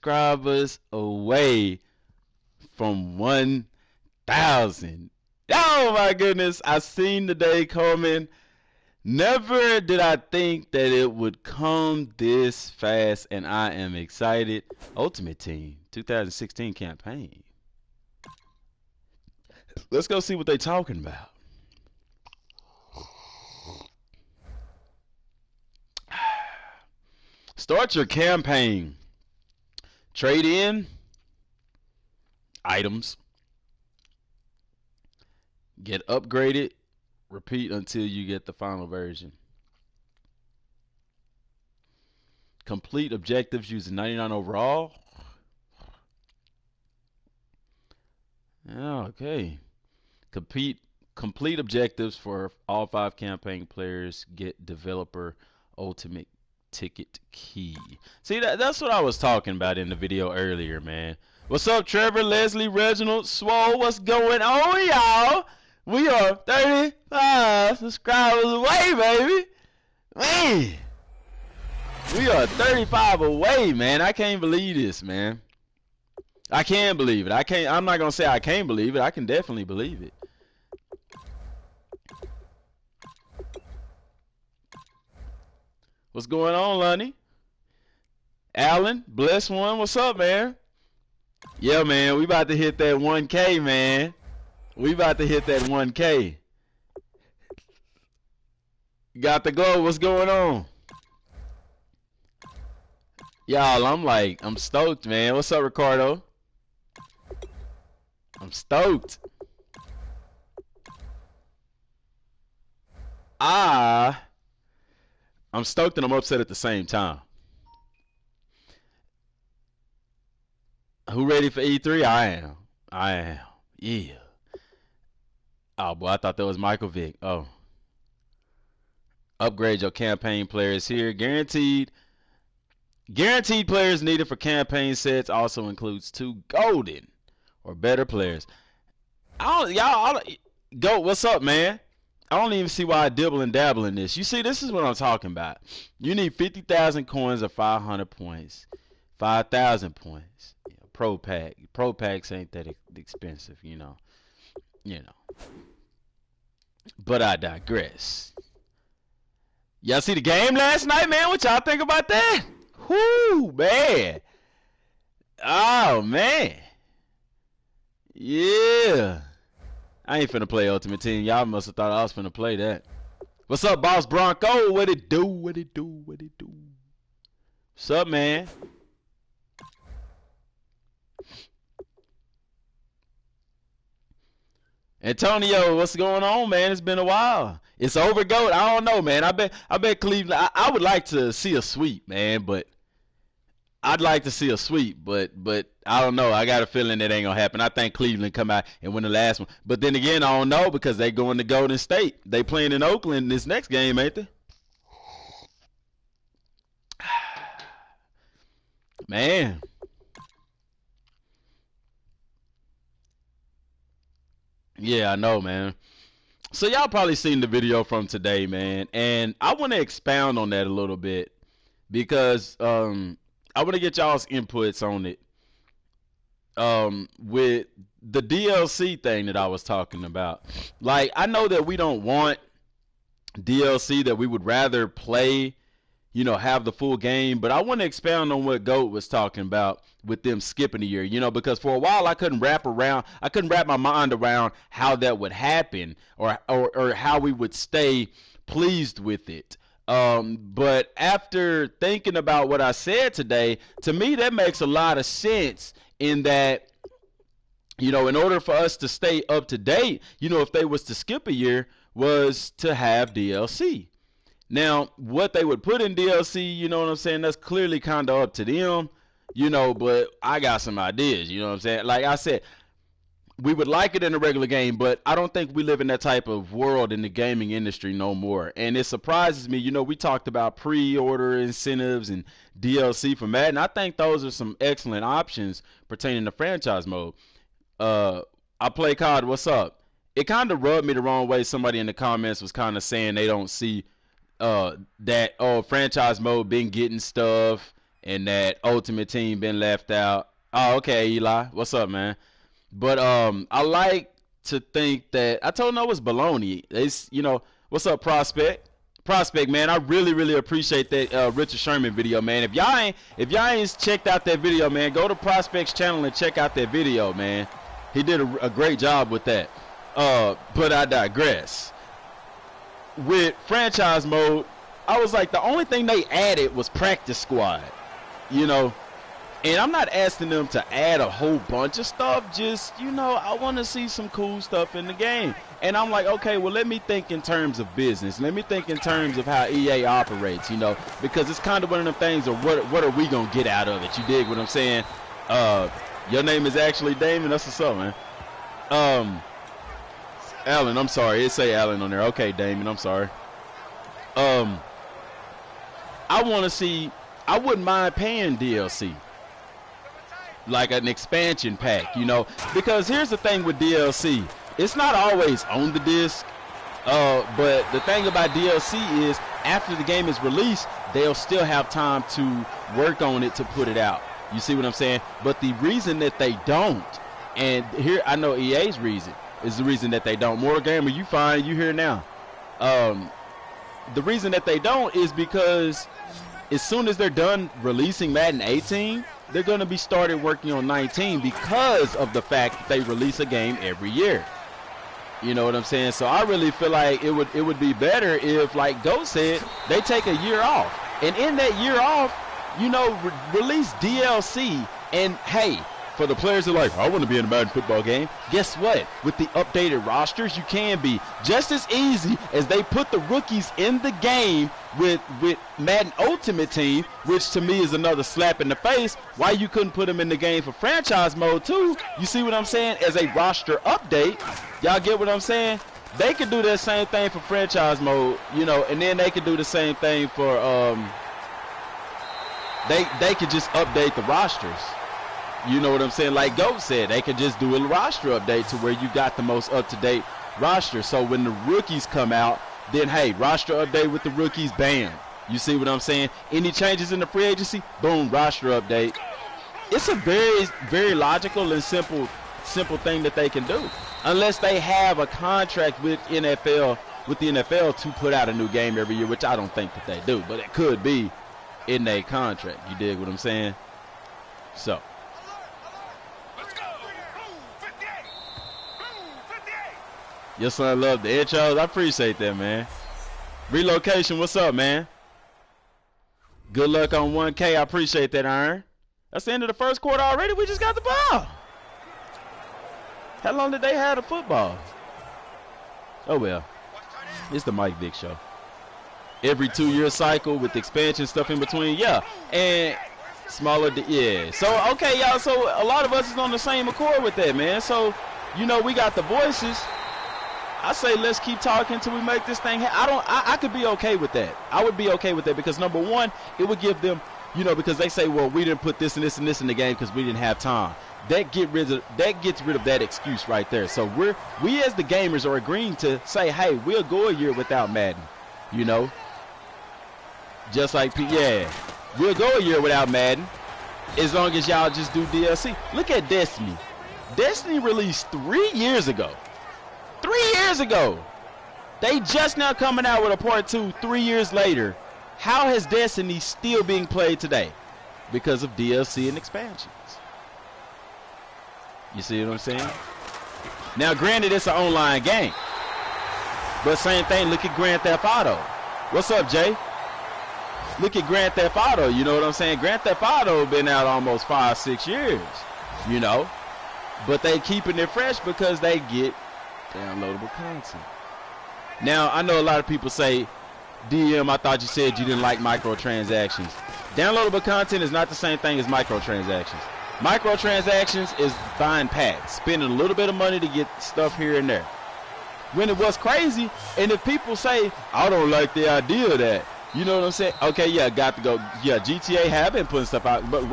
subscribers away from 1,000. Oh my goodness, I seen the day coming. Never did I think that it would come this fast, and I am excited. Ultimate Team 2016 campaign. Let's go see what they're talking about. Start your campaign. Trade in items. Get upgraded. Repeat until you get the final version. Complete objectives using 99 overall. Okay. Complete objectives for all 5 campaign players. Get developer ultimate ticket key. See, that's what I was talking about in the video earlier, man. What's up, Trevor, Leslie, Reginald, Swole? What's going on, y'all? We are 35 subscribers away, baby. Man, we are 35 away, man. I can't believe this, man. I can believe it. I'm not gonna say I can't believe it. I can definitely believe it. What's going on, Lonnie? Alan, bless one. What's up, man? Yeah, man. We about to hit that 1K, man. We about to hit that 1K. Got the goal. What's going on? Y'all, I'm stoked, man. What's up, Ricardo? I'm stoked. I'm stoked and I'm upset at the same time. Who ready for E3? I am. Yeah. Oh, boy, I thought that was Michael Vick. Oh. Upgrade your campaign players here. Guaranteed players needed for campaign sets also includes 2 golden or better players. Go, what's up, man? I don't even see why I dibble and dabble in this. You see, this is what I'm talking about. You need 50,000 coins or 500 points. 5,000 points. Yeah, Pro pack. Pro packs ain't that expensive, you know. But I digress. Y'all see the game last night, man? What y'all think about that? Whoo, man. Oh, man. Yeah. I ain't finna play Ultimate Team. Y'all must have thought I was finna play that. What's up, Boss Bronco? What it do? What it do? What it do? What's up, man? Antonio, what's going on, man? It's been a while. It's over, GOAT. I don't know, man. I bet Cleveland. I would like to see a sweep, man, but I'd like to see a sweep, but I don't know. I got a feeling that ain't gonna happen. I think Cleveland come out and win the last one. But then again, I don't know because they going to Golden State. They playing in Oakland this next game, ain't they? Man. Yeah, I know, man. So y'all probably seen the video from today, man, and I want to expound on that a little bit because I want to get y'all's inputs on it. With the DLC thing that I was talking about, like I know that we don't want DLC, that we would rather play, have the full game. But I want to expound on what GOAT was talking about with them skipping a year, because for a while I couldn't wrap my mind around how that would happen or how we would stay pleased with it. But after thinking about what I said today, to me that makes a lot of sense in that, in order for us to stay up to date, if they was to skip a year, was to have DLC. Now, what they would put in DLC, you know what I'm saying, that's clearly kind of up to them, but I got some ideas, you know what I'm saying? Like I said, we would like it in a regular game, but I don't think we live in that type of world in the gaming industry no more. And it surprises me, we talked about pre-order incentives and DLC for Madden. I think those are some excellent options pertaining to franchise mode. I play COD, what's up? It kind of rubbed me the wrong way. Somebody in the comments was kind of saying they don't see that franchise mode been getting stuff and that Ultimate Team been left out. Oh, okay, Eli. What's up, man? But I like to think that I told him it was baloney. It's what's up, Prospect, man. I really appreciate that Richard Sherman video, man. If y'all ain't checked out that video, man, go to Prospect's channel and check out that video, man. He did a great job with that. But I digress. With franchise mode, I was like, the only thing they added was practice squad, and I'm not asking them to add a whole bunch of stuff. Just, I want to see some cool stuff in the game. And I'm like, okay, well, let me think in terms of business. Let me think in terms of how EA operates, because it's kind of one of them things of what are we going to get out of it? You dig what I'm saying? Your name is actually Damon. That's what's up, man. Alan, I'm sorry. It say Alan on there. Okay, Damon, I'm sorry. I want to see, I wouldn't mind paying DLC. Like an expansion pack, because here's the thing with DLC. It's not always on the disc, but the thing about DLC is after the game is released, they'll still have time to work on it to put it out. You see what I'm saying? But the reason that they don't, and here I know EA's reason, is the reason that they don't. Mortal Gamer, you fine, you here now. The reason that they don't is because as soon as they're done releasing Madden 18, they're going to be started working on 19 because of the fact that they release a game every year. You know what I'm saying? So I really feel like it would be better if, like Ghost said, they take a year off. And in that year off, release DLC. And hey, for the players that are like, I want to be in a Madden football game, guess what? With the updated rosters, you can be just as easy as they put the rookies in the game with Madden Ultimate Team, which to me is another slap in the face. Why you couldn't put them in the game for franchise mode too? You see what I'm saying? As a roster update, y'all get what I'm saying? They could do that same thing for franchise mode, and then they could do the same thing for they could just update the rosters. You know what I'm saying? Like Goat said, they could just do a roster update to where you got the most up-to-date roster. So when the rookies come out, then, hey, roster update with the rookies, bam. You see what I'm saying? Any changes in the free agency? Boom, roster update. It's a very, very logical and simple thing that they can do. Unless they have a contract with the NFL to put out a new game every year, which I don't think that they do. But it could be in their contract. You dig what I'm saying? So. Your son loved the intros. I appreciate that, man. Relocation, what's up, man? Good luck on 1K. I appreciate that, Iron. That's the end of the first quarter already. We just got the ball. How long did they have the football? Oh, well. It's the Mike Vick show. Every 2-year cycle with expansion stuff in between. Yeah. And smaller. Yeah. So, okay, y'all. So, a lot of us is on the same accord with that, man. So, we got the voices. I say let's keep talking until we make this thing happen. I could be okay with that. I would be okay with that because, number one, it would give them, because they say, well, we didn't put this and this and this in the game because we didn't have time. That gets rid of that excuse right there. So we as the gamers are agreeing to say, hey, we'll go a year without Madden. Just like, yeah, we'll go a year without Madden as long as y'all just do DLC. Look at Destiny. Destiny released 3 years ago. 3 years ago. They just now coming out with a part 2 3 years later. How has Destiny still being played today? Because of DLC and expansions. You see what I'm saying? Now, granted, it's an online game. But same thing, look at Grand Theft Auto. What's up, Jay? Look at Grand Theft Auto, you know what I'm saying? Grand Theft Auto been out almost 5-6 years, But they keeping it fresh because they get downloadable content. Now, I know a lot of people say, DM, I thought you said you didn't like microtransactions. Downloadable content is not the same thing as microtransactions. Microtransactions is buying packs, spending a little bit of money to get stuff here and there. When it was crazy, and if people say, I don't like the idea of that, you know what I'm saying? Okay, yeah, got to go. Yeah, GTA have been putting stuff out, but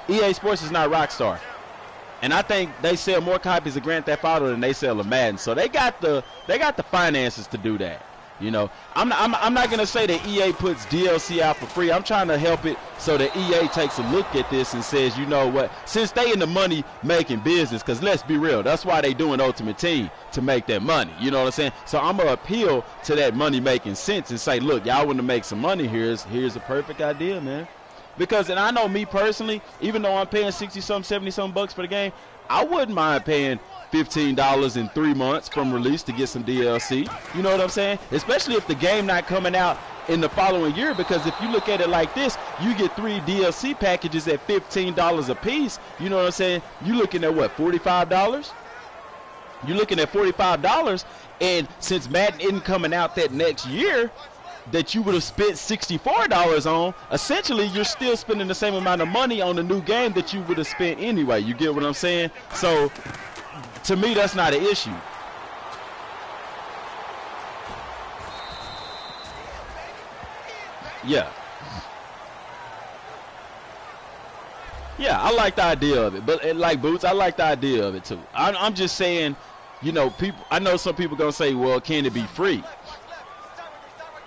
EA Sports is not Rockstar. And I think they sell more copies of Grand Theft Auto than they sell of Madden. So they got the finances to do that. You know, I'm not gonna say that EA puts DLC out for free. I'm trying to help it so that EA takes a look at this and says, you know what, since they in the money making business, because let's be real, that's why they doing Ultimate Team, to make that money. You know what I'm saying? So I'm gonna appeal to that money making sense and say, look, y'all want to make some money, here's a perfect idea, man. Because, and I know me personally, even though I'm paying 60-something, 70-something bucks for the game, I wouldn't mind paying $15 in 3 months from release to get some DLC. You know what I'm saying? Especially if the game not coming out in the following year, because if you look at it like this, you get 3 DLC packages at $15 a piece. You know what I'm saying? You looking at what, $45? You're looking at $45, and since Madden isn't coming out that next year, that you would have spent $64 on, essentially you're still spending the same amount of money on the new game that you would have spent anyway. You get what I'm saying? So to me, that's not an issue. Yeah. Yeah, I like the idea of it. But like Boots, I like the idea of it too. I'm just saying, you know, people. I know some people gonna say, well, can it be free?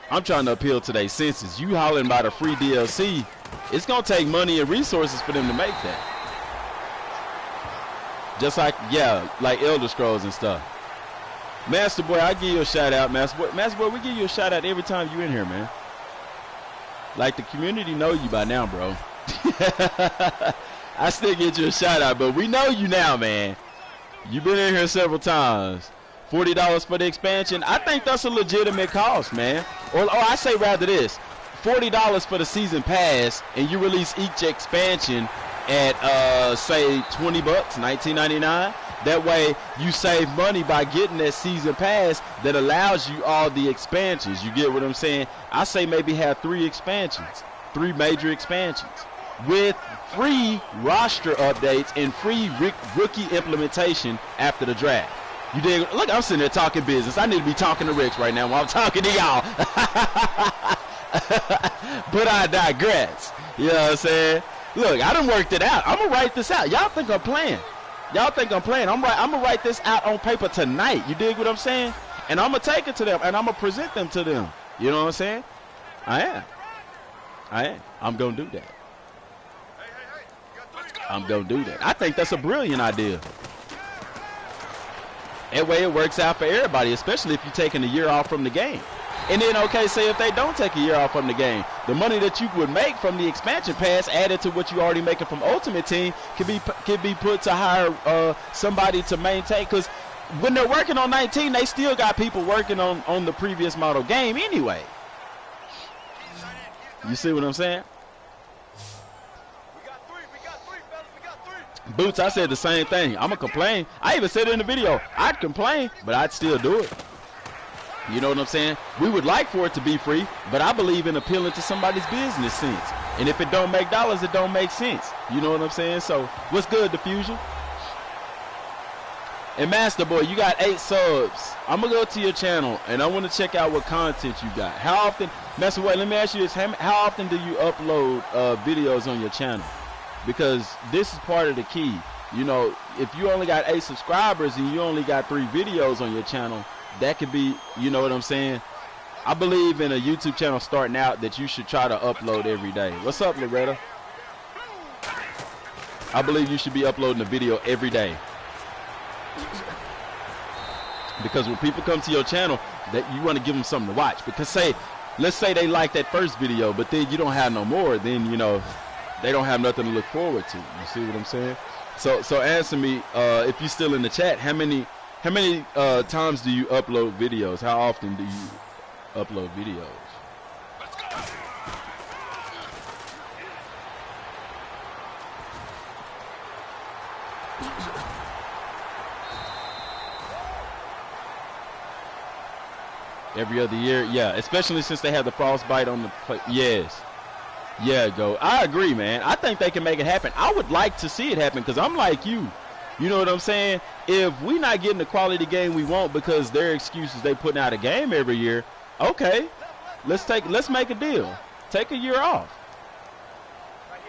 I'm trying to appeal to their senses. You hollering about a free DLC, it's gonna take money and resources for them to make that. Just like, yeah, like Elder Scrolls and stuff. Master Boy, I give you a shout out, Master Boy. Master Boy, we give you a shout out every time you in here, man. Like the community know you by now, bro. I still get you a shout out, but we know you now, man. You've been in here several times. $40 for the expansion. I think that's a legitimate cost, man. Or I say rather this, $40 for the season pass, and you release each expansion at say $20, $19.99. That way you save money by getting that season pass that allows you all the expansions. You get what I'm saying? I say maybe have 3 expansions, 3 major expansions with free roster updates and free rookie implementation after the draft. You dig? Look, I'm sitting there talking business. I need to be talking to Ricks right now while I'm talking to y'all. But I digress. You know what I'm saying? Look, I done worked it out. I'm going to write this out. Y'all think I'm playing. Y'all think I'm playing. I'm going to write this out on paper tonight. You dig what I'm saying? And I'm going to take it to them, and I'm going to present them to them. You know what I'm saying? I am. I'm going to do that. I'm going to do that. I think that's a brilliant idea. That way it works out for everybody, especially if you're taking a year off from the game. And then, okay, say if they don't take a year off from the game, the money that you would make from the expansion pass added to what you're already making from Ultimate Team can be put to hire somebody to maintain. Because when they're working on 19, they still got people working on the previous model game anyway. You see what I'm saying? Boots, I said the same thing. I'm going to complain. I even said it in the video. I'd complain, but I'd still do it. You know what I'm saying? We would like for it to be free, but I believe in appealing to somebody's business sense. And if it don't make dollars, it don't make sense. You know what I'm saying? So, what's good, Diffusion? And Master Boy, you got 8 subs. I'm going to go to your channel, and I want to check out what content you got. How often, Master Boy, let me ask you this. How often do you upload videos on your channel? Because this is part of the key. You know, if you only got 8 subscribers and you only got 3 videos on your channel, that could be, you know what I'm saying? I believe in a YouTube channel starting out that you should try to upload every day. What's up, Loretta? I believe you should be uploading a video every day. Because when people come to your channel, that you want to give them something to watch. Because let's say they like that first video, but then you don't have no more, then, you know, they don't have nothing to look forward to. You see what I'm saying? So answer me, if you're still in the chat, how many times do you upload videos? How often do you upload videos? Let's go. Every other year? Yeah, especially since they have the frostbite on the play. Yes. Yeah, go. I agree, man. I think they can make it happen. I would like to see it happen because I'm like you. You know what I'm saying? If we not getting the quality game we want because their excuses they putting out a game every year, okay, let's make a deal. Take a year off.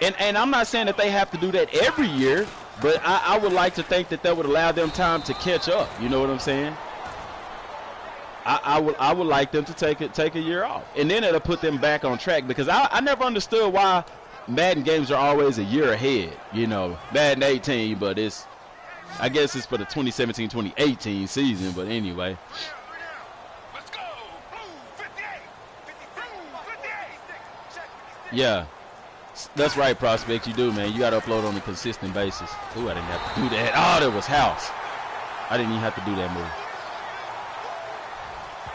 And I'm not saying that they have to do that every year, but I would like to think that would allow them time to catch up. You know what I'm saying? I would like them to take a year off, and then it'll put them back on track, because I never understood why Madden games are always a year ahead. You know, Madden 18, but I guess it's for the 2017-2018 season. But anyway. Yeah, that's right, Prospect. You do, man. You got to upload on a consistent basis. Ooh, I didn't have to do that. Oh, that was house. I didn't even have to do that move.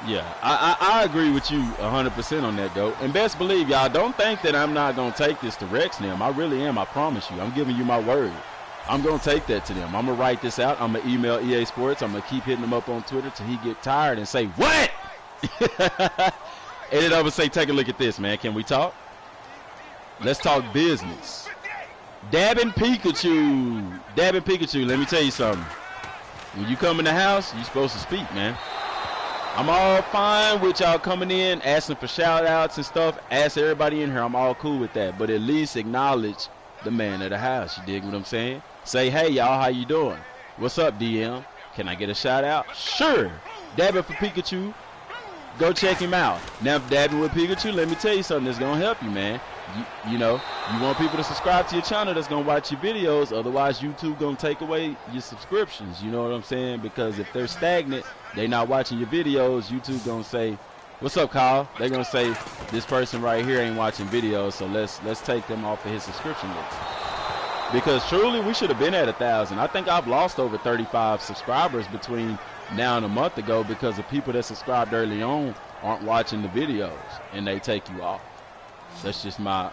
Yeah, I agree with you 100% on that, GOAT. And best believe, y'all, don't think that I'm not going to take this to Rexnam. I really am. I promise you. I'm giving you my word. I'm going to take that to them. I'm going to write this out. I'm going to email EA Sports. I'm going to keep hitting them up on Twitter till he get tired and say, what? And then I'm going to say, take a look at this, man. Can we talk? Let's talk business. Dabbing Pikachu. Dabbing Pikachu, let me tell you something. When you come in the house, you're supposed to speak, man. I'm all fine with y'all coming in, asking for shout-outs and stuff. Ask everybody in here. I'm all cool with that. But at least acknowledge the man of the house. You dig what I'm saying? Say, hey, y'all, how you doing? What's up, DM? Can I get a shout-out? Sure. Dabbing for Pikachu. Go check him out. Now, dabbing with Pikachu, let me tell you something that's going to help you, man. You know, you want people to subscribe to your channel that's going to watch your videos. Otherwise, YouTube going to take away your subscriptions. You know what I'm saying? Because if they're stagnant, they're not watching your videos, YouTube going to say, what's up, Kyle? They're going to say, this person right here ain't watching videos, so let's take them off of his subscription list. Because truly, we should have been at 1,000. I think I've lost over 35 subscribers between now and a month ago because the people that subscribed early on aren't watching the videos, and they take you off. That's just my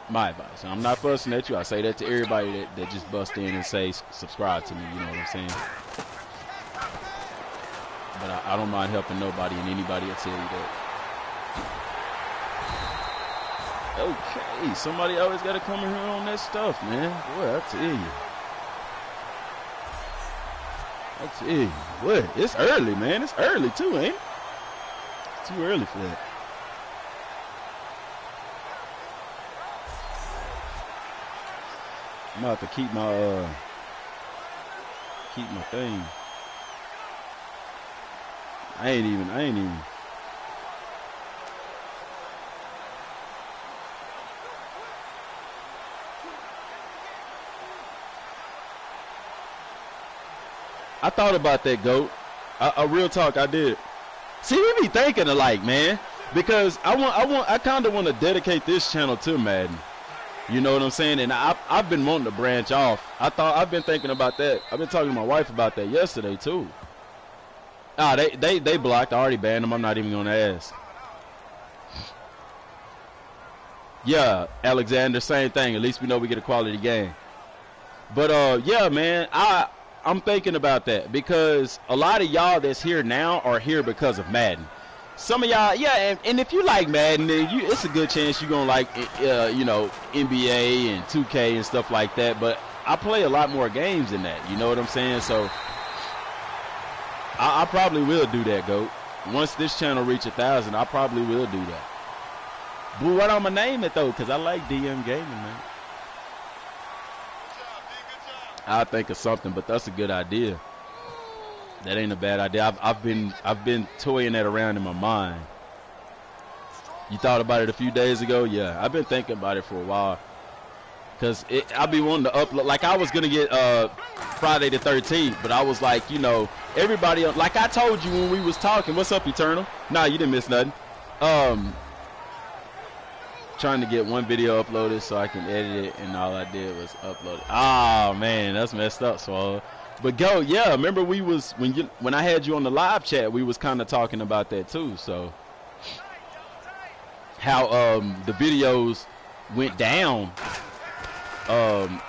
advice. And I'm not fussing at you. I say that to everybody that just bust in and say subscribe to me. You know what I'm saying? But I don't mind helping nobody, and anybody will tell you that. Okay, somebody always got to come in here on that stuff, man. Boy, I tell you. What? It's early, man. It's early too, ain't it? It's too early for that. I'm about to keep my thing. I ain't even. I thought about that, GOAT. A real talk, I did. See, we be thinking alike, man. Because I kind of want to dedicate this channel to Madden. You know what I'm saying? And I've been wanting to branch off. I've been thinking about that. I've been talking to my wife about that yesterday too. They blocked. I already banned them. I'm not even gonna ask. Yeah, Alexander, same thing. At least we know we get a quality game. But yeah, man, I'm thinking about that because a lot of y'all that's here now are here because of Madden. Some of y'all, yeah, and if you like Madden, then it's a good chance you're going to like, you know, NBA and 2K and stuff like that. But I play a lot more games than that. You know what I'm saying? So I probably will do that, GOAT. Once this channel reach 1,000, I probably will do that. But what I'm going to name it, though, because I like DM Gaming, man. I'll think of something, but that's a good idea. That ain't a bad idea. I've been toying that around in my mind. You thought about it a few days ago? Yeah, I've been thinking about it for a while. Cause I be wanting to upload. Like I was gonna get Friday the 13th, but I was like, you know, everybody. Like I told you when we was talking. What's up, Eternal? Nah, you didn't miss nothing. Trying to get one video uploaded so I can edit it, and all I did was upload it. Oh man, that's messed up, Swallow. But go, yeah. Remember we was when I had you on the live chat, we was kind of talking about that too. So how the videos went down, and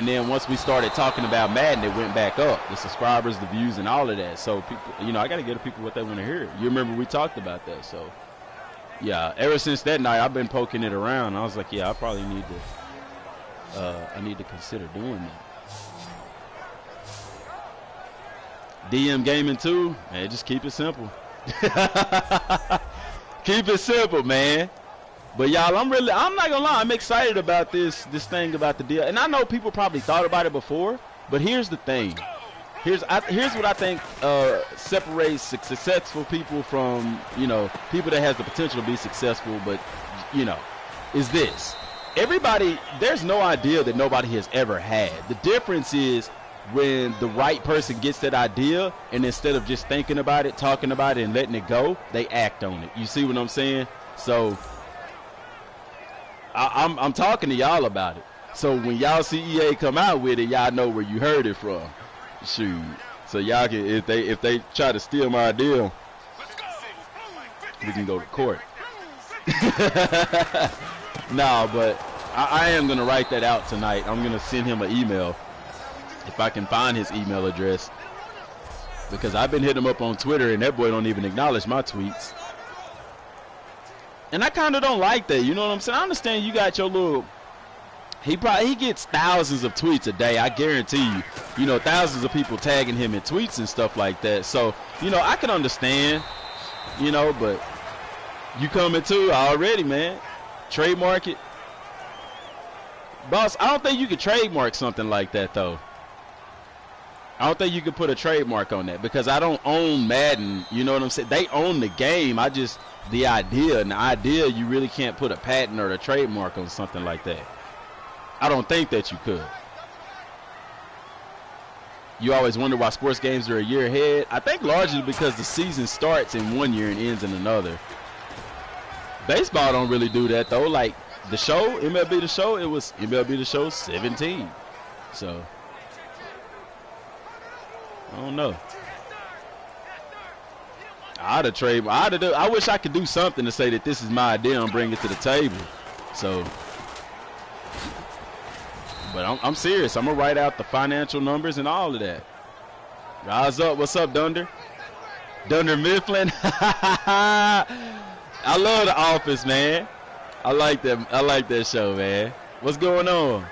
then once we started talking about Madden, it went back up. The subscribers, the views, and all of that. So people, you know, I got to get people what they want to hear. You remember we talked about that, so. Yeah, ever since that night, I've been poking it around. I was like, yeah, I probably need to, I need to consider doing that. DM Gaming too, man, just keep it simple. Keep it simple, man. But y'all, I'm not gonna lie, I'm excited about this thing about the deal. And I know people probably thought about it before, but here's the thing. Here's what I think separates successful people from, you know, people that has the potential to be successful, but, you know, is this. Everybody, there's no idea that nobody has ever had. The difference is when the right person gets that idea, and instead of just thinking about it, talking about it, and letting it go, they act on it. You see what I'm saying? So I'm talking to y'all about it. So when y'all see EA come out with it, y'all know where you heard it from. Shoot. So y'all can, if they try to steal my idea, we can go to court. Nah, but I am gonna write that out tonight. I'm gonna send him an email if I can find his email address, because I've been hitting him up on Twitter and that boy don't even acknowledge my tweets. And I kind of don't like that. You know what I'm saying? I understand you got your little. He gets thousands of tweets a day. I guarantee you. You know, thousands of people tagging him in tweets and stuff like that. So, you know, I can understand, you know, but you coming too already, man. Trademark it. Boss, I don't think you could trademark something like that, though. I don't think you could put a trademark on that, because I don't own Madden. You know what I'm saying? They own the game. I just, the idea, you really can't put a patent or a trademark on something like that. I don't think that you could. You always wonder why sports games are a year ahead. I think largely because the season starts in one year and ends in another. Baseball don't really do that, though. Like the show, MLB The Show, it was MLB The Show 17. So, I don't know. I wish I could do something to say that this is my idea and bring it to the table. So, but I'm serious. I'm going to write out the financial numbers and all of that. Rise up. What's up, Dunder? Dunder Mifflin. I love The Office, man. I like that show, man. What's going on?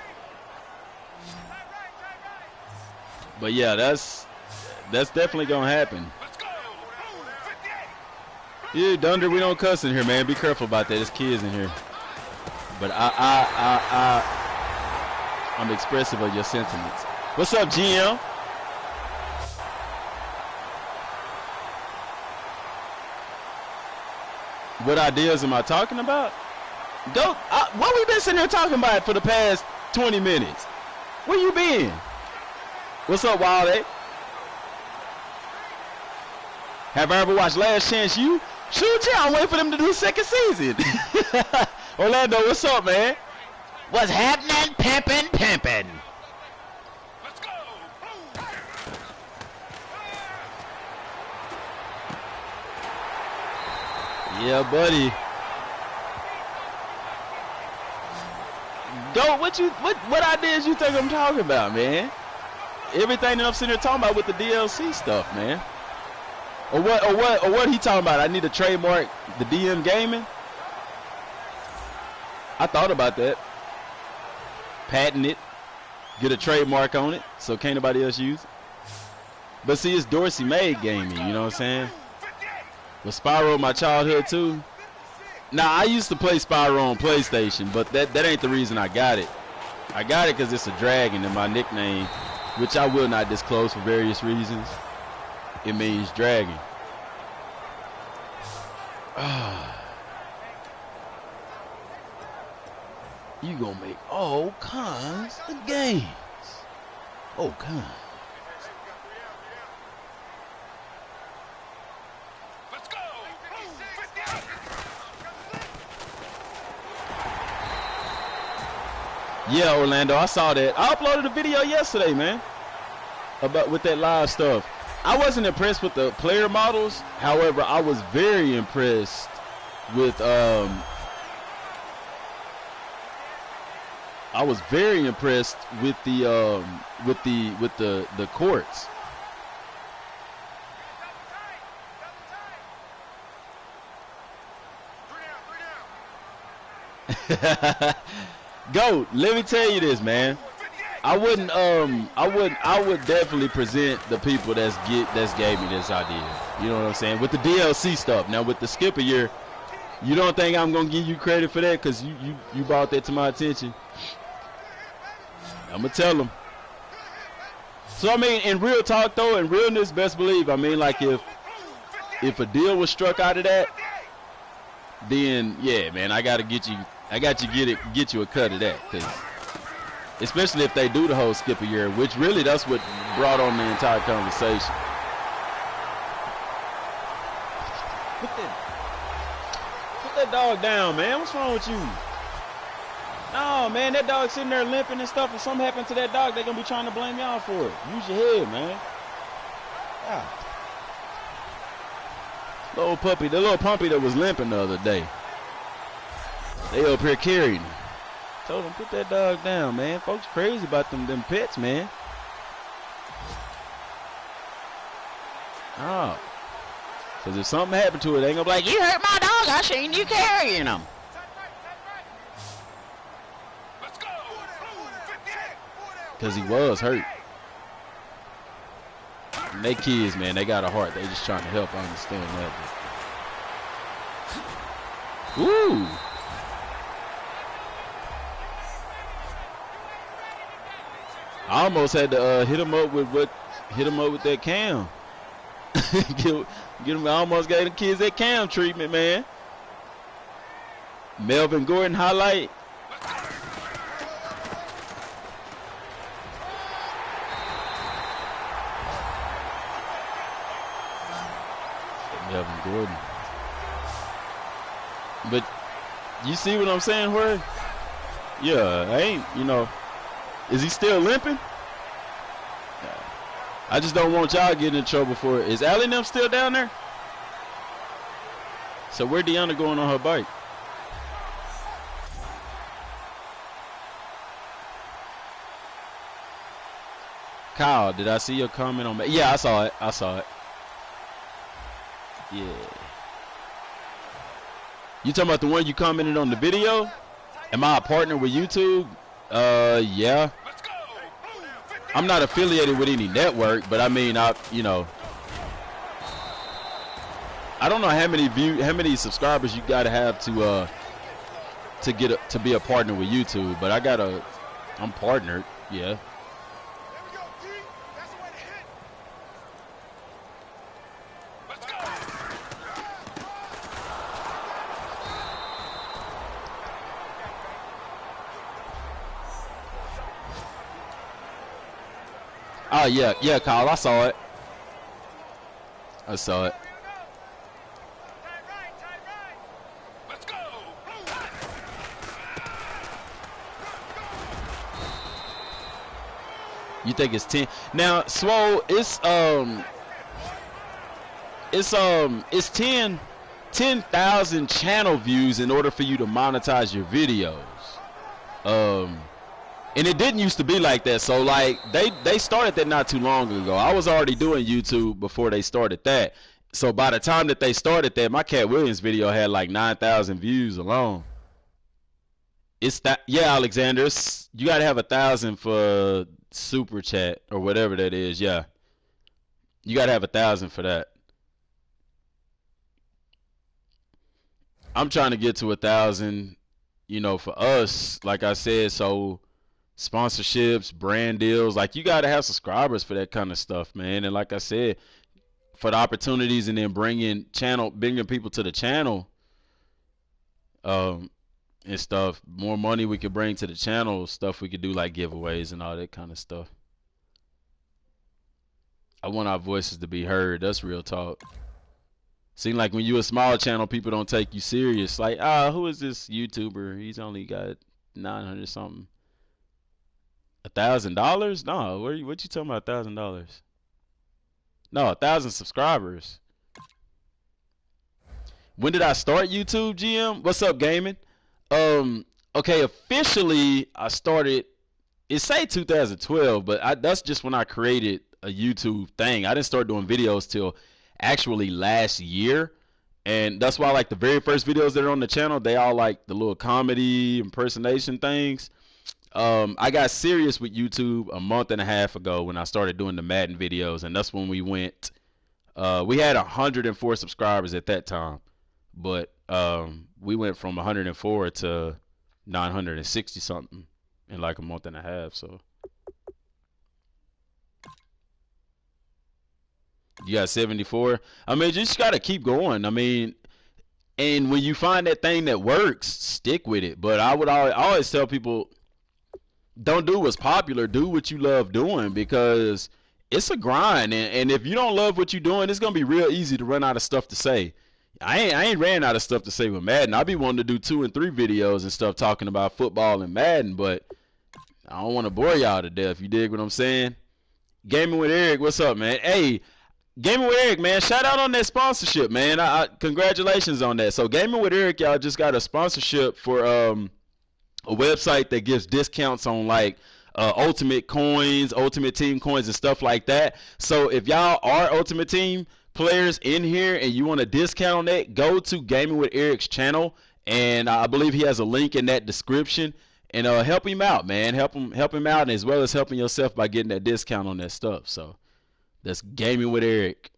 But yeah, that's definitely going to happen. Yeah, Dunder, we don't cuss in here, man. Be careful about that. There's kids in here. But I'm expressive of your sentiments. What's up, GM? What ideas am I talking about? What we been sitting here talking about for the past 20 minutes? Where you been? What's up, Wild? Have I ever watched Last Chance U? Shoot, yeah, I'm waiting for them to do a second season. Orlando, what's up, man? What's happening? Pimpin'. Let's go. Yeah, buddy. Go. What ideas you think I'm talking about, man? Everything that I'm sitting here talking about with the DLC stuff, man. Or what he talking about? I need to trademark the DM gaming. I thought about that. Patent it, get a trademark on it, so can't nobody else use it. But see, it's Dorsey made gaming, you know what I'm saying? Was Spyro my childhood too? Nah, I used to play Spyro on PlayStation, but that ain't the reason I got it. I got it because it's a dragon in my nickname, which I will not disclose for various reasons. It means dragon. You gonna make all kinds of games. All kinds. Let's go. Yeah, Orlando, I saw that. I uploaded a video yesterday, man, with that live stuff. I wasn't impressed with the player models. However, I was very impressed with the courts. Go. Let me tell you this, man. I would definitely present the people that gave me this idea. You know what I'm saying? With the DLC stuff. Now with the skip a year, you don't think I'm gonna give you credit for that because you brought that to my attention? I'm gonna tell them. So I mean, in real talk though, in realness, best believe. I mean, like if a deal was struck out of that, then yeah, man, I got you get you a cut of that, cause especially if they do the whole skip a year, which really that's what brought on the entire conversation. Put that dog down, man. What's wrong with you? No, man, that dog sitting there limping and stuff. If something happened to that dog, they're gonna be trying to blame y'all for it. Use your head, man. Yeah. Little puppy, the little puppy that was limping the other day. They up here carrying him. Told him, put that dog down, man. Folks crazy about them pets, man. Oh. Because if something happened to it, they gonna be like, you hurt my dog, I seen you carrying him. Because he was hurt. And they kids, man, they got a heart. They just trying to help. I understand that. Ooh. I almost had to hit him up with that cam. get him. I almost gave the kids that cam treatment, man. Melvin Gordon highlight. Melvin Gordon. But you see what I'm saying, where? Yeah, I ain't, you know. Is he still limping? I just don't want y'all getting in trouble for it. Is Allie and them still down there? So where Deanna going on her bike? Kyle, did I see your comment on that? Yeah, I saw it. Yeah. You talking about the one you commented on the video? Am I a partner with YouTube? Yeah. I'm not affiliated with any network, but I mean, I don't know how many subscribers you gotta have to be a partner with YouTube, but I'm partnered, yeah. Oh, yeah, Kyle, I saw it. Let's go. You think it's 10? Now, Swole, it's 10,000 channel views in order for you to monetize your videos. And it didn't used to be like that. So like they started that not too long ago. I was already doing YouTube before they started that. So by the time that they started that, my Cat Williams video had like 9,000 views alone. It's that, yeah, Alexander. You gotta have 1,000 for super chat or whatever that is. Yeah, you gotta have 1,000 for that. I'm trying to get to 1,000. For us, like I said, so. Sponsorships, brand deals, like you got to have subscribers for that kind of stuff, man. And like I said, for the opportunities and then bringing people to the channel, and stuff, more money we could bring to the channel, stuff we could do like giveaways and all that kind of stuff. I want our voices to be heard. That's real talk. Seem like when you a small channel, people don't take you serious. Like, who is this YouTuber? He's only got 900 something. $1,000? No, what you talking about? $1,000? No, 1,000 subscribers. When did I start YouTube, GM? What's up, gaming? Okay, officially I started. It say 2012, but that's just when I created a YouTube thing. I didn't start doing videos till actually last year, and that's why like the very first videos that are on the channel, they all like the little comedy impersonation things. I got serious with YouTube a month and a half ago when I started doing the Madden videos, and that's when we went. We had 104 subscribers at that time, but we went from 104 to 960 something in like a month and a half. So You got 74. I mean, you just got to keep going. I mean, and when you find that thing that works, stick with it. But I would always tell people, don't do what's popular. Do what you love doing, because it's a grind. And if you don't love what you're doing, it's going to be real easy to run out of stuff to say. I ain't ran out of stuff to say with Madden. I be wanting to do 2 and 3 videos and stuff talking about football and Madden, but I don't want to bore y'all to death. You dig what I'm saying? Gaming with Eric, what's up, man? Hey, Gaming with Eric, man, shout out on that sponsorship, man. Congratulations on that. So Gaming with Eric, y'all just got a sponsorship for a website that gives discounts on like Ultimate coins, Ultimate Team coins, and stuff like that. So if y'all are Ultimate Team players in here and you want a discount on that, go to Gaming with Eric's channel, and I believe he has a link in that description, and help him out, man. Help him out, as well as helping yourself by getting that discount on that stuff. So that's Gaming with Eric.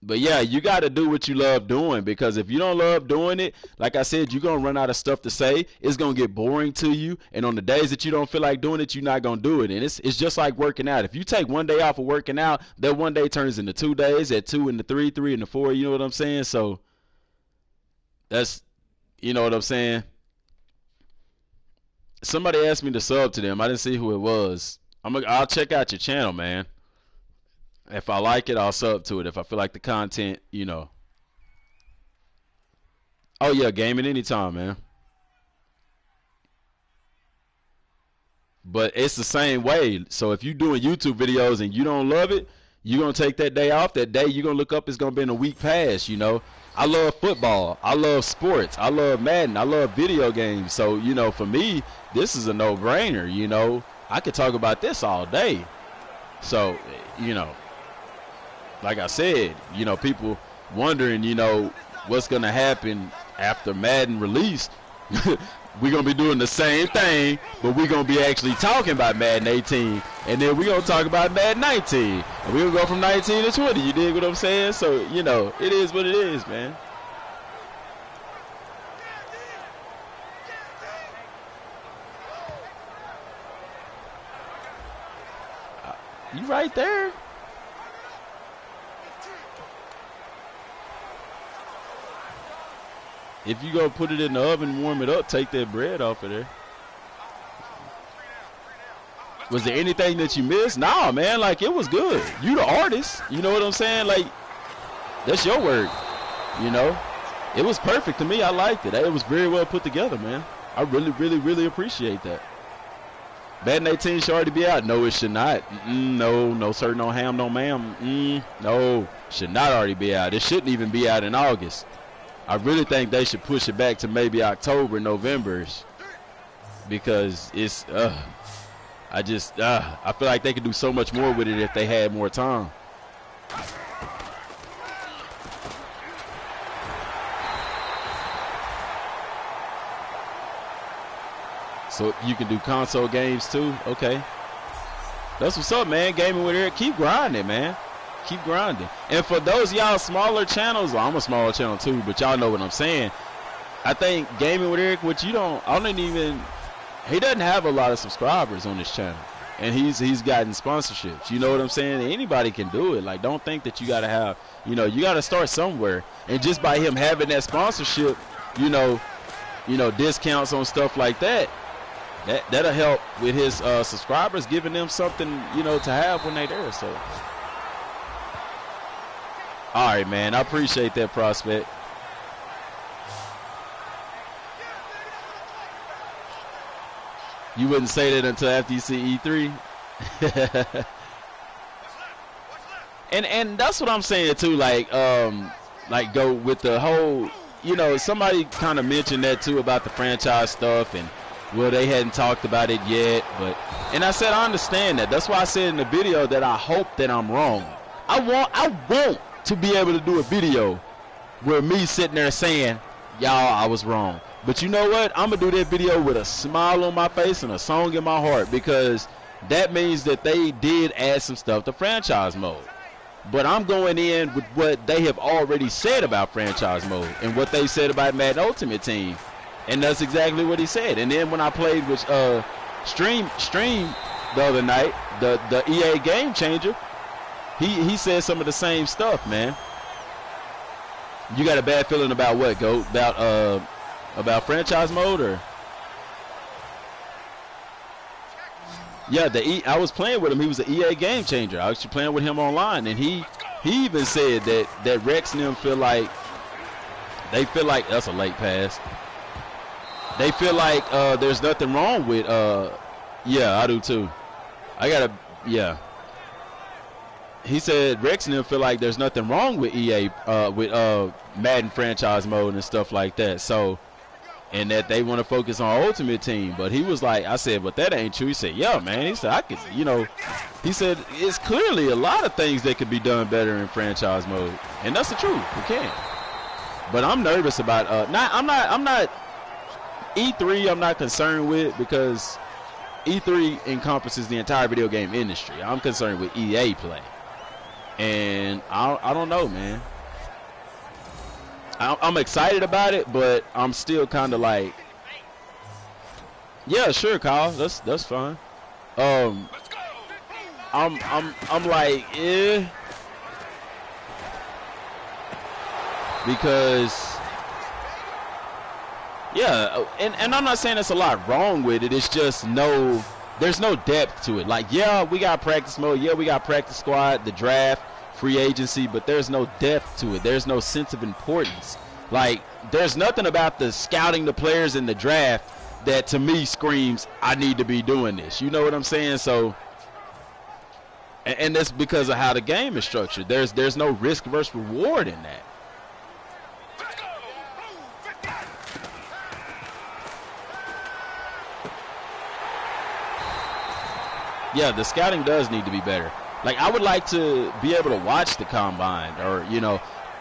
But yeah, you got to do what you love doing, because if you don't love doing it, like I said, you're going to run out of stuff to say. It's going to get boring to you. And on the days that you don't feel like doing it, you're not going to do it. And it's just like working out. If you take one day off of working out, that one day turns into 2 days, at 2 into 3, 3 into 4. You know what I'm saying? So that's, you know what I'm saying? Somebody asked me to sub to them. I didn't see who it was. I'll check out your channel, man. If I like it, I'll sub to it. If I feel like the content, you know. Oh, yeah, gaming anytime, man. But it's the same way. So if you're doing YouTube videos and you don't love it, you're going to take that day off. That day you're going to look up, it's going to be in a week past, you know. I love football. I love sports. I love Madden. I love video games. So, you know, for me, this is a no-brainer, you know. I could talk about this all day. So, you know. Like I said, you know, people wondering, you know, what's going to happen after Madden release. We're going to be doing the same thing, but we're going to be actually talking about Madden 18. And then we're going to talk about Madden 19. And we're going to go from 19 to 20. You dig what I'm saying? So, you know, it is what it is, man. You right there. If you go put it in the oven, warm it up, take that bread off of there. Was there anything that you missed? Nah, man, like, it was good. You the artist, you know what I'm saying? Like, that's your work, you know? It was perfect to me. I liked it. It was very well put together, man. I really, really, really appreciate that. Madden 18 should already be out. No, it should not. No, sir, no ham, no ma'am. No, should not already be out. It shouldn't even be out in August. I really think they should push it back to maybe October, November-ish, because it's I feel like they could do so much more with it if they had more time. So you can do console games too? Okay. That's what's up, man. Gaming with Eric. Keep grinding, man. Keep grinding. And for those of y'all smaller channels, well, I'm a smaller channel too, but y'all know what I'm saying. I think Gaming with Eric, which he doesn't have a lot of subscribers on this channel, and he's gotten sponsorships. You know what I'm saying? Anybody can do it. Like, don't think that you got to have, you know, you got to start somewhere. And just by him having that sponsorship, you know, discounts on stuff like that, that'll help with his subscribers, giving them something, you know, to have when they're there. So. All right, man. I appreciate that, Prospect. You wouldn't say that until after you see E3. and that's what I'm saying too. Like go with the whole. You know, somebody kind of mentioned that too about the franchise stuff, and well, they hadn't talked about it yet. And I said I understand that. That's why I said in the video that I hope that I'm wrong. I want to be able to do a video where me sitting there saying, y'all, I was wrong. But you know what? I'm going to do that video with a smile on my face and a song in my heart, because that means that they did add some stuff to franchise mode. But I'm going in with what they have already said about franchise mode and what they said about Madden Ultimate Team. And that's exactly what he said. And then when I played with Stream the other night, the EA Game Changer, he said some of the same stuff, man. You got a bad feeling about what, Goat? About franchise mode, or? Yeah, I was playing with him. He was an EA game changer. I was actually playing with him online, and he even said that Rex and them feel like that's a late pass. They feel like there's nothing wrong with yeah, I do too. Yeah. He said Rex and them feel like there's nothing wrong with EA with Madden franchise mode and stuff like that. So, and that they want to focus on Ultimate Team. But he was like, I said, but that ain't true. He said, yeah, man. He said, I could, he said it's clearly a lot of things that could be done better in franchise mode, and that's the truth. We can. But I'm nervous about I'm not E3. I'm not concerned with, because E3 encompasses the entire video game industry. I'm concerned with EA play, and I don't know, man. I'm excited about it, but I'm still kind of like, yeah, sure, Kyle, that's fine. I'm like, yeah, because yeah, and I'm not saying there's a lot wrong with it. It's just there's no depth to it. Like, yeah, we got practice mode, yeah, we got practice squad, the draft, free agency, but there's no depth to it. There's no sense of importance. Like, there's nothing about the scouting the players in the draft that to me screams, I need to be doing this. You know what I'm saying? So, and that's because of how the game is structured. There's no risk versus reward in that. Yeah, the scouting does need to be better. Like, I would like to be able to watch the combine, or,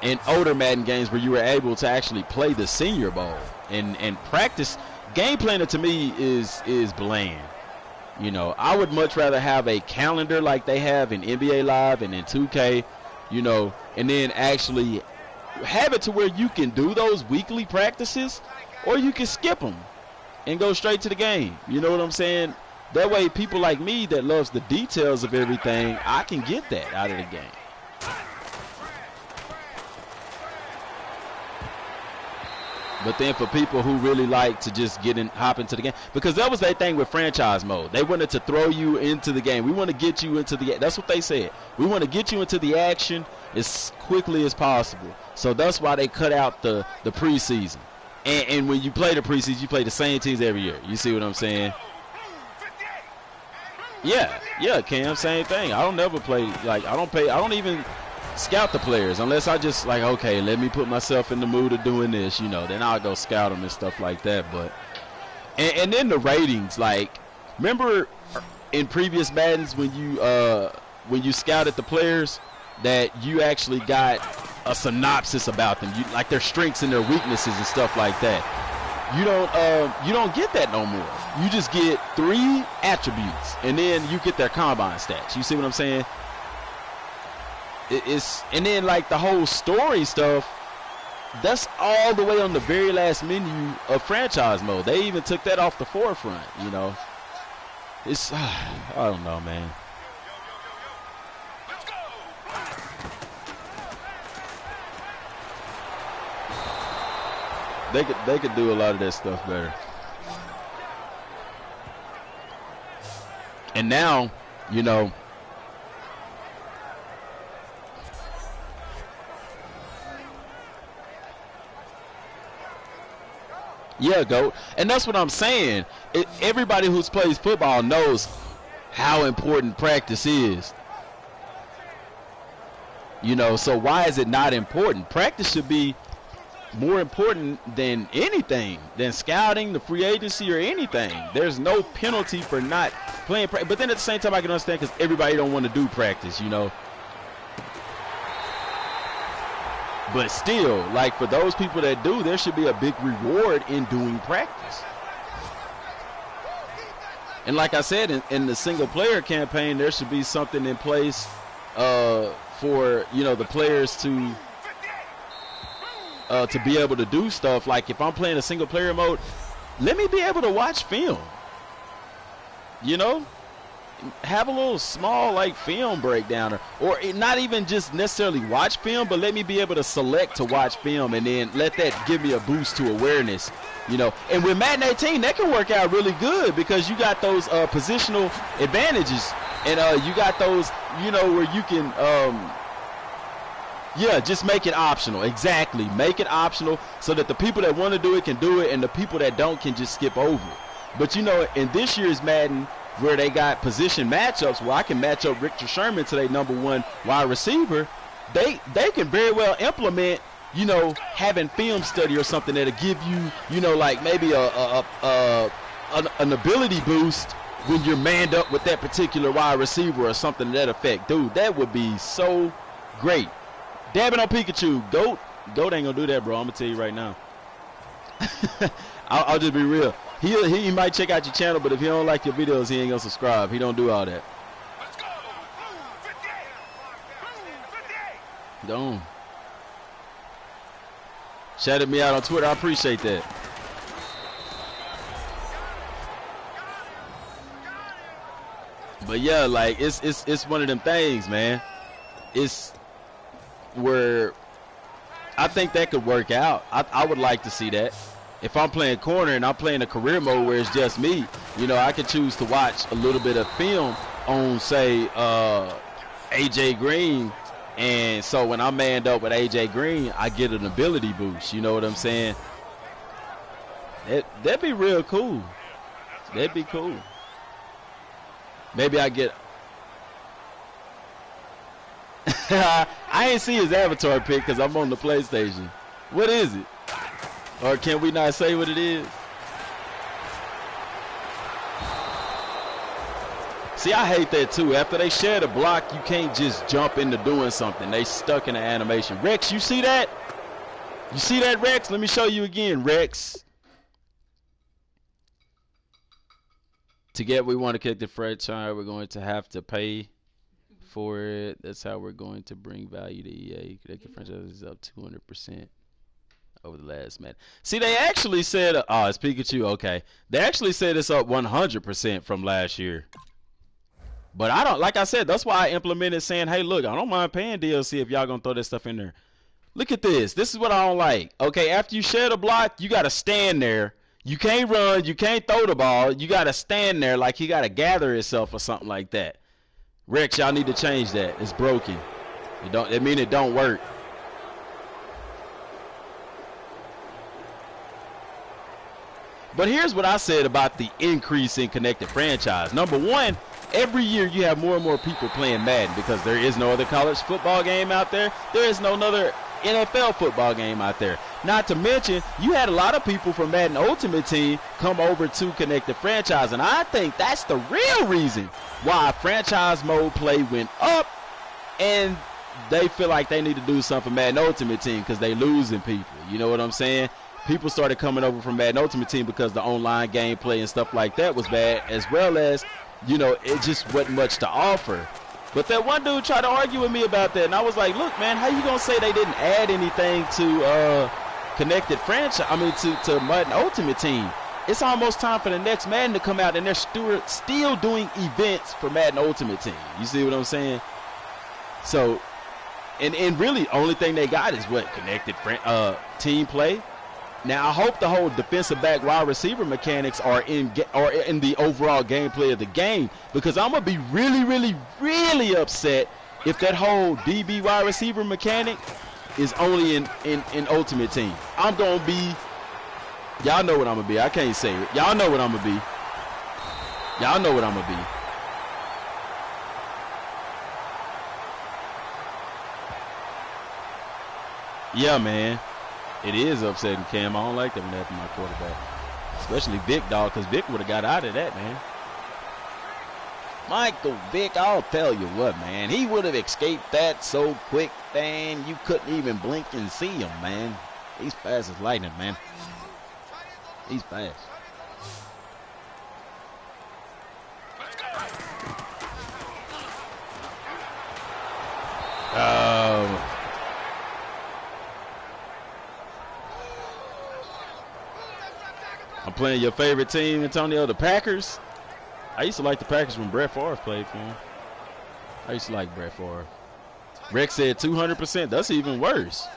in older Madden games where you were able to actually play the Senior Bowl and practice. Game planning to me is bland. I would much rather have a calendar like they have in NBA Live and in 2K, and then actually have it to where you can do those weekly practices, or you can skip them and go straight to the game. You know what I'm saying? That way, people like me that loves the details of everything, I can get that out of the game. But then for people who really like to just hop into the game, because that was their thing with franchise mode. They wanted to throw you into the game. We want to get you into the, that's what they said. We want to get you into the action as quickly as possible. So that's why they cut out the preseason. And when you play the preseason, you play the same teams every year. You see what I'm saying? Yeah, Cam, same thing. I don't never play, I don't even scout the players unless I just okay, let me put myself in the mood of doing this, then I'll go scout them and stuff like that. But and then the ratings, remember in previous Maddens when you scouted the players, that you actually got a synopsis about them, their strengths and their weaknesses and stuff like that. You don't get that no more. You just get 3 attributes, and then you get their combine stats. You see what I'm saying? And then the whole story stuff, that's all the way on the very last menu of franchise mode. They even took that off the forefront. It's I don't know, man. They could do a lot of that stuff better. And now, yeah, GOAT. And that's what I'm saying. Everybody who plays football knows how important practice is. So why is it not important? Practice should be more important than anything, than scouting, the free agency, or anything. There's no penalty for not playing practice. But then at the same time, I can understand because everybody don't want to do practice, But still, for those people that do, there should be a big reward in doing practice. And like I said, in the single-player campaign, there should be something in place for, the players to be able to do stuff. Like, if I'm playing a single-player mode, let me be able to watch film. have a little small like film breakdown, or not even just necessarily watch film, but let me be able to select to watch film, and then let that give me a boost to awareness. You know, and with Madden 18, that can work out really good because you got those positional advantages, and you got those, you know, where you can, yeah, just make it optional. Exactly, make it optional so that the people that want to do it can do it, and the people that don't can just skip over it. But you know, in this year's Madden, where they got position matchups, where I can match up Richard Sherman to their #1 wide receiver, they can very well implement, you know, having film study or something that'll give you, you know, like maybe an ability boost when you're manned up with that particular wide receiver or something to that effect. Dude, that would be so great. Dabbing on Pikachu. Goat ain't gonna do that, bro. I'm gonna tell you right now. I'll just be real. He might check out your channel, but if he don't like your videos, he ain't gonna subscribe. He don't do all that. Let's go. Boom, 58. Boom, 58. Don't. Shouted me out on Twitter. I appreciate that. But yeah, like it's one of them things, man. It's where I think that could work out. I would like to see that. If I'm playing corner and I'm playing a career mode where it's just me, you know, I could choose to watch a little bit of film on, say, AJ Green. And so when I'm manned up with AJ Green, I get an ability boost. You know what I'm saying? That'd be real cool. That'd be cool. Maybe I get... I ain't see his avatar pic because I'm on the PlayStation. What is it? Or can we not say what it is? See, I hate that too. After they share the block, you can't just jump into doing something. They stuck in the animation. Rex, you see that? You see that, Rex? Let me show you again, Rex. To get we want to kick the franchise, we're going to have to pay for it. That's how we're going to bring value to EA. Connect the franchise is up 200%. Over the last man. See, they actually said, oh, it's Pikachu. Okay. They actually said it's up 100% from last year. But I don't, like I said, that's why I implemented saying, hey, look, I don't mind paying DLC if y'all gonna throw this stuff in there. Look at this. This is what I don't like. Okay, after you share the block, you gotta stand there. You can't run. You can't throw the ball. You gotta stand there like he gotta gather himself or something like that. Rex, y'all need to change that. It's broken. It mean it don't work. But here's what I said about the increase in connected franchise. Number one, every year you have more and more people playing Madden because there is no other college football game out there. There is no other NFL football game out there. Not to mention, you had a lot of people from Madden Ultimate Team come over to connected franchise. And I think that's the real reason why franchise mode play went up. And they feel like they need to do something for Madden Ultimate Team because they losing people. You know what I'm saying? People started coming over from Madden Ultimate Team because the online gameplay and stuff like that was bad, as well as, you know, it just wasn't much to offer. But that one dude tried to argue with me about that, and I was like, look, man, how you going to say they didn't add anything to connected franchise, to Madden Ultimate Team? It's almost time for the next Madden to come out, and they're still doing events for Madden Ultimate Team. You see what I'm saying? So, and really, only thing they got is what? Connected team play. Now, I hope the whole defensive back wide receiver mechanics are in the overall gameplay of the game, because I'm going to be really, really, really upset if that whole DB wide receiver mechanic is only in Ultimate Team. I'm going to be, y'all know what I'm going to be. I can't say it. Y'all know what I'm going to be. Y'all know what I'm going to be. Yeah, man. It is upsetting, Cam. I don't like that when that happened to my quarterback. Especially Vic, dog, because Vic would have got out of that, man. Michael Vick, I'll tell you what, man. He would have escaped that so quick, man. You couldn't even blink and see him, man. He's fast as lightning, man. He's fast. I'm playing your favorite team, Antonio, the Packers. I used to like the Packers when Brett Favre played for him. I used to like Brett Favre. Rex said 200%. That's even worse.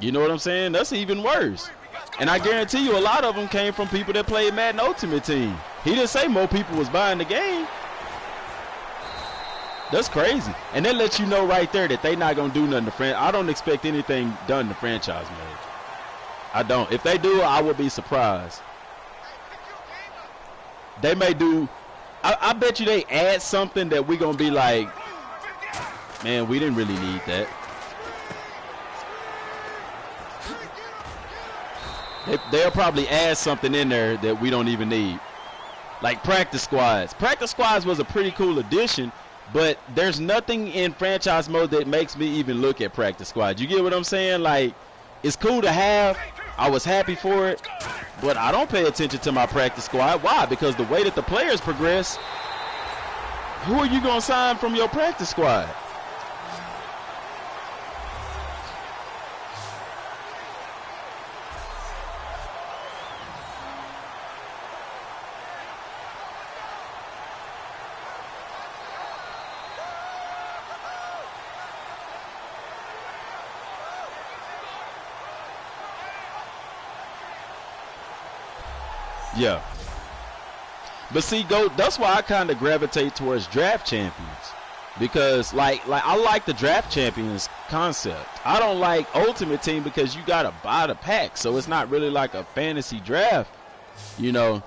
You know what I'm saying? That's even worse. And I guarantee you a lot of them came from people that played Madden Ultimate Team. He didn't say more people was buying the game. That's crazy. And that lets you know right there that they not going to do nothing to franchise. I don't expect anything done to franchise mode. I don't. If they do, I would be surprised. They may do. I bet you they add something that we're going to be like, man, we didn't really need that. They'll probably add something in there that we don't even need. Like practice squads. Practice squads was a pretty cool addition, but there's nothing in franchise mode that makes me even look at practice squads. You get what I'm saying? Like, it's cool to have. I was happy for it, but I don't pay attention to my practice squad. Why? Because the way that the players progress, who are you going to sign from your practice squad? Yeah. But see, that's why I kind of gravitate towards draft champions. Because like I like the draft champions concept. I don't like Ultimate Team because you got to buy the pack. So it's not really like a fantasy draft, you know.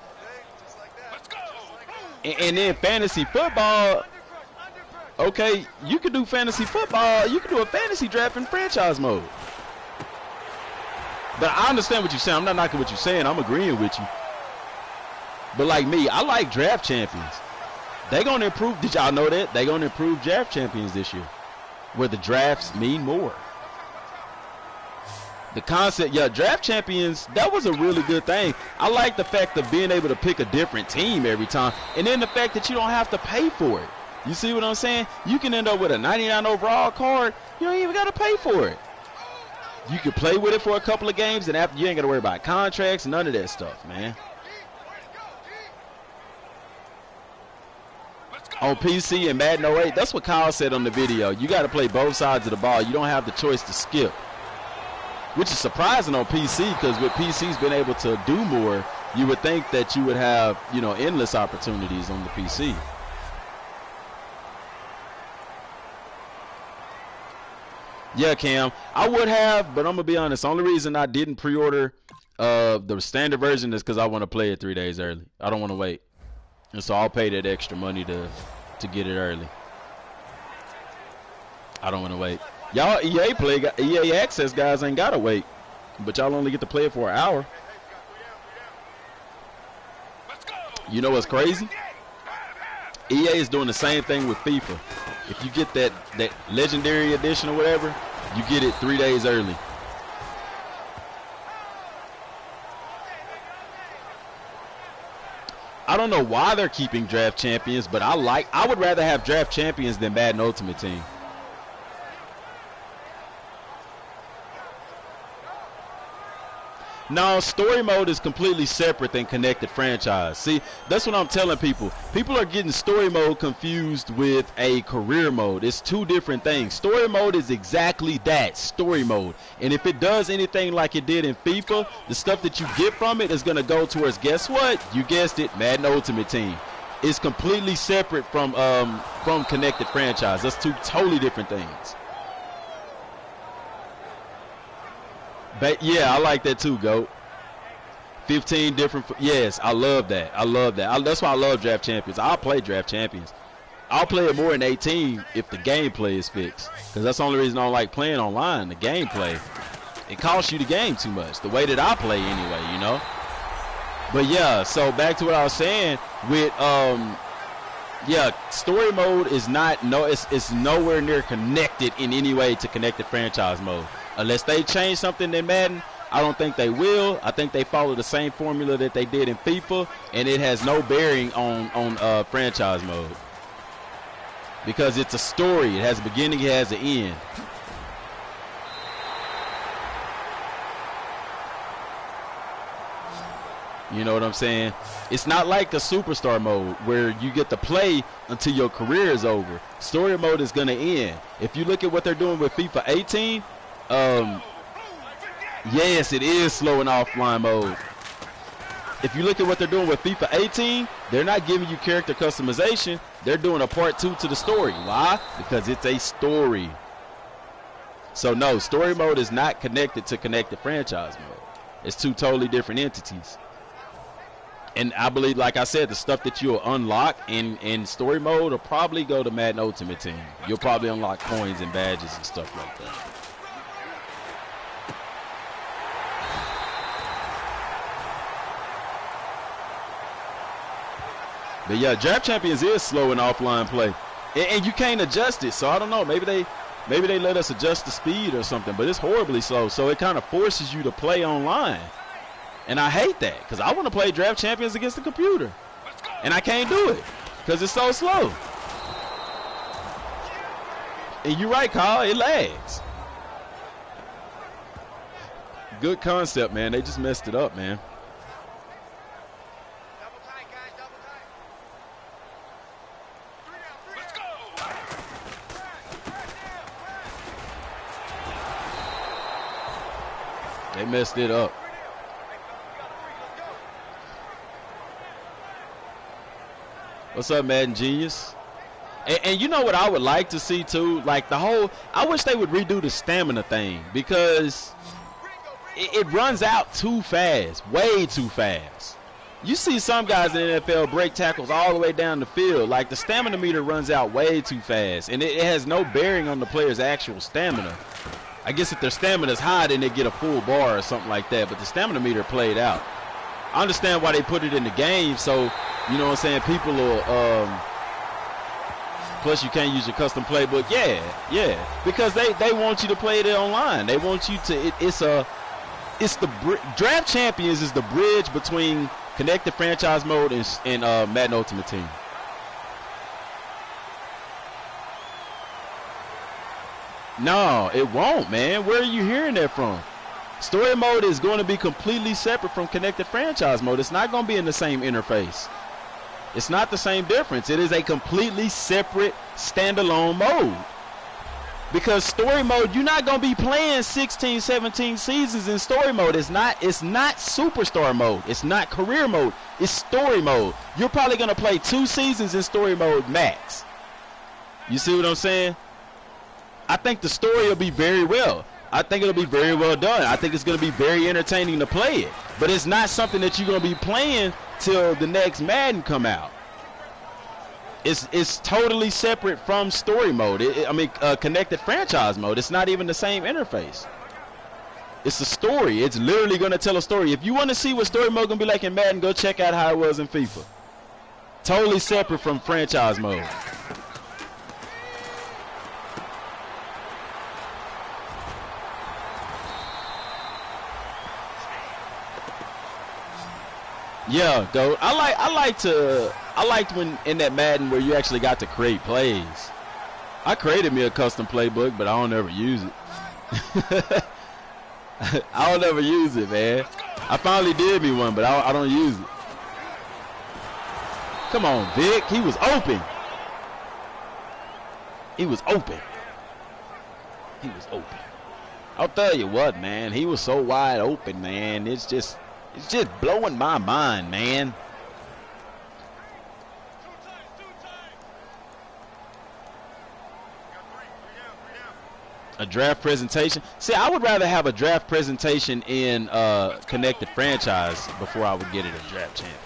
And then fantasy football, okay, you can do fantasy football. You can do a fantasy draft in franchise mode. But I understand what you're saying. I'm not knocking what you're saying. I'm agreeing with you. But like me, I like draft champions. They gonna improve. Did y'all know that? They gonna improve draft champions this year, where the drafts mean more. The concept, yeah, draft champions, that was a really good thing. I like the fact of being able to pick a different team every time, and then the fact that you don't have to pay for it. You see what I'm saying? You can end up with a 99 overall card. You don't even gotta pay for it. You can play with it for a couple of games, and after you ain't gotta worry about contracts, none of that stuff, man. On PC and Madden 08, that's what Kyle said on the video. You got to play both sides of the ball. You don't have the choice to skip, which is surprising on PC because with PC's been able to do more, you would think that you would have, you know, endless opportunities on the PC. Yeah, Cam, I would have, but I'm going to be honest. The only reason I didn't pre-order the standard version is because I want to play it 3 days early. I don't want to wait. And so I'll pay that extra money to get it early. I don't want to wait. Y'all EA Access guys ain't got to wait. But y'all only get to play it for an hour. You know what's crazy? EA is doing the same thing with FIFA. If you get that legendary edition or whatever, you get it 3 days early. I don't know why they're keeping draft champions, but I would rather have draft champions than Madden Ultimate Team. No, story mode is completely separate than connected franchise. See, that's what I'm telling people. People are getting story mode confused with a career mode. It's two different things. Story mode is exactly that, story mode. And if it does anything like it did in FIFA, the stuff that you get from it is going to go towards, guess what? You guessed it, Madden Ultimate Team. It's completely separate from connected franchise. That's two totally different things. But yeah, I like that too, GOAT. 15 different. Yes, I love that. I love that. That's why I love draft champions. I'll play draft champions. I'll play it more in 18 if the gameplay is fixed. Because that's the only reason I don't like playing online, the gameplay. It costs you the game too much. The way that I play anyway, you know. But yeah, so back to what I was saying with yeah, story mode is not it's nowhere near connected in any way to connected franchise mode. Unless they change something in Madden, I don't think they will. I think they follow the same formula that they did in FIFA, and it has no bearing on franchise mode. Because it's a story. It has a beginning, it has an end. You know what I'm saying? It's not like a superstar mode where you get to play until your career is over. Story mode is going to end. If you look at what they're doing with FIFA 18, yes, it is slow and offline mode. If you look at what they're doing with FIFA 18, they're not giving you character customization. They're doing a part 2 to the story. Why? Because it's a story. So no, story mode is not connected to connected franchise mode. It's two totally different entities. And I believe, like I said, the stuff that you'll unlock in story mode will probably go to Madden Ultimate Team. You'll probably unlock coins and badges and stuff like that. But yeah, Draft Champions is slow in offline play, and you can't adjust it. So I don't know. Maybe they let us adjust the speed or something. But it's horribly slow, so it kind of forces you to play online. And I hate that because I want to play Draft Champions against the computer, and I can't do it because it's so slow. And you're right, Kyle. It lags. Good concept, man. They just messed it up, man. They messed it up. What's up, Madden Genius? And you know what I would like to see too? Like I wish they would redo the stamina thing because it runs out too fast, way too fast. You see some guys in the NFL break tackles all the way down the field. Like the stamina meter runs out way too fast, and it has no bearing on the player's actual stamina. I guess if their stamina is high, then they get a full bar or something like that. But the stamina meter played out. I understand why they put it in the game, so you know what I'm saying. People will. Plus, you can't use your custom playbook. Yeah, because they want you to play it online. They want you to. Draft Champions is the bridge between connected franchise mode and Madden Ultimate Team. No, it won't, man. Where are you hearing that from? Story mode is going to be completely separate from connected franchise mode. It's not going to be in the same interface. It's not the same difference. It is a completely separate standalone mode. Because story mode, you're not going to be playing 16, 17 seasons in story mode. It's not superstar mode. It's not career mode. It's story mode. You're probably going to play 2 seasons in story mode max. You see what I'm saying? I think the story will be very well. I think it'll be very well done. I think it's going to be very entertaining to play it. But it's not something that you're going to be playing till the next Madden come out. It's totally separate from story mode. Connected franchise mode. It's not even the same interface. It's a story. It's literally going to tell a story. If you want to see what story mode going to be like in Madden, go check out how it was in FIFA. Totally separate from franchise mode. Yeah, though I liked when in that Madden where you actually got to create plays. I created me a custom playbook, but I don't ever use it. I don't ever use it, man. I finally did me one, but I don't use it. Come on, Vic. He was open. He was open. He was open. I'll tell you what, man. He was so wide open, man. It's just blowing my mind, man. A draft presentation. See, I would rather have a draft presentation in connected franchise before I would get it in Draft Champions.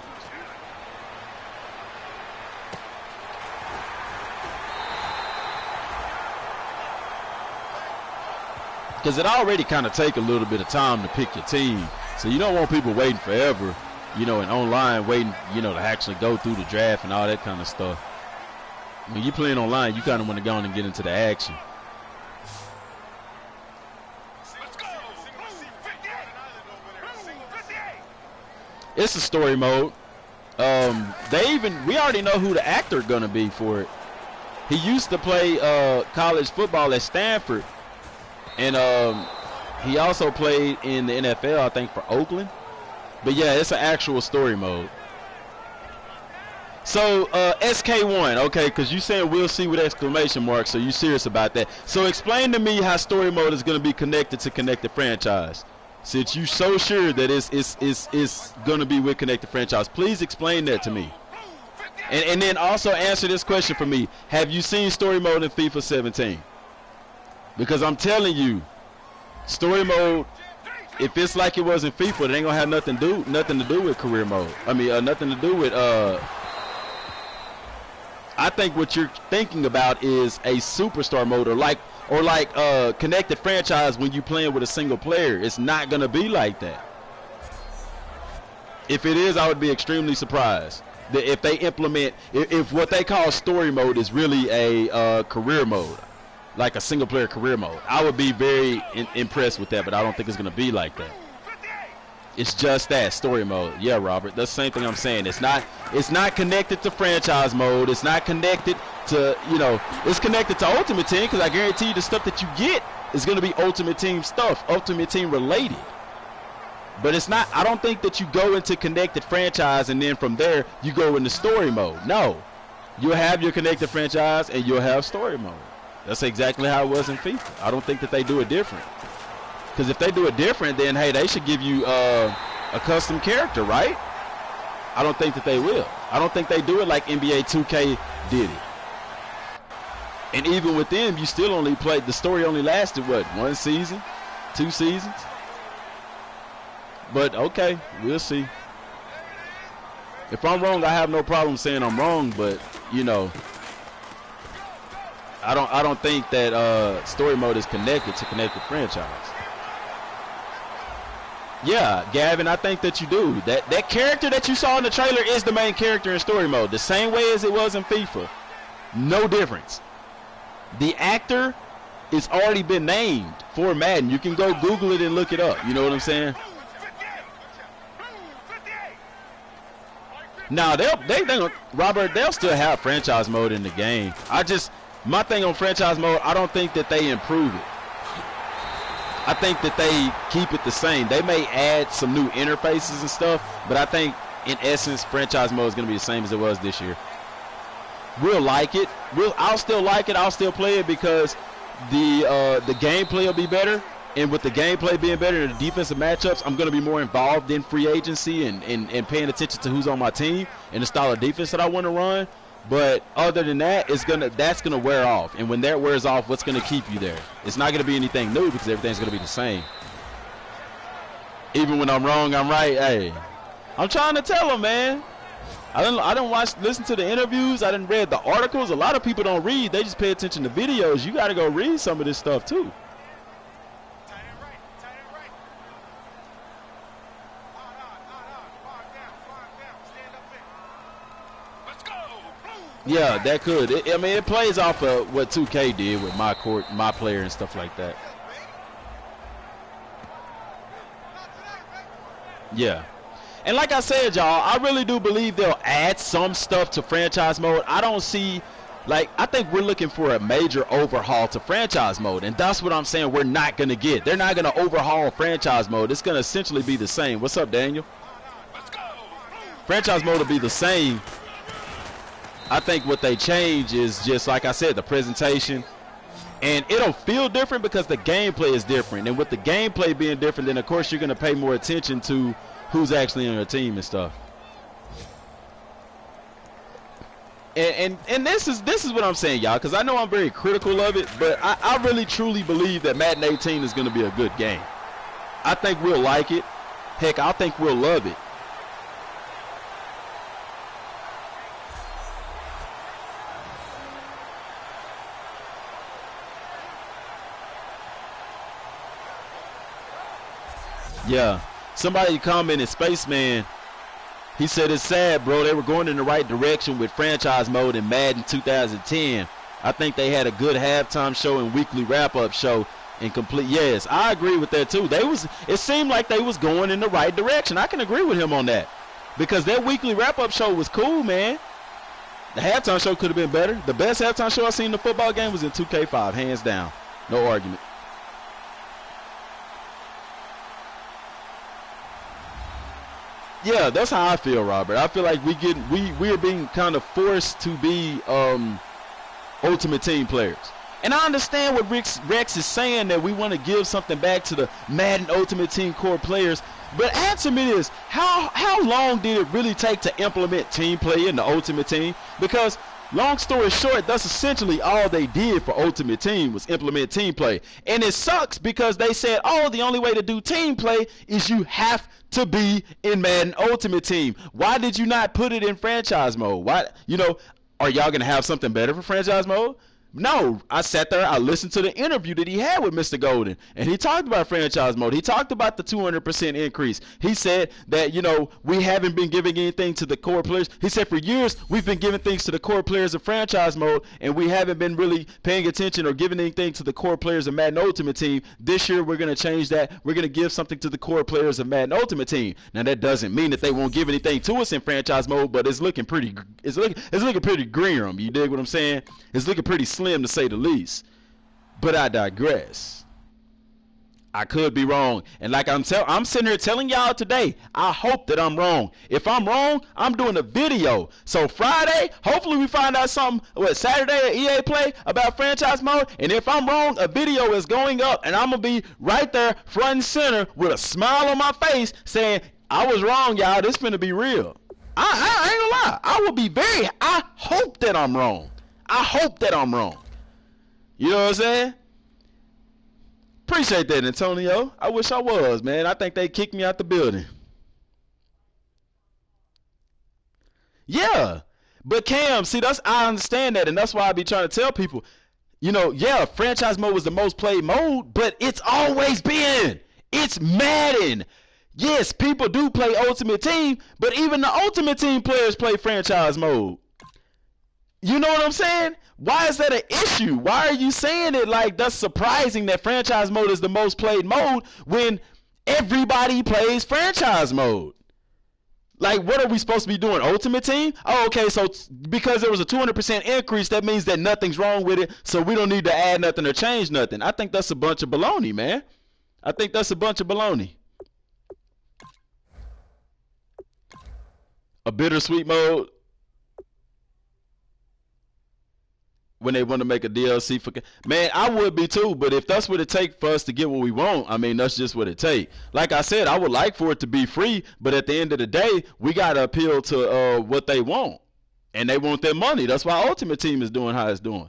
Because it already kind of take a little bit of time to pick your team. So you don't want people waiting forever, and online waiting, to actually go through the draft and all that kind of stuff. When you're playing online, you kind of want to go on and get into the action. It's a story mode. We already know who the actor gonna be for it. He used to play college football at Stanford, and he also played in the NFL, I think, for Oakland. But yeah, it's an actual story mode. So SK1, okay, because you saying we'll see with exclamation marks, so you serious about that. So explain to me how story mode is going to be connected to Connected Franchise. Since you so sure that it's going to be with Connected Franchise, please explain that to me. And then also answer this question for me. Have you seen story mode in FIFA 17? Because I'm telling you, story mode, if it's like it was in FIFA, it ain't gonna have nothing to do with career mode. I mean, nothing to do with I think what you're thinking about is a superstar mode, or like Connected Franchise when you playing with a single player. It's not gonna be like that. If it is, I would be extremely surprised that if they implement, if what they call story mode is really a career mode, like a single player career mode. I would be very impressed with that, but I don't think it's gonna be like that. It's just that story mode. Yeah, Robert, that's the same thing I'm saying. It's not connected to franchise mode. It's not connected to, it's connected to Ultimate Team, because I guarantee you the stuff that you get is going to be Ultimate Team stuff, Ultimate Team related. But it's not, I don't think that you go into Connected Franchise and then from there you go into story mode. No. You'll have your Connected Franchise and you'll have story mode. That's exactly how it was in FIFA. I don't think that they do it different. Because if they do it different, then, hey, they should give you a custom character, right? I don't think that they will. I don't think they do it like NBA 2K did it. And even with them, you still only played, the story only lasted, what, 1 season? 2 seasons? But, okay, we'll see. If I'm wrong, I have no problem saying I'm wrong, but, I don't think that story mode is connected to Connected Franchise. Yeah, Gavin, I think that you do. That character that you saw in the trailer is the main character in story mode, the same way as it was in FIFA. No difference. The actor is already been named for Madden. You can go Google it and look it up. You know what I'm saying? Now Robert, they'll still have franchise mode in the game. My thing on franchise mode, I don't think that they improve it. I think that they keep it the same. They may add some new interfaces and stuff, but I think in essence franchise mode is going to be the same as it was this year. We'll like it. I'll still like it. I'll still play it because the gameplay will be better. And with the gameplay being better and the defensive matchups, I'm going to be more involved in free agency and paying attention to who's on my team and the style of defense that I want to run. But other than that, that's gonna wear off. And when that wears off, what's gonna keep you there? It's not gonna be anything new because everything's gonna be the same. Even when I'm wrong, I'm right. Hey, I'm trying to tell them, man. I didn't listen to the interviews. I didn't read the articles. A lot of people don't read. They just pay attention to videos. You got to go read some of this stuff too. Yeah, that could. It plays off of what 2K did with my player and stuff like that. Yeah. And like I said, y'all, I really do believe they'll add some stuff to franchise mode. I don't see, I think we're looking for a major overhaul to franchise mode. And that's what I'm saying we're not going to get. They're not going to overhaul franchise mode. It's going to essentially be the same. What's up, Daniel? Franchise mode will be the same. I think what they change is just, like I said, the presentation. And it'll feel different because the gameplay is different. And with the gameplay being different, then, of course, you're going to pay more attention to who's actually on your team and stuff. And this is what I'm saying, y'all, because I know I'm very critical of it, but I really, truly believe that Madden 18 is going to be a good game. I think we'll like it. Heck, I think we'll love it. Yeah, somebody commented, Spaceman, he said it's sad, bro. They were going in the right direction with franchise mode in Madden 2010. I think they had a good halftime show and weekly wrap-up show and complete. Yes, I agree with that too. It seemed like they was going in the right direction. I can agree with him on that because their weekly wrap-up show was cool, man. The halftime show could have been better. The best halftime show I seen in the football game was in 2K5, hands down. No argument. Yeah, that's how I feel, Robert. I feel like we are being kind of forced to be ultimate team players. And I understand what Rex is saying, that we want to give something back to the Madden Ultimate Team core players. But answer me this, how long did it really take to implement team play in the Ultimate Team? Because long story short, that's essentially all they did for Ultimate Team was implement team play. And it sucks because they said, oh, the only way to do team play is you have to be in Madden Ultimate Team. Why did you not put it in franchise mode? Why, are y'all going to have something better for franchise mode? No, I sat there, I listened to the interview that he had with Mr. Golden, and he talked about franchise mode. He talked about the 200% increase. He said that, we haven't been giving anything to the core players. He said for years we've been giving things to the core players of franchise mode, and we haven't been really paying attention or giving anything to the core players of Madden Ultimate Team. This year we're going to change that. We're going to give something to the core players of Madden Ultimate Team. Now that doesn't mean that they won't give anything to us in franchise mode, but it's looking pretty grim. You dig what I'm saying? It's looking pretty slim to say the least. But I digress. I could be wrong, and like I'm sitting here telling y'all today, I hope that I'm wrong. If I'm wrong, I'm doing a video. So Friday, hopefully we find out something, Saturday at EA Play about franchise mode, and if I'm wrong, a video is going up, and I'm going to be right there front and center with a smile on my face saying, I was wrong, y'all, this finna be real. I ain't gonna lie, I hope that I'm wrong. I hope that I'm wrong. You know what I'm saying? Appreciate that, Antonio. I wish I was, man. I think they kicked me out the building. Yeah. But Cam, see, I understand that, and that's why I be trying to tell people, yeah, franchise mode was the most played mode, but it's always been. It's Madden. Yes, people do play Ultimate Team, but even the Ultimate Team players play franchise mode. You know what I'm saying? Why is that an issue? Why are you saying it like that's surprising that franchise mode is the most played mode when everybody plays franchise mode? Like, what are we supposed to be doing? Ultimate Team? Oh, okay, so because there was a 200% increase, that means that nothing's wrong with it, so we don't need to add nothing or change nothing. I think that's a bunch of baloney, man. I think that's a bunch of baloney. A bittersweet mode? When they want to make a DLC for, man, I would be too, but if that's what it takes for us to get what we want, I mean, that's just what it takes. Like I said, I would like for it to be free, but at the end of the day, we got to appeal to what they want, and they want their money. That's why Ultimate Team is doing how it's doing.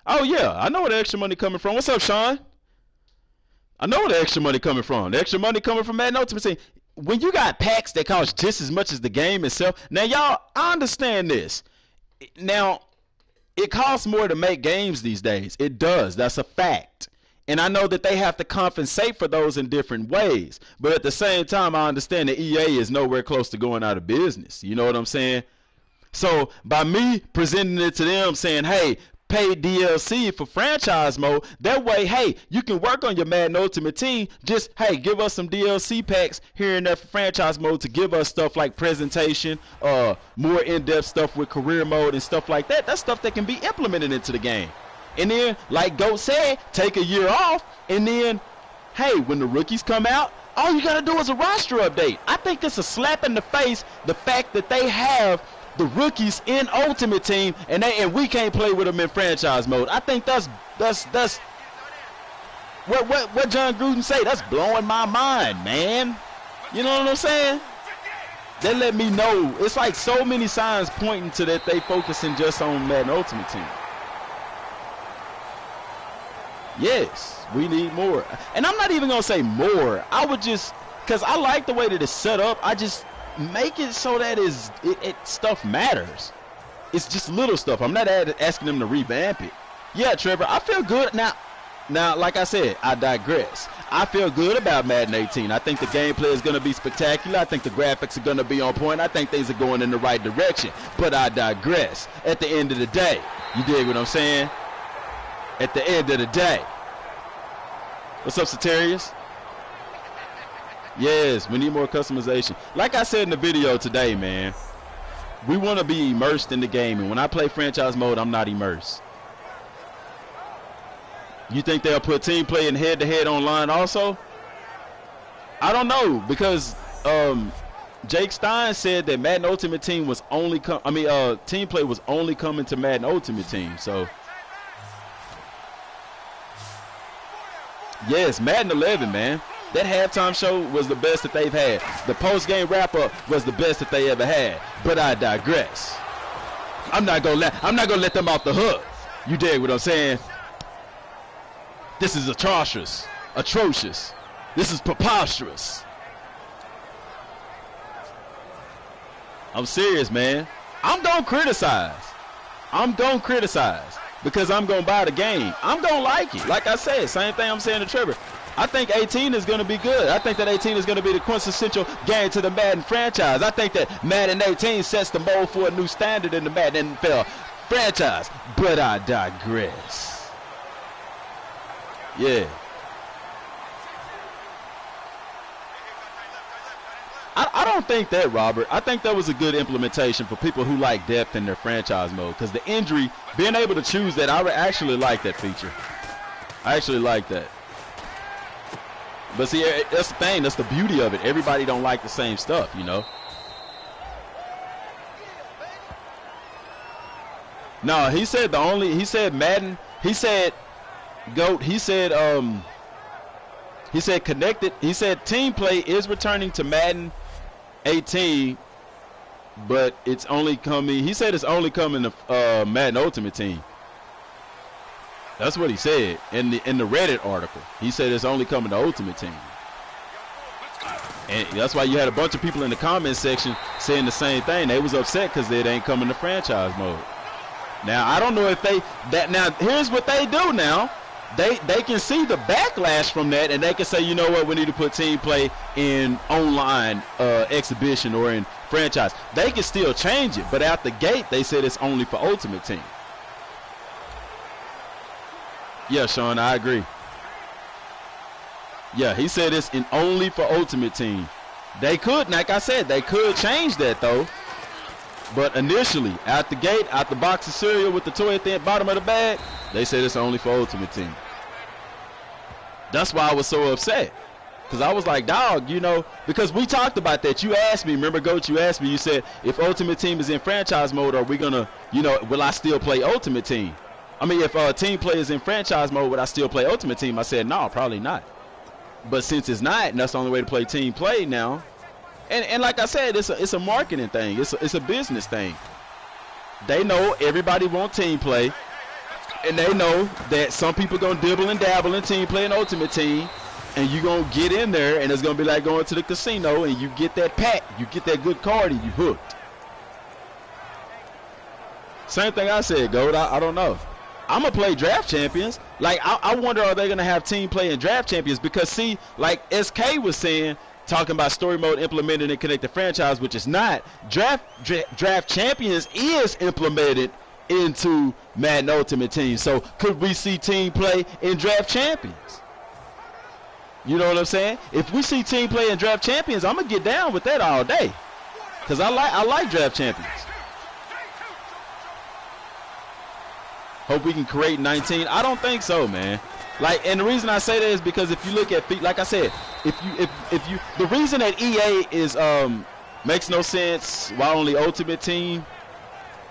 Oh yeah, I know where the extra money coming from. What's up, Sean? I know where the extra money coming from. The extra money coming from Madden Ultimate Team. When you got packs that cost just as much as the game itself, now y'all, I understand this. Now, it costs more to make games these days. It does. That's a fact. And I know that they have to compensate for those in different ways. But at the same time, I understand that EA is nowhere close to going out of business. You know what I'm saying? So by me presenting it to them saying, hey, pay DLC for franchise mode, that way, hey, you can work on your Madden Ultimate Team. Just, hey, give us some DLC packs here and there for franchise mode to give us stuff like presentation, more in-depth stuff with career mode and stuff like that. That's stuff that can be implemented into the game. And then, like Goat said, take a year off, and then, hey, when the rookies come out, all you got to do is a roster update. I think it's a slap in the face, the fact that they have the rookies in Ultimate Team and we can't play with them in franchise mode. I think that's what John Gruden say. That's blowing my mind, man. You know what I'm saying? They let me know. It's like so many signs pointing to that they focusing just on Madden Ultimate Team. Yes, we need more. And I'm not even gonna say more. I would just, because I like the way that it's set up, I just make it so that stuff matters. It's just little stuff. I'm not asking them to revamp it. Yeah, Trevor, I feel good now. Like I said, I digress. I feel good about Madden 18. I think the gameplay is going to be spectacular. I think the graphics are going to be on point. I think things are going in the right direction. But I digress. At the end of the day, you dig what I'm saying? At the end of the day. What's up, Satarius? Yes, we need more customization. Like I said in the video today, man, we want to be immersed in the game. And when I play franchise mode, I'm not immersed. You think they'll put team play and head-to-head online also? I don't know because Jake Stein said that Madden Ultimate Team was only team play was only coming to Madden Ultimate Team. So yes, Madden 11, man. That halftime show was the best that they've had. The post-game wrap-up was the best that they ever had. But I digress. I'm not gonna let them off the hook. You dig what I'm saying? This is atrocious. This is preposterous. I'm serious, man. I'm gonna criticize because I'm gonna buy the game. I'm gonna like it. Like I said, same thing I'm saying to Trevor. I think 18 is going to be good. I think that 18 is going to be the quintessential game to the Madden franchise. I think that Madden 18 sets the mold for a new standard in the Madden NFL franchise. But I digress. Yeah. I don't think that, Robert. I think that was a good implementation for people who like depth in their franchise mode. Because the injury, being able to choose that, I actually like that feature. I actually like that. But see, that's the thing. That's the beauty of it. Everybody don't like the same stuff, you know. No, he said Madden. He said GOAT. He said connected. He said team play is returning to Madden 18, but it's only coming. He said it's only coming to Madden Ultimate Team. That's what he said in the Reddit article. He said it's only coming to Ultimate Team. And that's why you had a bunch of people in the comment section saying the same thing. They was upset because it ain't coming to franchise mode. Now, I don't know if now here's what they do now. They can see the backlash from that, and they can say, you know what, we need to put team play in online exhibition or in franchise. They can still change it, but out the gate, they said it's only for Ultimate Team. Yeah, Sean, I agree. Yeah, he said it's only for Ultimate Team. They could, like I said, they could change that though. But initially, out the gate, out the box of cereal with the toy at the bottom of the bag, they said it's only for Ultimate Team. That's why I was so upset. Because I was like, dog, you know, because we talked about that. You asked me, remember, Goat, you asked me, you said, if Ultimate Team is in franchise mode, are we going to, you know, will I still play Ultimate Team? I mean, if team play is in franchise mode, would I still play Ultimate Team? I said, no, probably not. But since it's not, and that's the only way to play team play now, and like I said, it's a marketing thing. It's a business thing. They know everybody wants team play, and they know that some people going to dibble and dabble in team play and Ultimate Team, and you going to get in there, and it's going to be like going to the casino, and you get that pack, you get that good card, and you hooked. Same thing I said, Goat. I don't know. I'm going to play Draft Champions. Like, I wonder, are they going to have team play in Draft Champions? Because, see, like SK was saying, talking about story mode implemented in Connected Franchise, which is not. Draft Champions is implemented into Madden Ultimate Team. So, could we see team play in Draft Champions? You know what I'm saying? If we see team play in Draft Champions, I'm going to get down with that all day. Because I like Draft Champions. Hope we can create 19. I don't think so, man. Like, and the reason I say that is because if you look at, like I said, if you, the reason that EA is makes no sense. Why only Ultimate Team?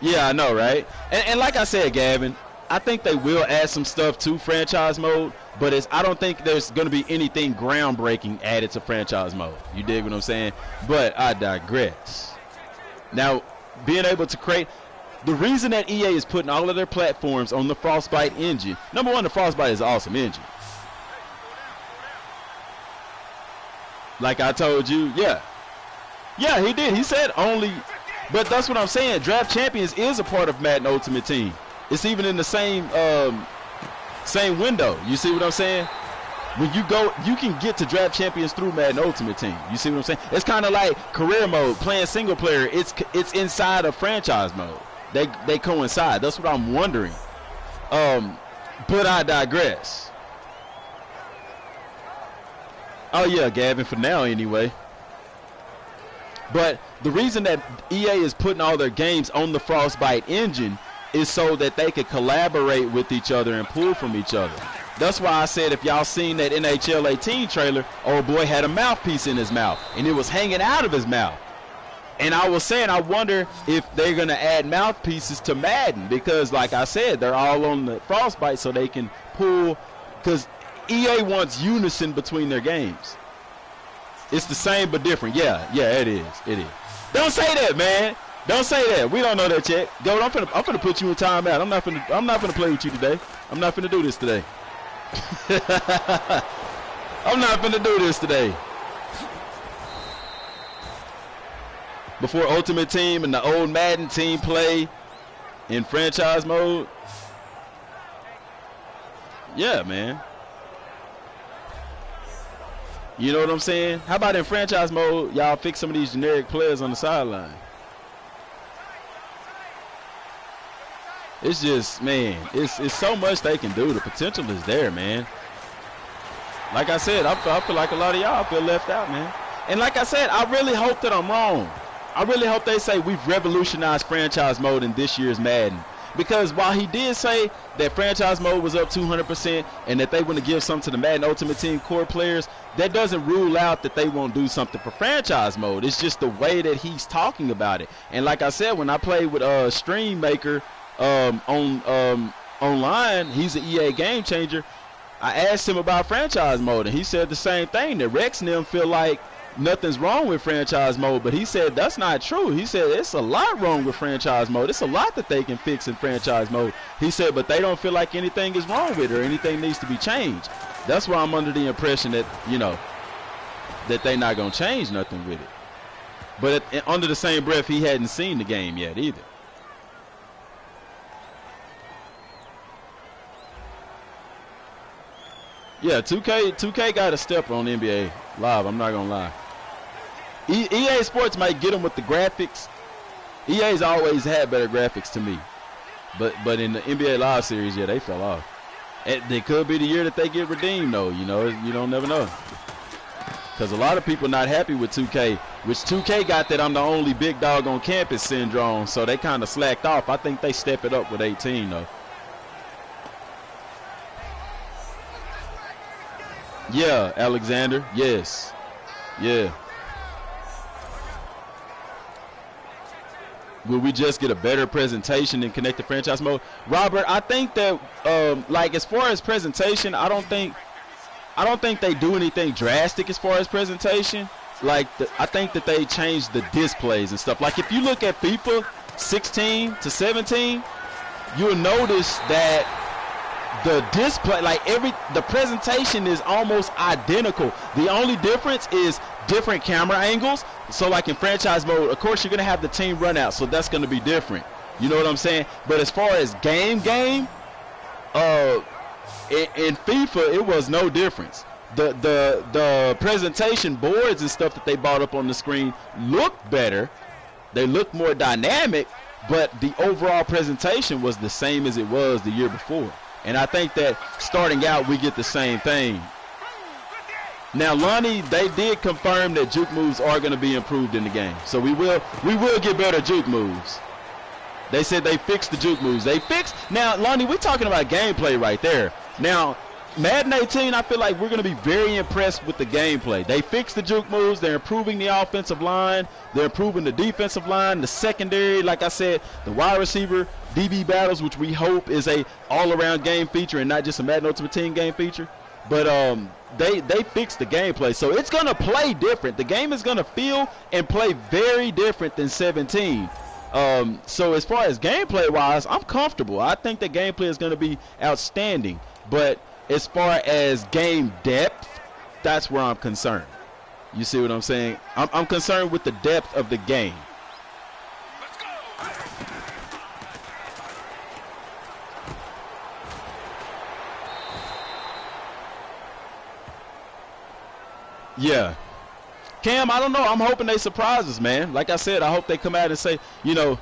Yeah, I know, right? And like I said, Gavin, I think they will add some stuff to franchise mode, but I don't think there's going to be anything groundbreaking added to franchise mode. You dig what I'm saying? But I digress. Now, being able to create. The reason that EA is putting all of their platforms on the Frostbite engine, number one, the Frostbite is an awesome engine. Like I told you, yeah. Yeah, he did. He said only, but that's what I'm saying. Draft Champions is a part of Madden Ultimate Team. It's even in the same window. You see what I'm saying? When you go, you can get to Draft Champions through Madden Ultimate Team. You see what I'm saying? It's kind of like career mode, playing single player. It's inside of franchise mode. They coincide. That's what I'm wondering. But I digress. Oh, yeah, Gavin, for now anyway. But the reason that EA is putting all their games on the Frostbite engine is so that they could collaborate with each other and pull from each other. That's why I said if y'all seen that NHL 18 trailer, old boy had a mouthpiece in his mouth, and it was hanging out of his mouth. And I was saying, I wonder if they're going to add mouthpieces to Madden because, like I said, they're all on the frostbite so they can pull, because EA wants unison between their games. It's the same but different. Yeah, it is. It is. Don't say that, man. Don't say that. We don't know that yet. Go. I'm finna put you in timeout. I'm not finna play with you today. I'm not finna do this today. I'm not finna do this today. Before Ultimate Team and the old Madden team play in franchise mode. Yeah, man. You know what I'm saying? How about in franchise mode, y'all fix some of these generic players on the sideline? It's just, man, it's so much they can do. The potential is there, man. Like I said, I feel like a lot of y'all feel left out, man. And like I said, I really hope that I'm wrong. I really hope they say we've revolutionized franchise mode in this year's Madden. Because while he did say that franchise mode was up 200% and that they want to give something to the Madden Ultimate Team core players, that doesn't rule out that they won't do something for franchise mode. It's just the way that he's talking about it. And like I said, when I played with Stream Maker online, he's an EA game changer. I asked him about franchise mode, and he said the same thing, that Rex and them feel like nothing's wrong with franchise mode, but he said that's not true. He said it's a lot wrong with franchise mode. It's a lot that they can fix in franchise mode. He said, but they don't feel like anything is wrong with it or anything needs to be changed. That's why I'm under the impression that, you know, that they not going to change nothing with it. But under the same breath, he hadn't seen the game yet either. Yeah, 2K got a step on NBA Live. I'm not going to lie. EA Sports might get them with the graphics. EA's always had better graphics to me. But in the NBA Live series, yeah, they fell off. It could be the year that they get redeemed, though. You know, you don't never know. Because a lot of people not happy with 2K, which 2K got that I'm the only big dog on campus syndrome, so they kind of slacked off. I think they step it up with 18, though. Yeah, Alexander. Yes. Yeah. Will we just get a better presentation and connect to franchise mode? Robert, I think that like as far as presentation, I don't think they do anything drastic as far as presentation. Like I think that they changed the displays and stuff. Like if you look at FIFA 16 to 17, you'll notice that the display, like the presentation is almost identical. The only difference is different camera angles. So like in franchise mode, of course you're gonna have the team run out, so that's gonna be different. You know what I'm saying? But as far as game, in FIFA it was no difference. The presentation boards and stuff that they brought up on the screen looked better. They looked more dynamic, but the overall presentation was the same as it was the year before. And I think that starting out, we get the same thing. Now, Lonnie, they did confirm that juke moves are going to be improved in the game. So we will get better juke moves. They said they fixed the juke moves. Now, Lonnie, we're talking about gameplay right there. Now, Madden 18, I feel like we're going to be very impressed with the gameplay. They fixed the juke moves. They're improving the offensive line. They're improving the defensive line, the secondary. Like I said, the wide receiver, DB battles, which we hope is a all-around game feature and not just a Madden Ultimate Team game feature. But they fixed the gameplay. So it's going to play different. The game is going to feel and play very different than 17. So as far as gameplay-wise, I'm comfortable. I think the gameplay is going to be outstanding. But as far as game depth, that's where I'm concerned. You see what I'm saying? I'm concerned with the depth of the game. Yeah. Cam, I don't know. I'm hoping they surprise us, man. Like I said, I hope they come out and say, you know,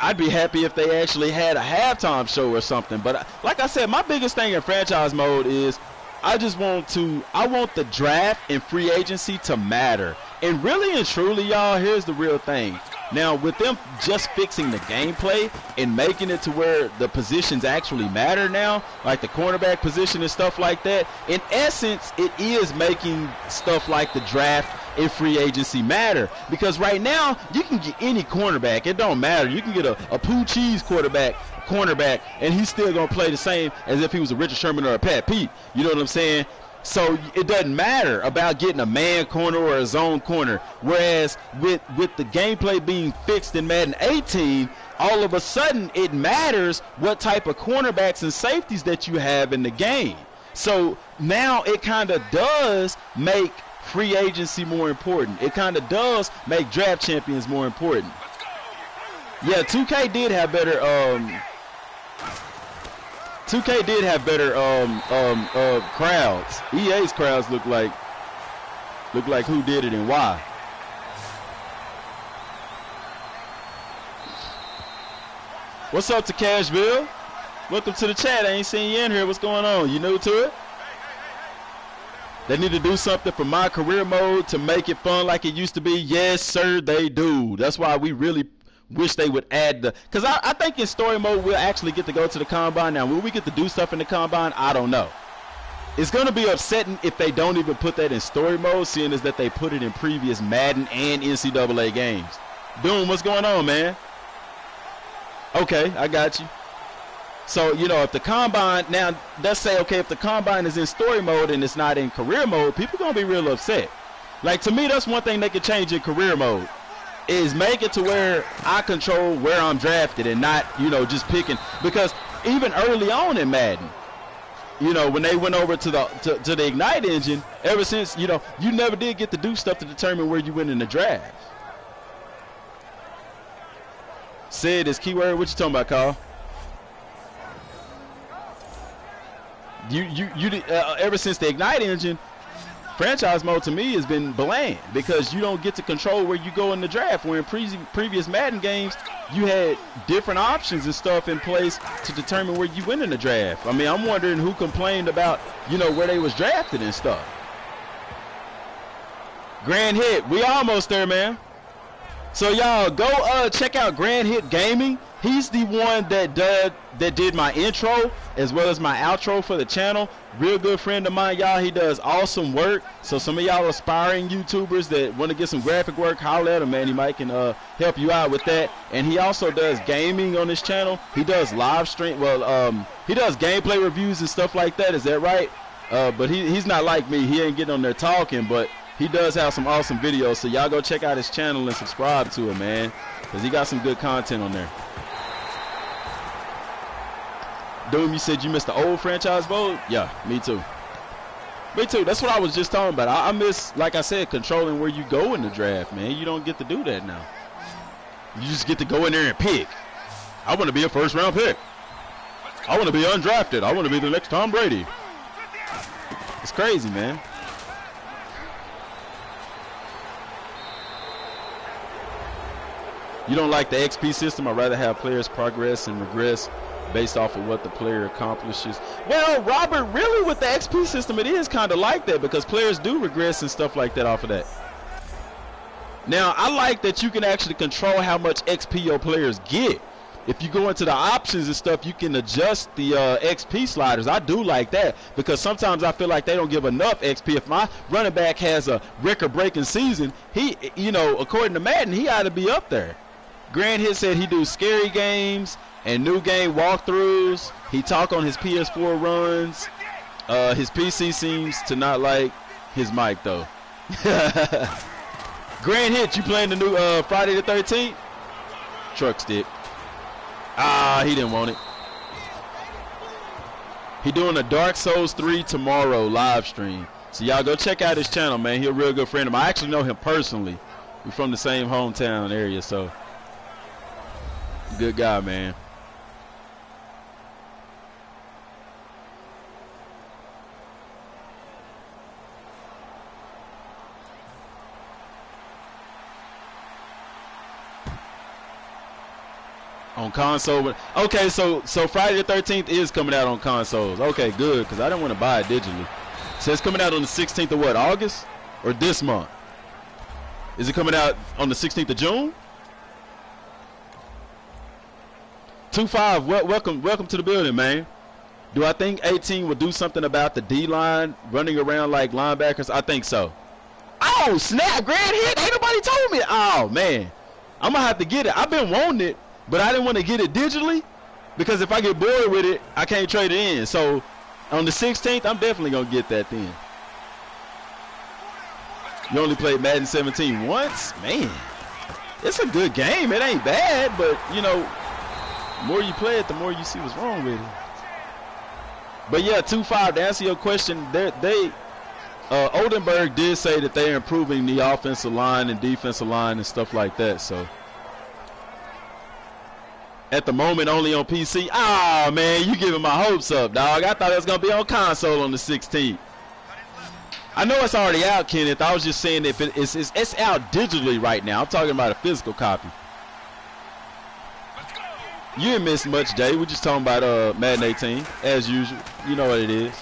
I'd be happy if they actually had a halftime show or something. But like I said, my biggest thing in franchise mode is I want the draft and free agency to matter. And really and truly, y'all, here's the real thing. Now, with them just fixing the gameplay and making it to where the positions actually matter now, like the cornerback position and stuff like that, in essence, it is making stuff like the draft and free agency matter. Because right now, you can get any cornerback. It don't matter. You can get a poo cheese cornerback, and he's still going to play the same as if he was a Richard Sherman or a Pat Pete. You know what I'm saying? So it doesn't matter about getting a man corner or a zone corner. Whereas with the gameplay being fixed in Madden 18, all of a sudden it matters what type of cornerbacks and safeties that you have in the game. So now it kind of does make free agency more important. It kind of does make draft champions more important. Yeah, 2K did have better 2K did have better crowds. EA's crowds look like who did it and why. What's up to Cashville? Welcome to the chat. I ain't seen you in here. What's going on? You new to it? They need to do something for my career mode to make it fun like it used to be. Yes, sir, they do. That's why we really wish they would add because I think in story mode we'll actually get to go to the combine. Now, will we get to do stuff in the combine? I don't know. It's going to be upsetting if they don't even put that in story mode, seeing as that they put it in previous Madden and NCAA games. Doom, what's going on, man? Okay, I got you. So, you know, if the combine, now, let's say, okay, if the combine is in story mode and it's not in career mode, people going to be real upset. Like, to me, that's one thing they could change in career mode, is make it to where I control where I'm drafted and not, you know, just picking. Because even early on in Madden, you know, when they went over to the Ignite engine, ever since, you know, you never did get to do stuff to determine where you went in the draft. Said is keyword. What you talking about, Carl? Ever since the Ignite engine, franchise mode to me has been bland because you don't get to control where you go in the draft. Where in previous Madden games, you had different options and stuff in place to determine where you went in the draft. I mean, I'm wondering who complained about, you know, where they was drafted and stuff. Grand Hit, we almost there, man. So y'all go check out Grand Hit Gaming. He's the one that did my intro as well as my outro for the channel. Real good friend of mine, y'all. He does awesome work. So some of y'all aspiring YouTubers that want to get some graphic work, holler at him, man. He might can help you out with that. And he also does gaming on his channel. He does live stream. Well, he does gameplay reviews and stuff like that. Is that right? But he's not like me. He ain't getting on there talking, but he does have some awesome videos. So y'all go check out his channel and subscribe to him, man, because he got some good content on there. Doom, you said you missed the old franchise mode? Yeah, me too. Me too. That's what I was just talking about. I miss, like I said, controlling where you go in the draft, man. You don't get to do that now. You just get to go in there and pick. I want to be a first-round pick. I want to be undrafted. I want to be the next Tom Brady. It's crazy, man. You don't like the XP system? I'd rather have players progress and regress based off of what the player accomplishes. Well, Robert, really with the XP system, it is kind of like that because players do regress and stuff like that off of that. Now, I like that you can actually control how much XP your players get. If you go into the options and stuff, you can adjust the XP sliders. I do like that because sometimes I feel like they don't give enough XP. If my running back has a record-breaking season, he, you know, according to Madden, he ought to be up there. Grand Hit said he do scary games and new game walkthroughs. He talk on his PS4 runs. His PC seems to not like his mic though. Grand Hit, you playing the new Friday the 13th? Truck stick. Ah, he didn't want it. He doing a Dark Souls 3 tomorrow live stream. So y'all go check out his channel, man. He a real good friend of mine. I actually know him personally. We're from the same hometown area, so good guy, man. On console. Okay, so Friday the 13th is coming out on consoles. Okay, good, because I didn't want to buy it digitally. So it's coming out on the 16th of what, August? Or this month? Is it coming out on the 16th of June? 2-5. Welcome to the building, man. Do I think 18 will do something about the D-line running around like linebackers? I think so. Oh, snap. Grand hit. Ain't nobody told me. Oh, man. I'm going to have to get it. I've been wanting it, but I didn't want to get it digitally because if I get bored with it, I can't trade it in. So on the 16th, I'm definitely going to get that then. You only played Madden 17 once? Man, it's a good game. It ain't bad, but, you know, the more you play it, the more you see what's wrong with it. But, yeah, 2-5, to answer your question, Oldenburg did say that they're improving the offensive line and defensive line and stuff like that. So, at the moment, only on PC. Oh, man, you giving my hopes up, dog. I thought it was going to be on console on the 16th. I know it's already out, Kenneth. I was just saying if it's out digitally right now. I'm talking about a physical copy. You didn't miss much, Jay. We're just talking about Madden 18, as usual. You know what it is.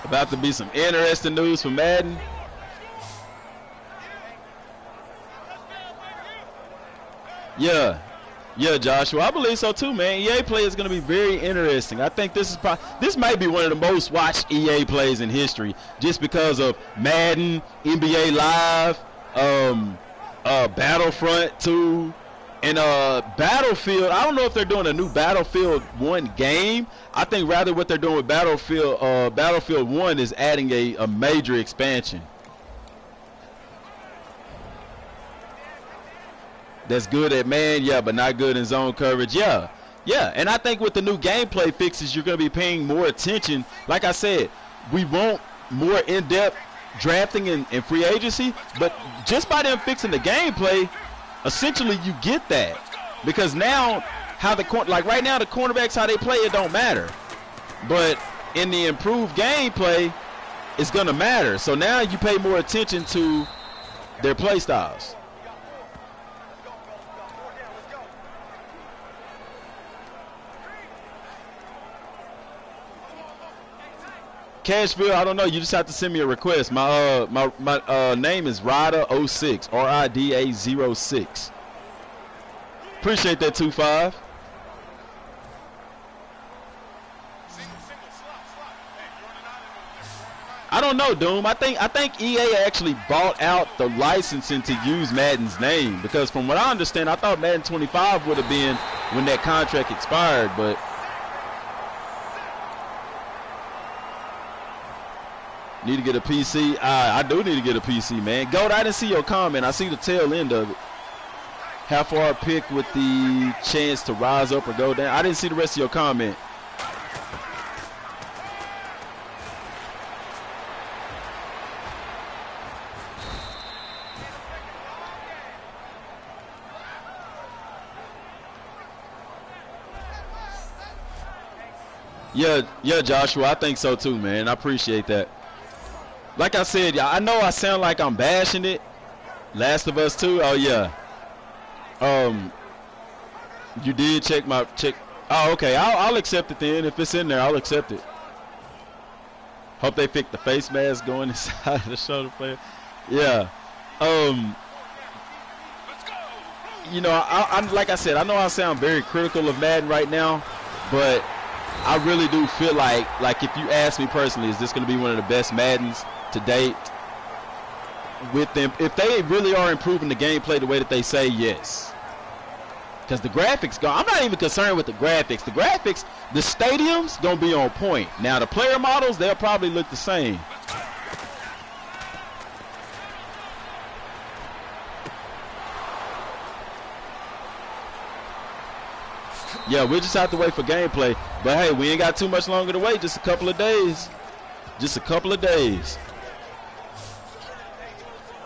About to be some interesting news for Madden. Yeah, Joshua, I believe so too, man. EA play is going to be very interesting. I think this might be one of the most watched EA plays in history, just because of Madden, NBA Live, Battlefront 2, and Battlefield. I don't know if they're doing a new Battlefield 1 game. I think rather what they're doing with Battlefield 1 is adding a major expansion. That's good at man, yeah, but not good in zone coverage, yeah. And I think with the new gameplay fixes, you're going to be paying more attention. Like I said, we want more in-depth drafting and free agency, but just by them fixing the gameplay, essentially you get that. Because now, like right now, the cornerbacks, how they play, it don't matter. But in the improved gameplay, it's going to matter. So now you pay more attention to their play styles. Cashville, I don't know. You just have to send me a request. My name is Rida06, RIDA06. Appreciate that 2-5. I don't know, Doom. I think EA actually bought out the licensing to use Madden's name, because from what I understand, I thought Madden 25 would have been when that contract expired, but need to get a PC. I do need to get a PC, man. Goat, I didn't see your comment. I see the tail end of it. How far pick with the chance to rise up or go down? I didn't see the rest of your comment. Yeah, Joshua, I think so too, man. I appreciate that. Like I said, I know I sound like I'm bashing it. Last of Us 2, oh yeah. You did check. Oh, okay. I'll accept it then. If it's in there, I'll accept it. Hope they pick the face mask going inside the shoulder player. Yeah. You know, I'm like I said, I know I sound very critical of Madden right now, but I really do feel like if you ask me personally, is this going to be one of the best Maddens to date? With them, if they really are improving the gameplay the way that they say, yes. Because the graphics I'm not even concerned with the graphics. The graphics, the stadiums gonna be on point. Now the player models, they'll probably look the same. Yeah, we'll just have to wait for gameplay. But hey, we ain't got too much longer to wait. Just a couple of days.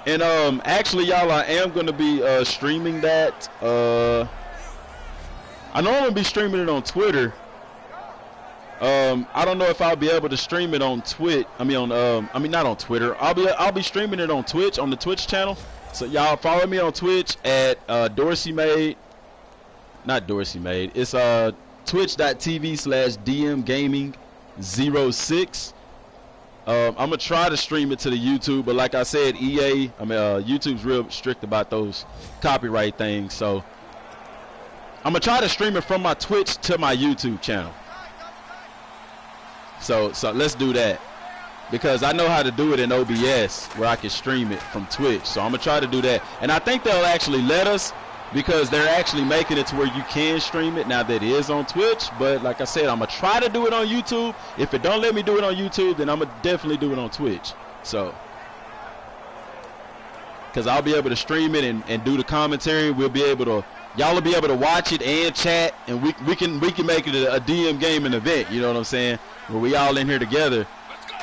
And actually, y'all, I am gonna be streaming that. I know I'm gonna be streaming it on Twitter. I don't know if I'll be able to stream it on Twitch. Not on Twitter. I'll be streaming it on Twitch, on the Twitch channel. So y'all follow me on Twitch at Dorsey Made. Not Dorsey Made. It's twitch.tv/DMGaming06. I'm gonna try to stream it to the YouTube, but like I said, YouTube's real strict about those copyright things. So I'm gonna try to stream it from my Twitch to my YouTube channel. So let's do that, because I know how to do it in OBS where I can stream it from Twitch. So I'm gonna try to do that, and I think they'll actually let us, because they're actually making it to where you can stream it now that it is on Twitch. But like I said, I'm gonna try to do it on YouTube. If it don't let me do it on YouTube, then I'm gonna definitely do it on Twitch. So, because I'll be able to stream it and do the commentary. We'll be able to, y'all will be able to watch it and chat, and we can make it a DM gaming event. You know what I'm saying? Where we all in here together,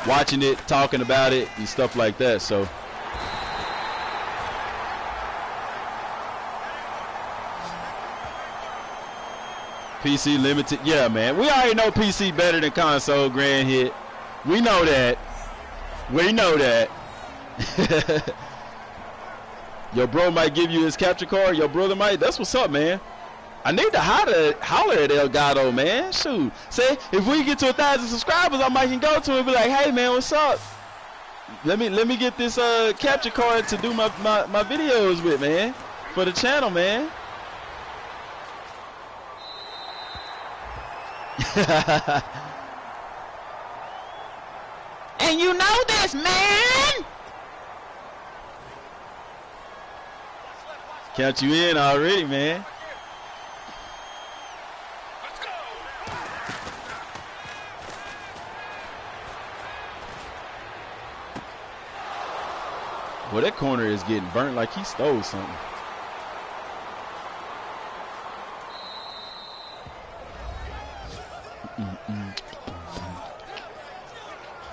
watching it, talking about it, and stuff like that. So. PC limited, yeah, man. We already know PC better than console. Grand hit, we know that. We know that. Your bro might give you his capture card. Your brother might. That's what's up, man. I need to holler at Elgato, man. Shoot, say if we get to 1,000 subscribers, I might can go to him and be like, hey, man, what's up? Let me get this capture card to do my videos with, man, for the channel, man. And you know this, man. Count you in already, man. Well, that corner is getting burnt like he stole something.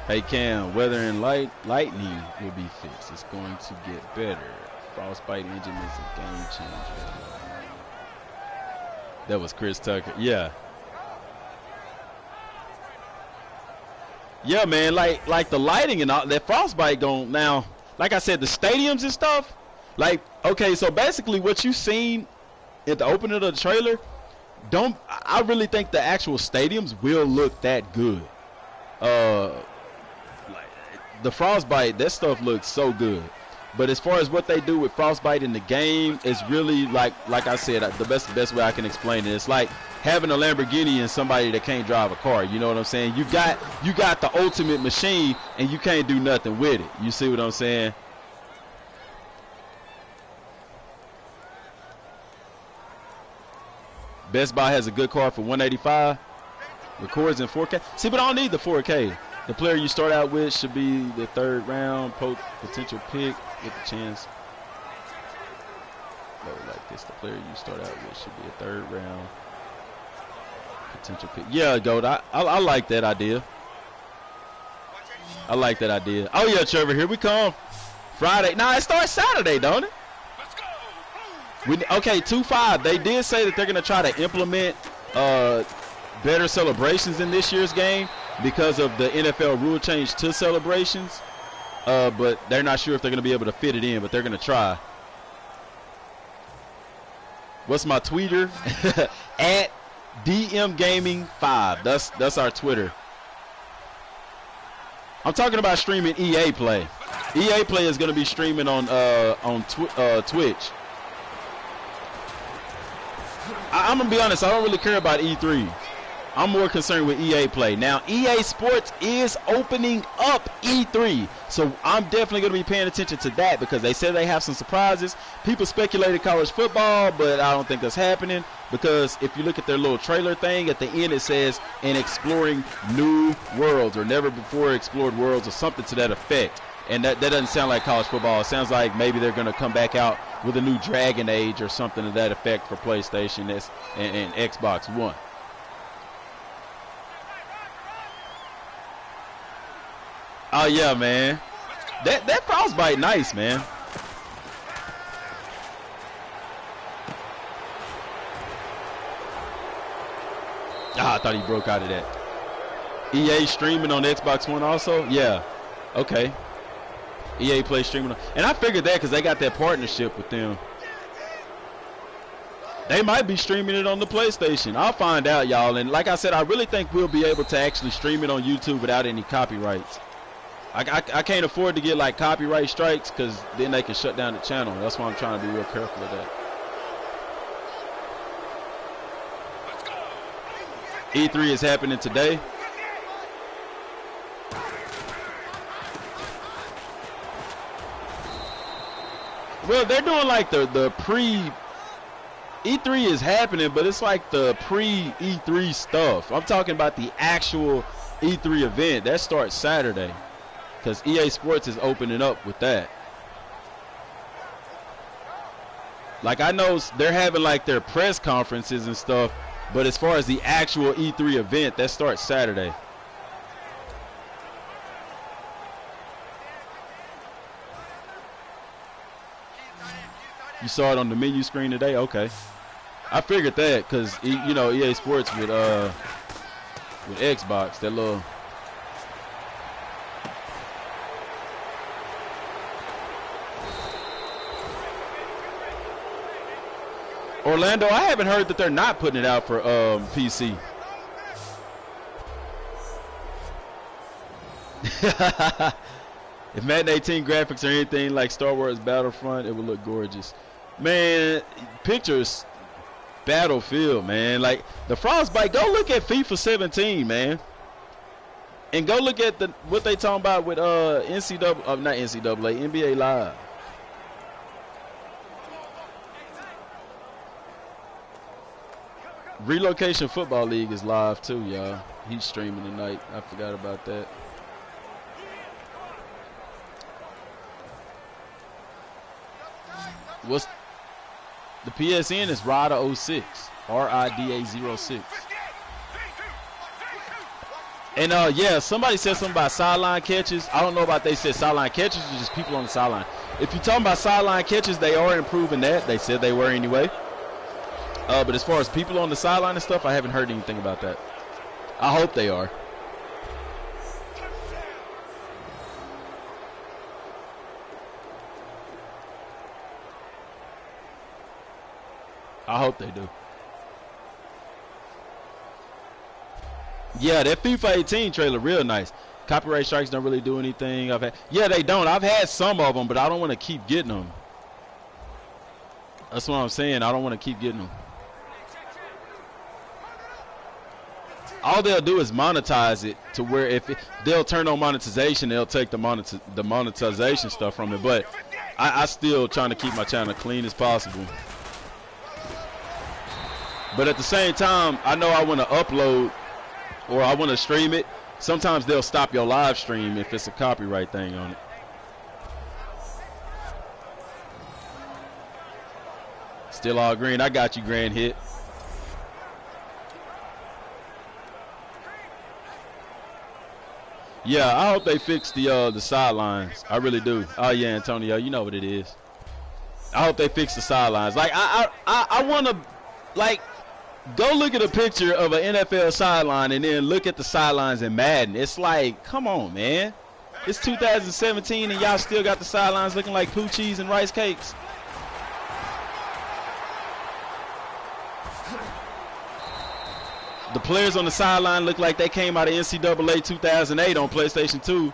Hey Cam, weather and lightning will be fixed. It's going to get better. Frostbite engine is a game changer. That was Chris Tucker. Yeah. Yeah, man, like the lighting and all that Frostbite going now. Like I said, the stadiums and stuff. Like, okay, so basically what you seen at the opening of the trailer, I really think the actual stadiums will look that good. The Frostbite, that stuff looks so good. But as far as what they do with Frostbite in the game, it's really like I said, the best way I can explain it. It's like having a Lamborghini and somebody that can't drive a car. You know what I'm saying? You got the ultimate machine and you can't do nothing with it. You see what I'm saying? Best Buy has a good card for $185. Records in 4K. See, but I don't need the 4K. The player you start out with should be the third round potential pick with the chance. Oh, like this, the player you start out with should be a third round potential pick. Yeah, Gold. I like that idea. I like that idea. Oh yeah, Trevor, here we come. Friday. Nah, it starts Saturday, don't it? Okay, 2-5. They did say that they're gonna try to implement better celebrations in this year's game because of the NFL rule change to celebrations, but they're not sure if they're going to be able to fit it in, but they're going to try. What's my Twitter? At DMGaming5. That's our Twitter. I'm talking about streaming EA Play. EA Play is going to be streaming on Twitch. I'm going to be honest, I don't really care about E3. I'm more concerned with EA Play. Now, EA Sports is opening up E3, so I'm definitely going to be paying attention to that because they said they have some surprises. People speculated college football, but I don't think that's happening because if you look at their little trailer thing, at the end it says, "in exploring new worlds," or "never before explored worlds," or something to that effect. And that doesn't sound like college football. It sounds like maybe they're going to come back out with a new Dragon Age or something to that effect for PlayStation and Xbox One. Oh yeah, man. That Frostbite nice, man. I thought he broke out of that. EA streaming on Xbox One also? Yeah. Okay. EA Play streaming on, and I figured that because they got that partnership with them. They might be streaming it on the PlayStation. I'll find out, y'all. And like I said, I really think we'll be able to actually stream it on YouTube without any copyrights. I can't afford to get like copyright strikes because then they can shut down the channel. That's why I'm trying to be real careful of that. E3 is happening today. Well, they're doing like the pre E3 is happening, but it's like the pre E3 stuff. I'm talking about the actual E3 event that starts Saturday, because EA Sports is opening up with that. Like I know they're having like their press conferences and stuff, but as far as the actual E3 event, that starts Saturday. You saw it on the menu screen today? Okay. I figured that because, you know, EA Sports with Xbox, that little... Orlando, I haven't heard that they're not putting it out for PC. If Madden 18 graphics are anything like Star Wars Battlefront, it would look gorgeous. Man, pictures, Battlefield, man. Like the Frostbite, go look at FIFA 17, man. And go look at what they talking about with not NCAA, NBA Live. Relocation Football League is live too, y'all. He's streaming tonight. I forgot about that. What's the PSN is RIDA06, RIDA06. And yeah, somebody said something about sideline catches. I don't know about they said sideline catches or just people on the sideline. If you're talking about sideline catches, they are improving that. They said they were anyway. But as far as people on the sideline and stuff, I haven't heard anything about that. I hope they are. I hope they do. Yeah, that FIFA 18 trailer real nice. Copyright strikes don't really do anything. Yeah, they don't. I've had some of them, but I don't want to keep getting them. That's what I'm saying. I don't want to keep getting them. All they'll do is monetize it to where if they'll turn on monetization, they'll take the monetization stuff from it. But I still trying to keep my channel clean as possible. But at the same time, I know I want to upload or I want to stream it. Sometimes they'll stop your live stream if it's a copyright thing on it. Still all green. I got you, Grand Hit. Yeah, I hope they fix the sidelines. I really do. Oh yeah, Antonio, you know what it is. I hope they fix the sidelines. Like I want to, like, go look at a picture of an NFL sideline and then look at the sidelines in Madden. It's like, come on, man. It's 2017 and y'all still got the sidelines looking like poo cheese and rice cakes. The players on the sideline look like they came out of NCAA 2008 on PlayStation 2.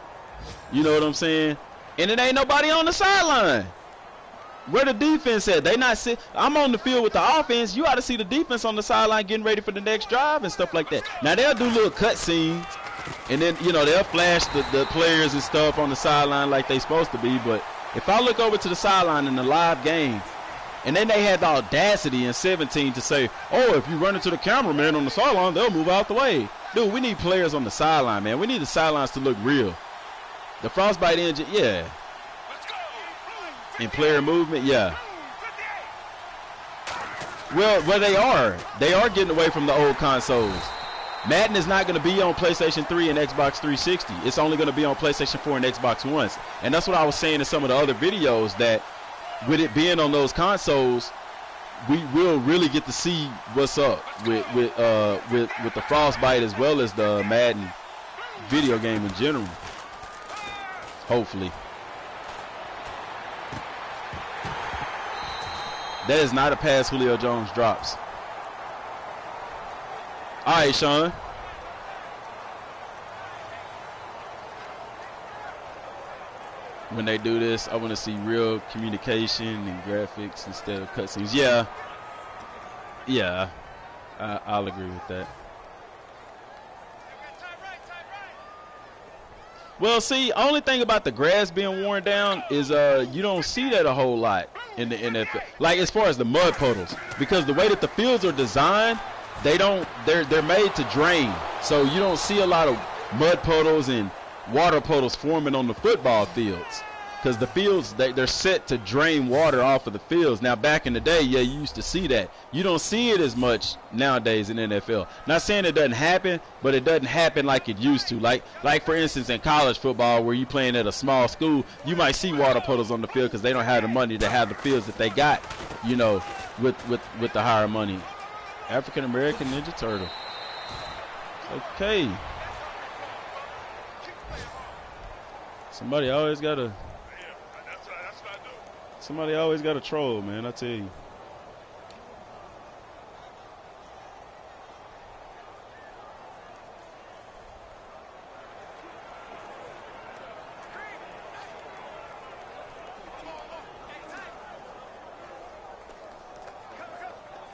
You know what I'm saying? And it ain't nobody on the sideline. Where the defense at? They not sit. I'm on the field with the offense. You ought to see the defense on the sideline getting ready for the next drive and stuff like that. Now they'll do little cut scenes, and then they'll flash the players and stuff on the sideline like they supposed to be. But if I look over to the sideline in the live game, and then they had the audacity in 17 to say, "Oh, if you run into the cameraman on the sideline, they'll move out the way." Dude, we need players on the sideline, man. We need the sidelines to look real. The Frostbite engine, yeah. And player movement, yeah. Well, they are. They are getting away from the old consoles. Madden is not going to be on PlayStation 3 and Xbox 360. It's only going to be on PlayStation 4 and Xbox One. And that's what I was saying in some of the other videos, that with it being on those consoles, we will really get to see what's up with the Frostbite as well as the Madden video game in general. Hopefully. That is not a pass Julio Jones drops. All right, Sean. when they do this. I want to see real communication and graphics instead of cutscenes. Yeah, yeah, I'll agree with that. Well, see, only thing about the grass being worn down is you don't see that a whole lot in the NFL. Like as far as the mud puddles, because the way that the fields are designed, they're made to drain, so you don't see a lot of mud puddles and water puddles forming on the football fields, because the fields they're set to drain water off of the fields. Now back in the day, yeah, you used to see that. You don't see it as much nowadays in NFL. Not saying it doesn't happen, but it doesn't happen like it used to. Like for instance in college football, where you playing at a small school, you might see water puddles on the field because they don't have the money to have the fields that they got, you know, with the higher money. African American Ninja Turtle. Okay. Somebody always gotta troll, man, I tell you.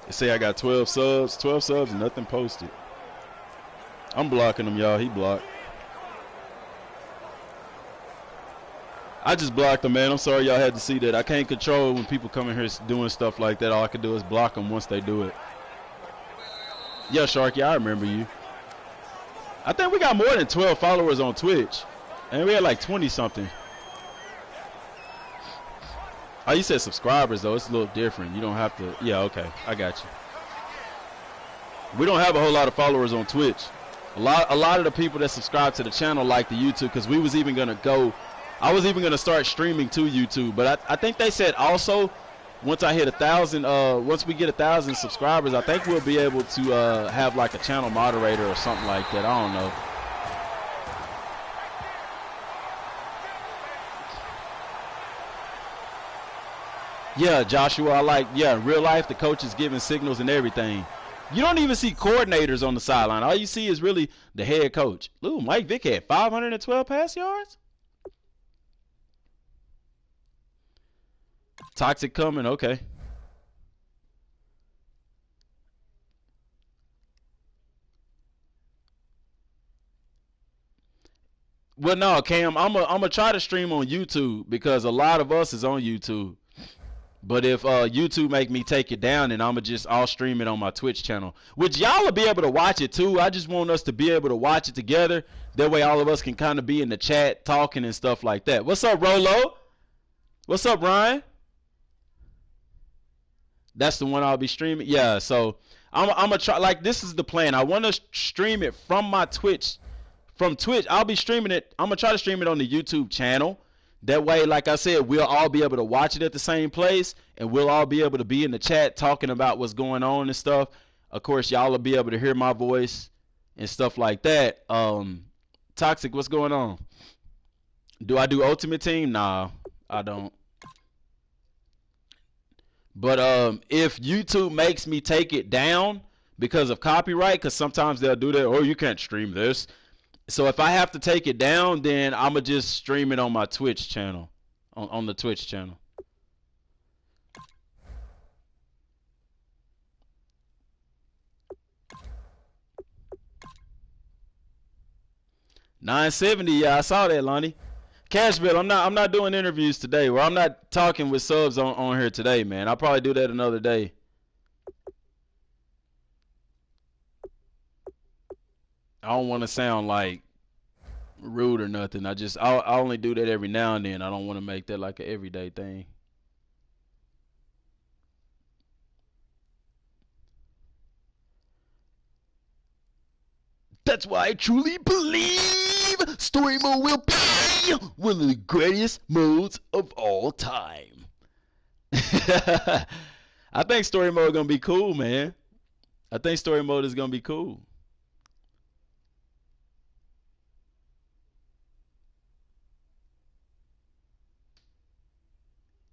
They say I got 12 subs and nothing posted. I'm blocking him, y'all. He blocked. I just blocked them, man. I'm sorry y'all had to see that. I can't control when people come in here doing stuff like that. All I can do is block them once they do it. Yeah, Sharky, I remember you. I think we got more than 12 followers on Twitch. And we had like 20-something. Oh, you said subscribers, though. It's a little different. You don't have to. Yeah, okay. I got you. We don't have a whole lot of followers on Twitch. A lot of the people that subscribe to the channel like the YouTube, because we was even going to go. I was even going to start streaming to YouTube, but I think they said also once I hit 1,000, once we get 1,000 subscribers, I think we'll be able to have like a channel moderator or something like that. I don't know. Yeah, Joshua, I like, yeah, in real life, the coach is giving signals and everything. You don't even see coordinators on the sideline. All you see is really the head coach. Ooh, Mike Vick had 512 pass yards? Toxic coming, okay. Well, no, Cam, I'm gonna try to stream on YouTube because a lot of us is on YouTube. But if YouTube make me take it down, then I'll stream it on my Twitch channel, which y'all will be able to watch it too. I just want us to be able to watch it together. That way, all of us can kind of be in the chat talking and stuff like that. What's up, Rolo? What's up, Ryan? That's the one I'll be streaming. Yeah, so I'm gonna try. Like, this is the plan. I want to stream it from my Twitch. From Twitch, I'll be streaming it. I'm gonna try to stream it on the YouTube channel. That way, like I said, we'll all be able to watch it at the same place, and we'll all be able to be in the chat talking about what's going on and stuff. Of course, y'all will be able to hear my voice and stuff like that. Toxic, what's going on? Do I do Ultimate Team? Nah, I don't. But if YouTube makes me take it down because of copyright, because sometimes they'll do that, oh, you can't stream this. So if I have to take it down, then I'm going to just stream it on my Twitch channel, on the Twitch channel. $9.70, yeah, I saw that, Lonnie. Cashbill, I'm not doing interviews today, or I'm not talking with subs on here today, man. I'll probably do that another day. I don't want to sound like rude or nothing. I only do that every now and then. I don't want to make that like an everyday thing. That's why I truly believe story mode will be one of the greatest modes of all time. I think story mode is gonna be cool, man. I think story mode is gonna be cool.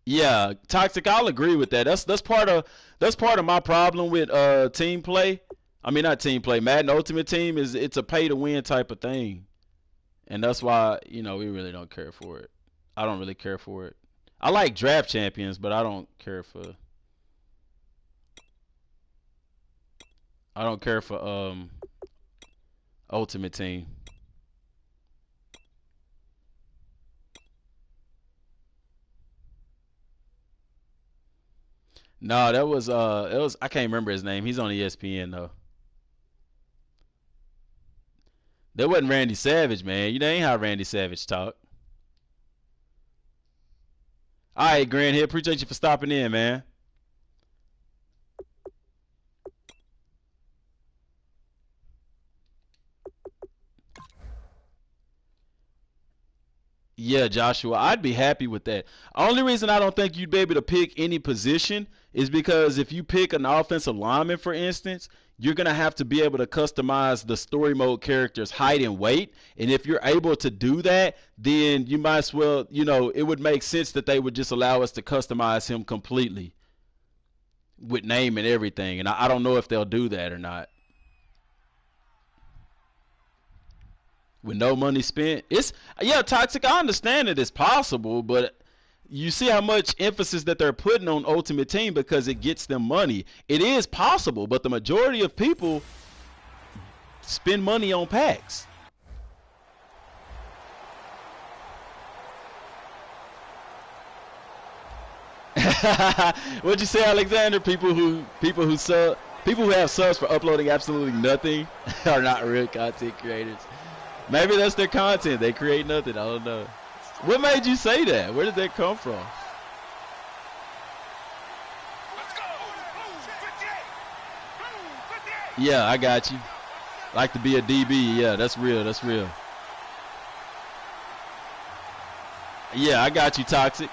Yeah, Toxic, I'll agree with that. That's part of my problem with team play. I mean, not team play. Madden Ultimate Team it's a pay to win type of thing. And that's why, we really don't care for it. I don't really care for it. I like draft champions, but I don't care for ultimate team. No, that was it was I can't remember his name. He's on ESPN though. That wasn't Randy Savage, man. You know ain't how Randy Savage talk. All right, Grant here. Appreciate you for stopping in, man. Yeah, Joshua, I'd be happy with that. Only reason I don't think you'd be able to pick any position is because if you pick an offensive lineman, for instance, you're going to have to be able to customize the story mode character's height and weight. And if you're able to do that, then you might as well, it would make sense that they would just allow us to customize him completely with name and everything. And I don't know if they'll do that or not. With no money spent. It's yeah, toxic. I understand that it's possible, but you see how much emphasis that they're putting on Ultimate Team because it gets them money. It is possible, but the majority of people spend money on packs. What'd you say, Alexander? People who have subs for uploading absolutely nothing are not real content creators. Maybe that's their content. They create nothing. I don't know. What made you say that? Where did that come from? Let's go. Blue 58. Blue 58. Yeah, I got you. Like to be a DB. Yeah, that's real. That's real. Yeah, I got you, Toxic.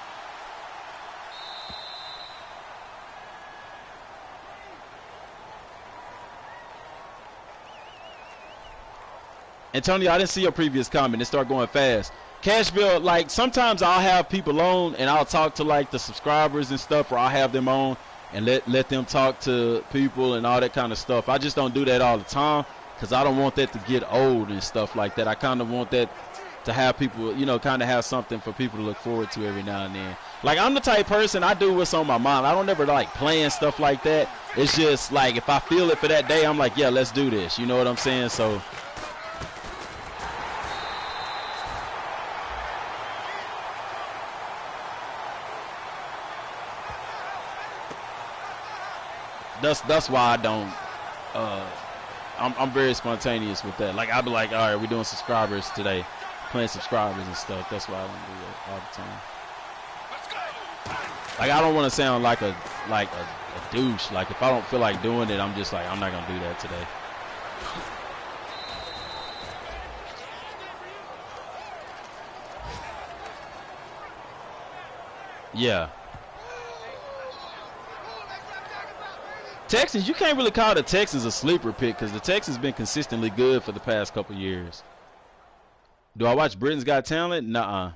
Antonio, I didn't see your previous comment. It started going fast. Cashville, like sometimes I'll have people on and I'll talk to like the subscribers and stuff, or I'll have them on and let them talk to people and all that kind of stuff. I just don't do that all the time because I don't want that to get old and stuff like that. I kind of want that to have people, kind of have something for people to look forward to every now and then. Like I'm the type person, I do what's on my mind. I don't ever like plan stuff like that. It's just like if I feel it for that day, I'm like, yeah, let's do this. You know what I'm saying? So. That's why I don't. I'm very spontaneous with that. Like I'll be like, all right, we're doing subscribers today, playing subscribers and stuff. That's why I don't do that all the time. Like I don't want to sound like a douche. Like if I don't feel like doing it, I'm just like I'm not gonna do that today. Yeah. Texans, you can't really call the Texans a sleeper pick because the Texans been consistently good for the past couple years. Do I watch Britain's Got Talent? Nuh-uh.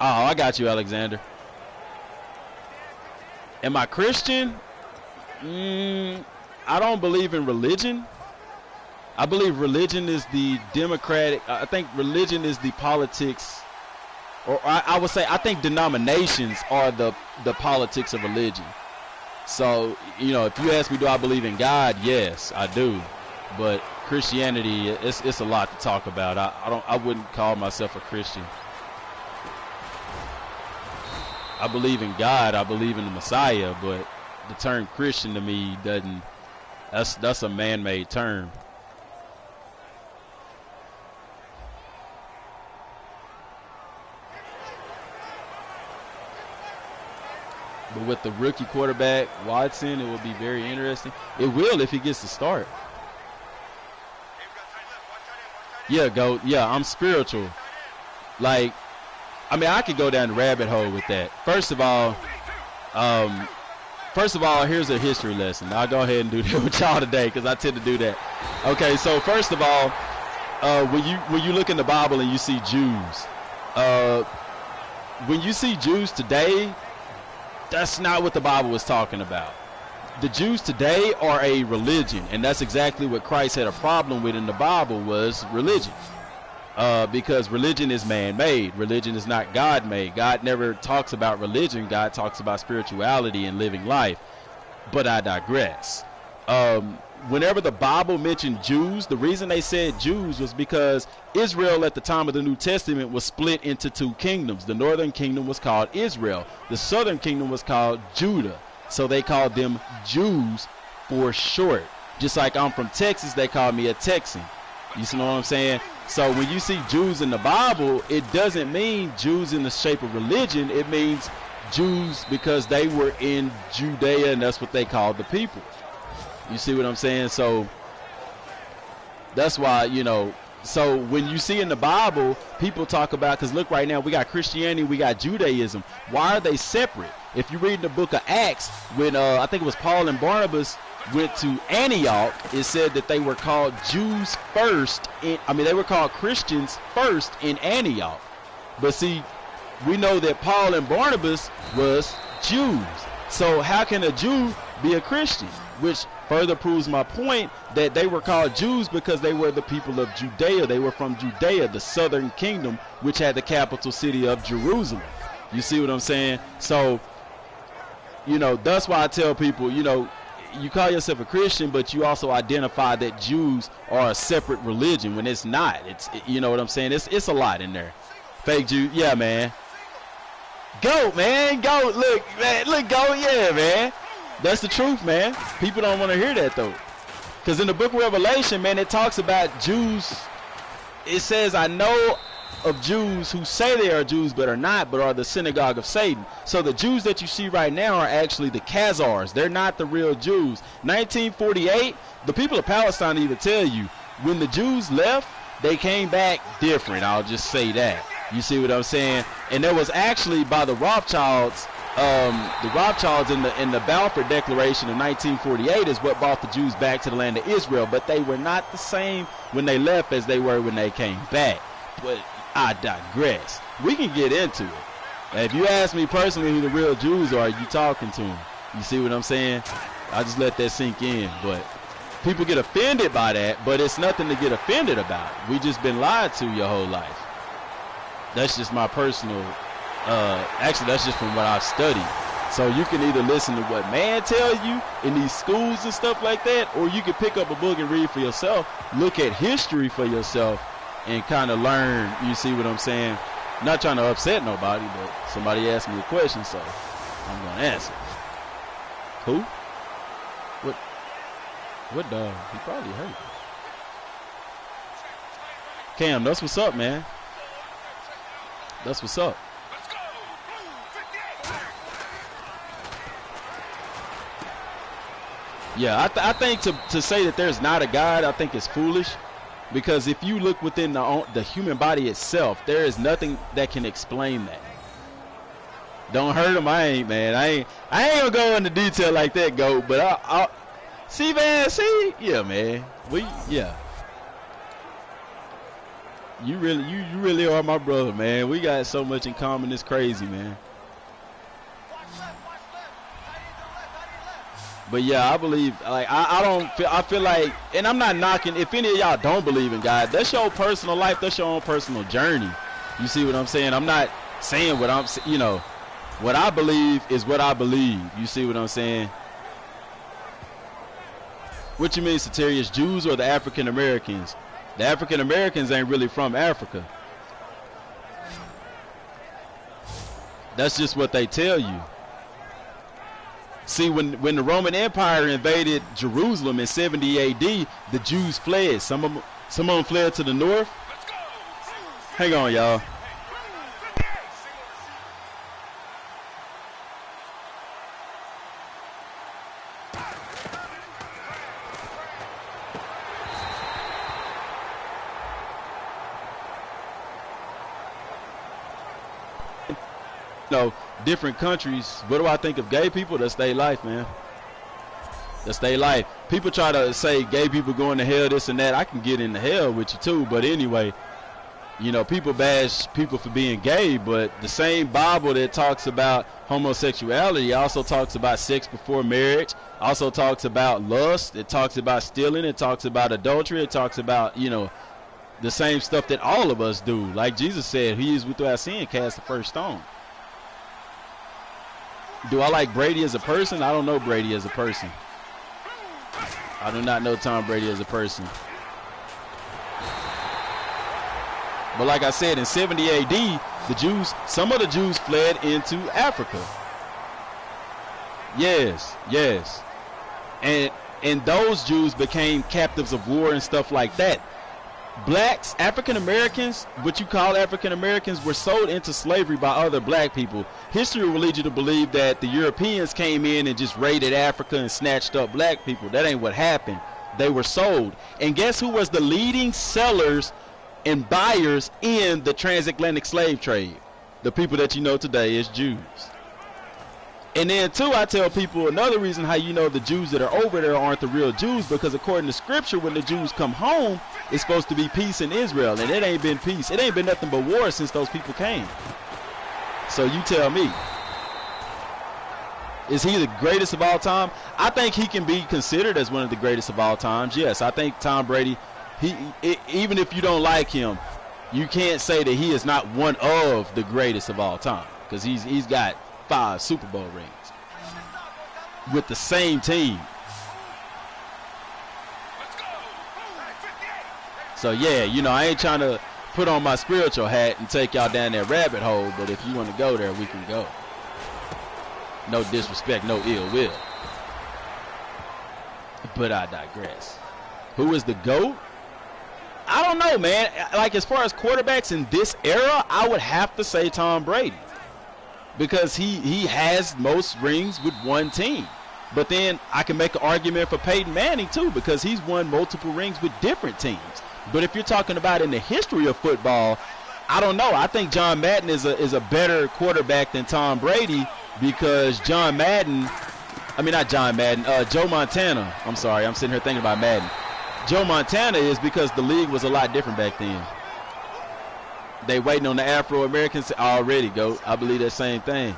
Oh, I got you, Alexander. Am I Christian? I don't believe in religion. I believe religion is the democratic. I think religion is the politics. Or I would say I think denominations are the politics of religion. So, if you ask me, do I believe in God? Yes, I do. But Christianity, it's a lot to talk about. I wouldn't call myself a Christian. I believe in God. I believe in the Messiah. But the term Christian to me doesn't. That's a man-made term. But with the rookie quarterback, Watson, it will be very interesting. It will if he gets to start. Yeah, I'm spiritual. Like, I could go down the rabbit hole with that. First of all, here's a history lesson. I'll go ahead and do that with y'all today because I tend to do that. Okay, so first of all, when you look in the Bible and you see Jews, when you see Jews today, that's not what the Bible was talking about. the Jews today are a religion, and that's exactly what Christ had a problem with in the Bible, was religion. Because religion is man-made. Religion is not God-made. God never talks about religion. God talks about spirituality and living life. But I digress. Whenever the Bible mentioned Jews, the reason they said Jews was because Israel at the time of the New Testament was split into two kingdoms. The northern kingdom was called Israel. The southern kingdom was called Judah. So they called them Jews for short. Just like I'm from Texas, they call me a Texan. You see what I'm saying? So when you see Jews in the Bible, it doesn't mean Jews in the shape of religion. It means Jews because they were in Judea, and that's what they called the people. You see what I'm saying? So that's why, you know, so when you see in the Bible, people talk about, because look, right now we got Christianity, we got Judaism. Why are they separate? If you read in the book of Acts, when I think it was Paul and Barnabas went to Antioch, it said that they were called Jews first. They were called Christians first in Antioch. But see, we know that Paul and Barnabas was Jews. So how can a Jew be a Christian? Which further proves my point that they were called Jews because they were the people of Judea. They were from Judea, the southern kingdom, which had the capital city of Jerusalem. You see what I'm saying? So, you know, that's why I tell people, you know, you call yourself a Christian, but you also identify that Jews are a separate religion when it's not. You know what I'm saying? It's a lot in there. Fake Jew, yeah, man. Goat, man, goat. Look, man, look, goat, yeah, man. That's the truth, man. People don't want to hear that though, because in the book of Revelation, man, it talks about Jews. It says, I know of Jews who say they are Jews but are not, but are the synagogue of Satan. So the Jews that you see right now are actually the Khazars. They're not the real Jews. 1948, the people of Palestine even tell you, when the Jews left, they came back different. I'll just say that. You see what I'm saying? And there was actually, by the Rothschilds in the Balfour Declaration of 1948 is what brought the Jews back to the land of Israel. But they were not the same when they left as they were when they came back. But I digress. We can get into it. If you ask me personally who the real Jews are, you talking to them. You see what I'm saying? I just let that sink in. But people get offended by that, but it's nothing to get offended about. We just been lied to your whole life. That's just my personal, actually that's just from what I've studied. So you can either listen to what man tell you in these schools and stuff like that, or you can pick up a book and read for yourself, look at history for yourself, and kind of learn. You see what I'm saying? Not trying to upset nobody, but somebody asked me a question, so I'm going to answer. Who? What dog? He probably hurt. Cam, that's what's up, man. That's what's up. Yeah, I think to say that there's not a God, I think is foolish. Because if you look within the human body itself, there is nothing that can explain that. Don't hurt him, I ain't, man. I ain't gonna go into detail like that, Goat. But I'll see, man. See, yeah, man. Yeah. You really are my brother, man. We got so much in common. It's crazy, man. But yeah, I believe, like, I feel like, and I'm not knocking, if any of y'all don't believe in God, that's your personal life, that's your own personal journey. You see what I'm saying? I'm not saying what I'm, you know, what I believe is what I believe. You see what I'm saying? What you mean, Satirius? Jews or the African Americans? The African Americans ain't really from Africa. That's just what they tell you. See, when the Roman Empire invaded Jerusalem in 70 AD, the Jews fled. Some of them fled to the north. Hang on, y'all. know, different countries. What do I think of gay people? That's their life, man. That's their life. People try to say gay people going to hell, this and that. I can get into hell with you too, but anyway, You know, people bash people for being gay, but the same Bible that talks about homosexuality also talks about sex before marriage, also talks about lust, it talks about stealing, it talks about adultery, it talks about, you know, the same stuff that all of us do. Like Jesus said, he is without sin, cast the first stone. Do I like Brady as a person? I don't know Brady as a person. I do not know Tom Brady as a person. But like I said, in 70 AD, some of the Jews fled into Africa. Yes. And those Jews became captives of war and stuff like that. Blacks, African Americans, what you call African Americans, were sold into slavery by other black people. History will lead you to believe that the Europeans came in and just raided Africa and snatched up black people. That ain't what happened. They were sold. And guess who was the leading sellers and buyers in the transatlantic slave trade? The people that you know today is Jews. And then too, I tell people another reason how you know the Jews that are over there aren't the real Jews, because according to scripture, when the Jews come home, it's supposed to be peace in Israel, and it ain't been peace. It ain't been nothing but war since those people came. So you tell me, is he the greatest of all time? I think he can be considered as one of the greatest of all times. Yes, I think Tom Brady, even if you don't like him, you can't say that he is not one of the greatest of all time, because he's got 5 Super Bowl rings with the same team. So yeah, you know, I ain't trying to put on my spiritual hat and take y'all down that rabbit hole, but if you want to go there, we can go. No disrespect, no ill will. But I digress. Who is the GOAT? I don't know, man. Like, as far as quarterbacks in this era, I would have to say Tom Brady, because he has most rings with one team. But then I can make an argument for Peyton Manning too, because he's won multiple rings with different teams. But if you're talking about in the history of football, I don't know. I think John Madden is a better quarterback than Tom Brady, because Joe Montana. I'm sorry, I'm sitting here thinking about Madden. Joe Montana is because the league was a lot different back then. They waiting on the Afro-Americans already, go. I believe that same thing.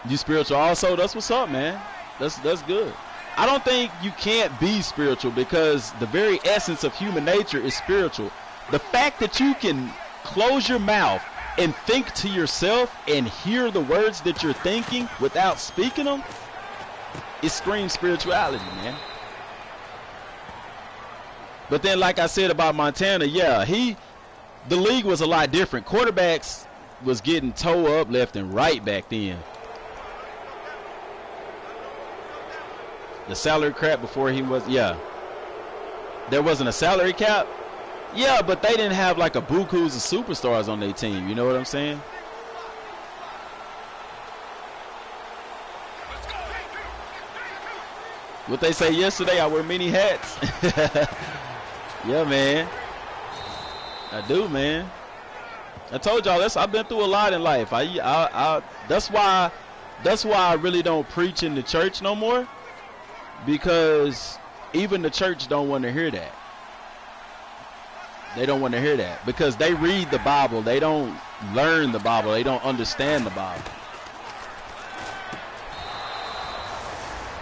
You spiritual also? That's what's up, man. That's good. I don't think you can't be spiritual, because the very essence of human nature is spiritual. The fact that you can close your mouth and think to yourself and hear the words that you're thinking without speaking them, it screams spirituality, man. But then, like I said about Montana, yeah, the league was a lot different. Quarterbacks was getting toe up left and right back then. The salary cap before he was, yeah. There wasn't a salary cap? Yeah, but they didn't have like a bukus of superstars on their team. You know what I'm saying? What they say yesterday, I wear many hats. Yeah, man. I do, man. I told y'all I've been through a lot in life. That's why I really don't preach in the church no more, because even the church don't want to hear that. They don't want to hear that, because they read the Bible. They don't learn the Bible. They don't understand the Bible.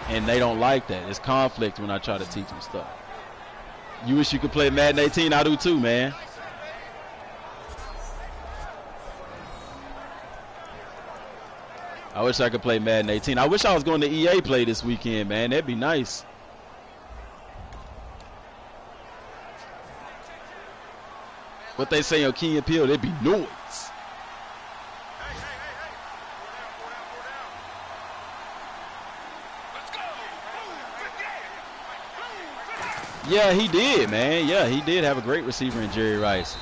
And they don't like that. It's conflict when I try to teach them stuff. You wish you could play Madden 18? I do too, man. I wish I could play Madden 18. I wish I was going to EA Play this weekend, man. That'd be nice. What they say on Key and Peele, there'd be noise. Yeah, he did, man. Yeah, he did have a great receiver in Jerry Rice.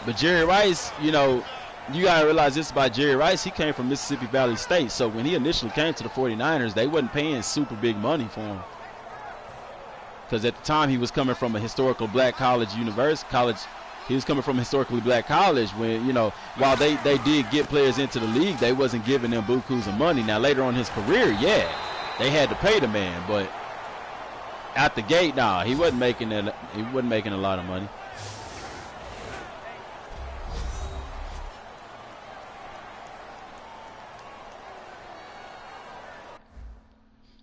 But Jerry Rice, you know, you got to realize this about Jerry Rice. He came from Mississippi Valley State. So when he initially came to the 49ers, they wasn't paying super big money for him. Because at the time, he was coming from a historical black college. He was coming from a historically black college when, you know, while they did get players into the league, they wasn't giving them bukus of money. Now, later on in his career, yeah, they had to pay the man. But out the gate, nah, he wasn't making a lot of money.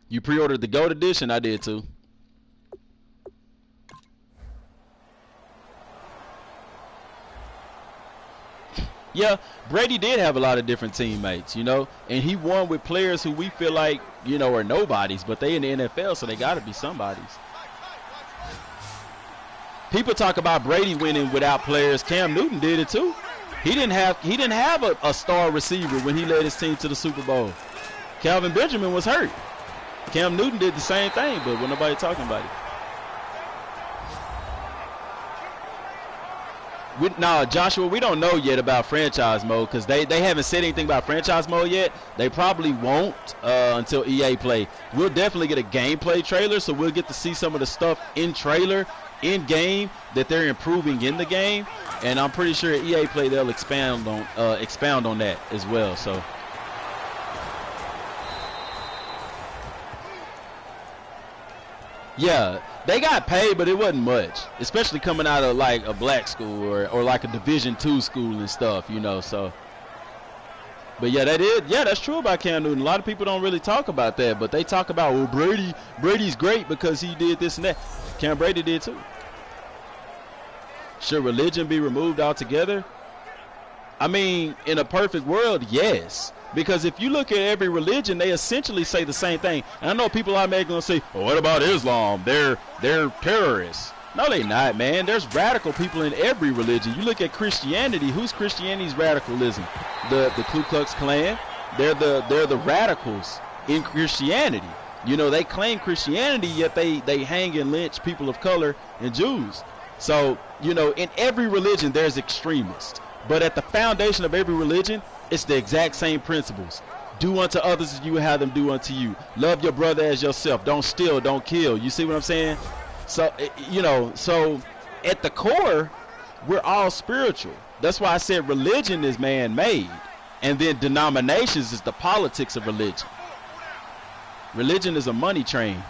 You pre-ordered the GOAT edition? I did too. Yeah, Brady did have a lot of different teammates, you know, and he won with players who we feel like, you know, are nobodies, but they in the NFL, so they got to be somebodies. People talk about Brady winning without players. Cam Newton did it too. He didn't have a star receiver when he led his team to the Super Bowl. Calvin Benjamin was hurt. Cam Newton did the same thing, but when nobody talking about it. Joshua, we don't know yet about franchise mode because they haven't said anything about franchise mode yet. They probably won't until EA Play. We'll definitely get a gameplay trailer, so we'll get to see some of the stuff in trailer, in game, that they're improving in the game. And I'm pretty sure EA Play they'll expound on that as well. So. Yeah, they got paid, but it wasn't much, especially coming out of like a black school or like a Division II school and stuff, you know. So, but yeah, that's true about Cam Newton. A lot of people don't really talk about that, but they talk about, well, Brady's great because he did this and that. Cam Brady did too. Should religion be removed altogether? I mean, in a perfect world, yes. Because if you look at every religion, they essentially say the same thing. And I know people out there going to say, well, what about Islam? They're terrorists. No, they're not, man. There's radical people in every religion. You look at Christianity. Who's Christianity's radicalism? The Ku Klux Klan. They're the radicals in Christianity. You know, they claim Christianity, yet they hang and lynch people of color and Jews. So, you know, in every religion, there's extremists. But at the foundation of every religion, it's the exact same principles. Do unto others as you would have them do unto you. Love your brother as yourself. Don't steal, don't kill. You see what I'm saying? So, you know, so at the core, we're all spiritual. That's why I said religion is man-made. And then denominations is the politics of religion. Religion is a money train.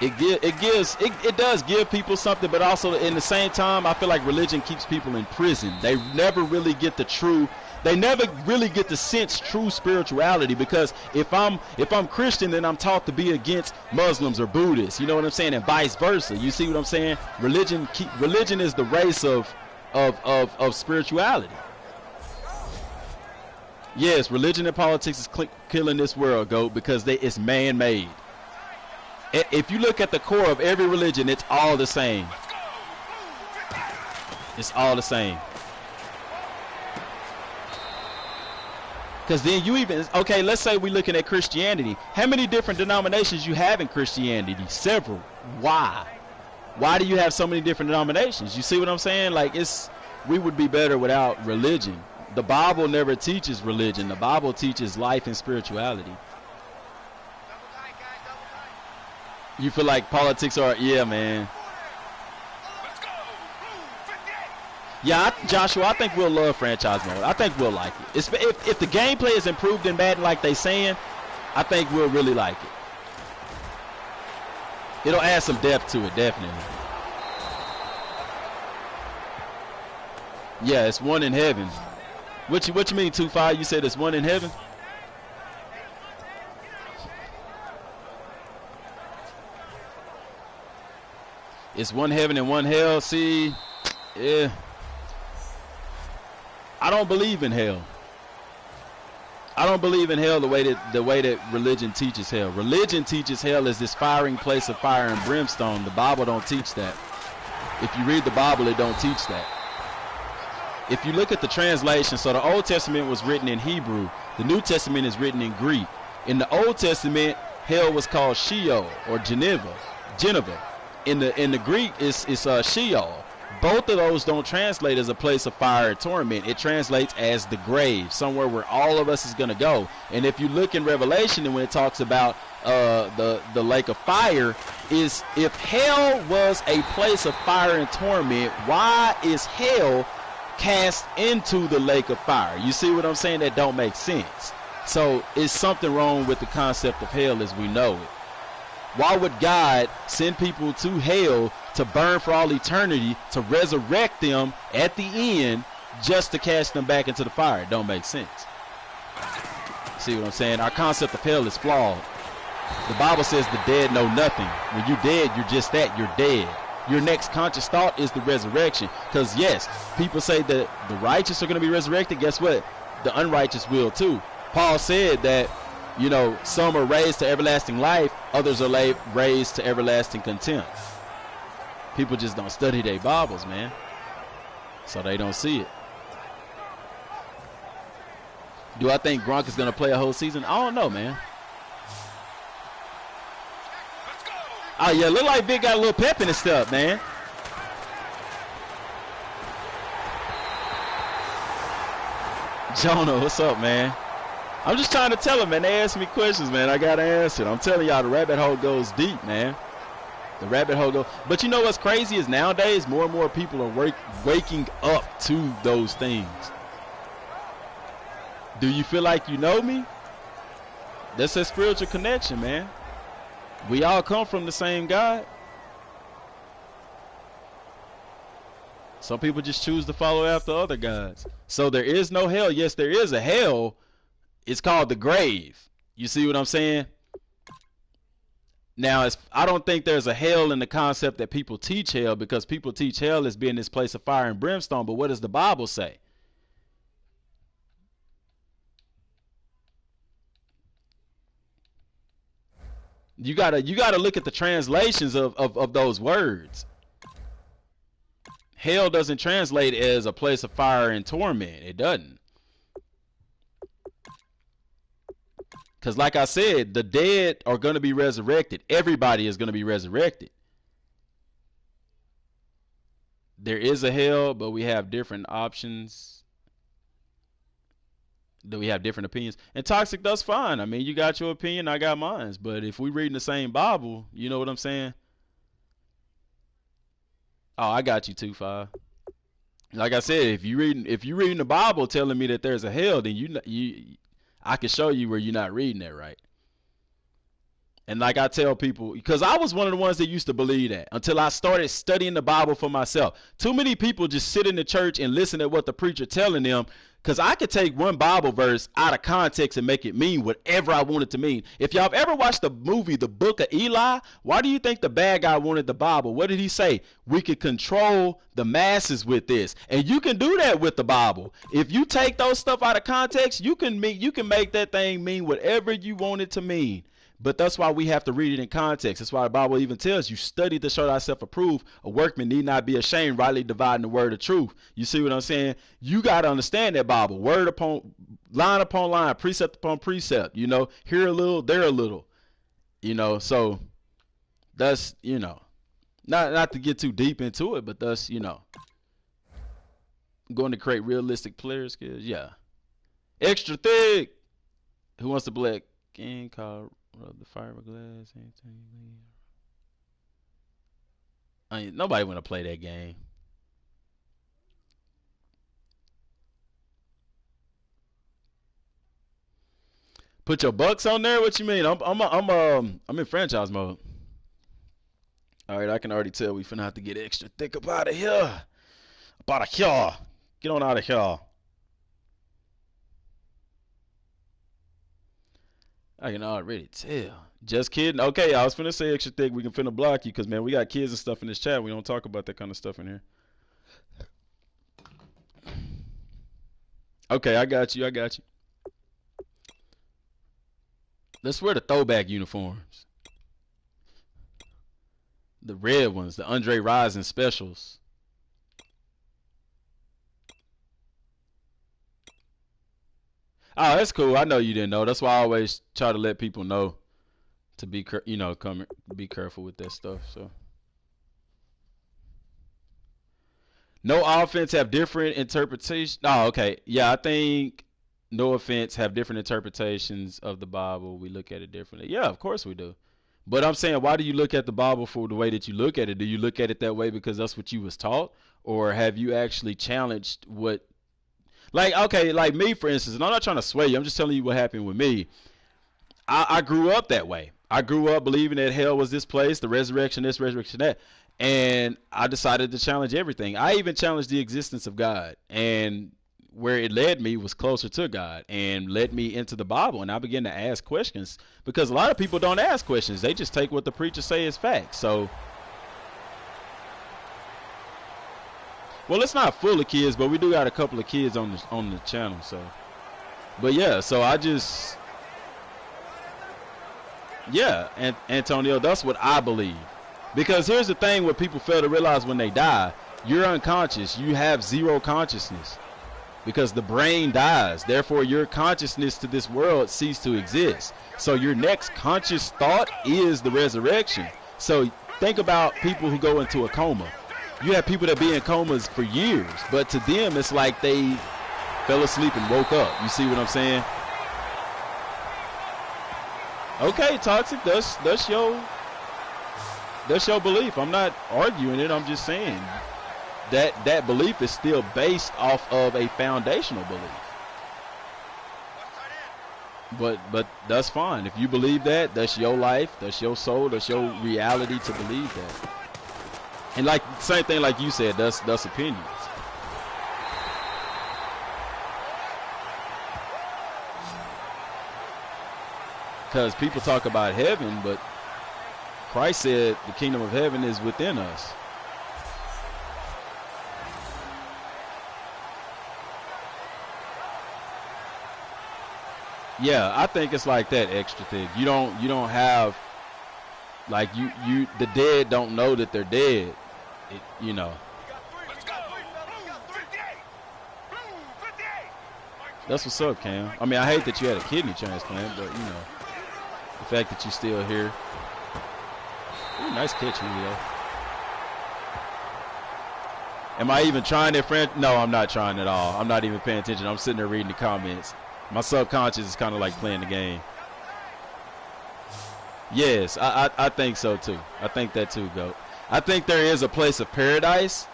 It does give people something, but also in the same time, I feel like religion keeps people in prison. They never really get to sense true spirituality, because if I'm Christian, then I'm taught to be against Muslims or Buddhists. You know what I'm saying? And vice versa. You see what I'm saying? Religion is the race of spirituality. Yes, religion and politics is killing this world, GOAT, because it's man-made. If you look at the core of every religion, it's all the same. It's all the same. Because then okay, let's say we're looking at Christianity. How many different denominations you have in Christianity? Several. Why? Why do you have so many different denominations? You see what I'm saying? Like, we would be better without religion. The Bible never teaches religion. The Bible teaches life and spirituality. You feel like politics are, yeah, man. Yeah, Joshua, I think we'll love franchise mode. I think we'll like it. If the gameplay is improved in Madden like they saying, I think we'll really like it. It'll add some depth to it, definitely. Yeah, it's one in heaven. What you mean, 2-5? You said it's one in heaven? It's one heaven and one hell. See, yeah. I don't believe in hell. I don't believe in hell the way that religion teaches hell. Religion teaches hell as this firing place of fire and brimstone. The Bible don't teach that. If you read the Bible, it don't teach that. If you look at the translation, so the Old Testament was written in Hebrew. The New Testament is written in Greek. In the Old Testament, hell was called Sheol or Geneva. In the Greek, it's Sheol. Both of those don't translate as a place of fire or torment. It translates as the grave, somewhere where all of us is going to go. And if you look in Revelation, and when it talks about the lake of fire, is if hell was a place of fire and torment, why is hell cast into the lake of fire? You see what I'm saying? That don't make sense. So is something wrong with the concept of hell as we know it? Why would God send people to hell to burn for all eternity, to resurrect them at the end just to cast them back into the fire? It don't make sense. See what I'm saying? Our concept of hell is flawed. The Bible says the dead know nothing. When you're dead, you're just that. You're dead. Your next conscious thought is the resurrection. Because, yes, people say that the righteous are going to be resurrected. Guess what? The unrighteous will too. Paul said that, you know, some are raised to everlasting life. Others are raised to everlasting contempt. People just don't study their Bibles, man. So they don't see it. Do I think Gronk is going to play a whole season? I don't know, man. Oh, yeah, look like Big got a little pep in his step, man. Jonah, what's up, man? I'm just trying to tell them, man. They ask me questions, man. I got to answer it. I'm telling y'all, the rabbit hole goes deep, man. The rabbit hole goes. But you know what's crazy is nowadays more and more people are waking up to those things. Do you feel like you know me? That's a spiritual connection, man. We all come from the same God. Some people just choose to follow after other gods. So there is no hell. Yes, there is a hell. It's called the grave. You see what I'm saying? Now, I don't think there's a hell in the concept that people teach hell, because people teach hell as being this place of fire and brimstone. But what does the Bible say? You gotta look at the translations of those words. Hell doesn't translate as a place of fire and torment. It doesn't. Because like I said, the dead are going to be resurrected. Everybody is going to be resurrected. There is a hell, but we have different options. Do we have different opinions? And Toxic, that's fine. I mean, you got your opinion, I got mine. But if we reading the same Bible, you know what I'm saying? Oh, I got you too, Five. Like I said, if you reading the Bible telling me that there's a hell, then I can show you where you're not reading that right. And like I tell people, because I was one of the ones that used to believe that until I started studying the Bible for myself. Too many people just sit in the church and listen to what the preacher telling them, because I could take one Bible verse out of context and make it mean whatever I want it to mean. If y'all have ever watched the movie The Book of Eli, why do you think the bad guy wanted the Bible? What did he say? We could control the masses with this. And you can do that with the Bible. If you take those stuff out of context, you can make that thing mean whatever you want it to mean. But that's why we have to read it in context. That's why the Bible even tells you, study to show thyself approved. A workman need not be ashamed, rightly dividing the word of truth. You see what I'm saying? You got to understand that Bible, word upon line, precept upon precept. You know, here a little, there a little. You know, so that's, you know, not to get too deep into it, but that's, you know, going to create realistic player skills. Yeah. Extra thick. Who wants to black game called rub the fiberglass? I mean, nobody want to play that game. Put your bucks on there? What you mean? I'm in franchise mode. All right, I can already tell we finna have to get extra thick up out of here. Up out of here. Get on out of here. I can already tell. Just kidding. Okay, I was finna say extra thick. We can finna block you because, man, we got kids and stuff in this chat. We don't talk about that kind of stuff in here. Okay, I got you. Let's wear the throwback uniforms. The red ones, the Andre Rison specials. Oh, that's cool. I know you didn't know. That's why I always try to let people know to be, be careful with that stuff. So, no offense have different interpretations. Oh, okay. Yeah, I think no offense have different interpretations of the Bible. We look at it differently. Yeah, of course we do. But I'm saying, why do you look at the Bible for the way that you look at it? Do you look at it that way because that's what you was taught, or have you actually challenged what? Like, okay, like me, for instance, and I'm not trying to sway you. I'm just telling you what happened with me. I grew up that way. I grew up believing that hell was this place, the resurrection this, resurrection that. And I decided to challenge everything. I even challenged the existence of God. And where it led me was closer to God and led me into the Bible, and I began to ask questions because a lot of people don't ask questions. They just take what the preacher say as fact. So, well, it's not full of kids, but we do got a couple of kids on the channel. So, but yeah, so I just, yeah, and Antonio, that's what I believe. Because here's the thing: what people fail to realize when they die, you're unconscious. You have zero consciousness because the brain dies. Therefore, your consciousness to this world ceases to exist. So your next conscious thought is the resurrection. So think about people who go into a coma. You have people that be in comas for years, but to them it's like they fell asleep and woke up. You see what I'm saying? Okay, Toxic, that's your belief. I'm not arguing it. I'm just saying that belief is still based off of a foundational belief. But that's fine. If you believe that, that's your life, that's your soul, that's your reality to believe that. And like same thing like you said, that's opinions. Because people talk about heaven, but Christ said the kingdom of heaven is within us. Yeah, I think it's like that extra thing. You don't have like you the dead don't know that they're dead. You know. That's what's up, Cam. I mean, I hate that you had a kidney transplant, but you know, the fact that you're still here. Ooh, nice catch, Julio. Am I even trying it, friend? No, I'm not trying at all. I'm not even paying attention. I'm sitting there reading the comments. My subconscious is kind of like playing the game. Yes, I think so too. I think that too, Goat. I think there is a place of paradise.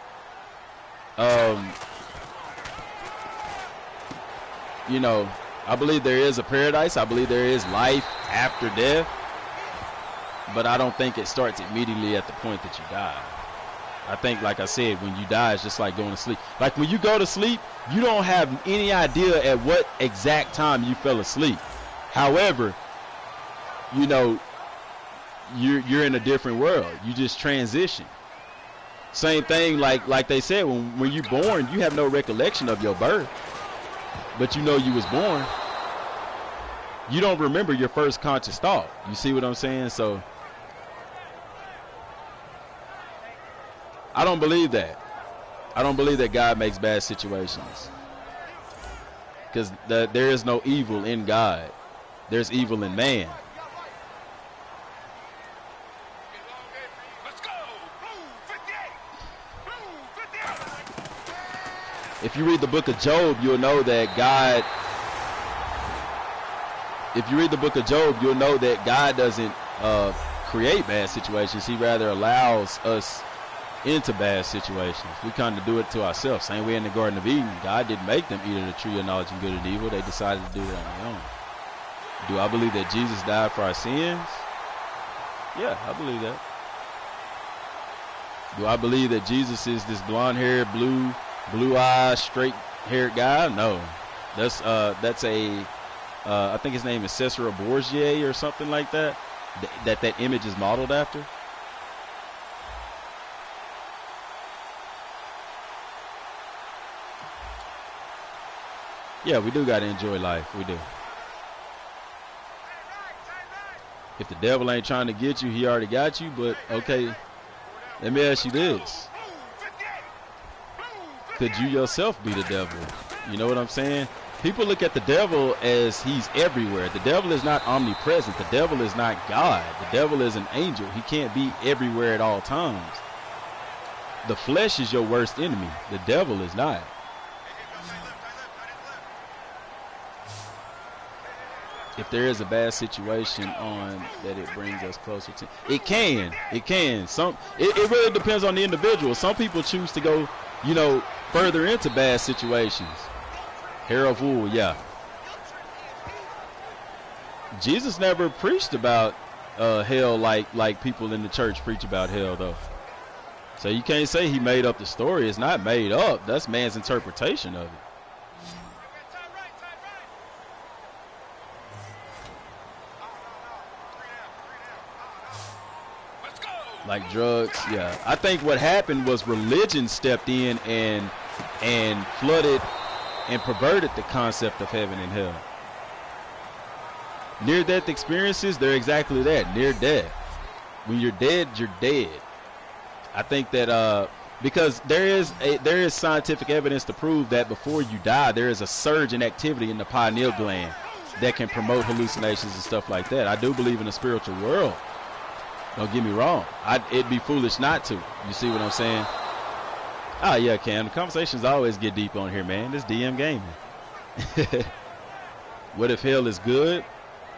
You know, I believe there is a paradise. I believe there is life after death. But I don't think it starts immediately at the point that you die. I think, like I said, when you die, it's just like going to sleep. Like when you go to sleep, you don't have any idea at what exact time you fell asleep. However, you know, you're in a different world. You just transition. Same thing, like they said, when you're born, you have no recollection of your birth, but you know you was born. You don't remember your first conscious thought. You see what I'm saying? So I don't believe that. I don't believe that God makes bad situations. Because there is no evil in God. There's evil in man. If you read the book of Job, you'll know that God... If you read the book of Job, you'll know that God doesn't create bad situations. He rather allows us into bad situations. We kind of do it to ourselves. Same way in the Garden of Eden. God didn't make them eat of the tree of knowledge of good and evil. They decided to do it on their own. Do I believe that Jesus died for our sins? Yeah, I believe that. Do I believe that Jesus is this blonde-haired, blue-eyed, straight-haired guy? No. That's a I think his name is Cesare Borgia or something like that. That image is modeled after. Yeah, we do got to enjoy life. We do. If the devil ain't trying to get you, he already got you. But, okay, let me ask you this. Could you yourself be the devil? You know what I'm saying? People look at the devil as he's everywhere. The devil is not omnipresent. The devil is not God. The devil is an angel. He can't be everywhere at all times. The flesh is your worst enemy. The devil is not. If there is a bad situation on that it brings us closer to, it can. It really depends on the individual. Some people choose to go, you know, further into bad situations. Harold Wool, yeah. Jesus never preached about hell like people in the church preach about hell, though. So you can't say he made up the story. It's not made up. That's man's interpretation of it. Like drugs, yeah. I think what happened was religion stepped in and flooded and perverted the concept of heaven and hell. Near-death experiences, they're exactly that, near death. When you're dead, you're dead. I think that because there is scientific evidence to prove that before you die, there is a surge in activity in the pineal gland that can promote hallucinations and stuff like that. I do believe in a spiritual world. Don't get me wrong. It'd be foolish not to. You see what I'm saying? Oh, yeah, Cam. The conversations always get deep on here, man. This DM gaming. What if hell is good?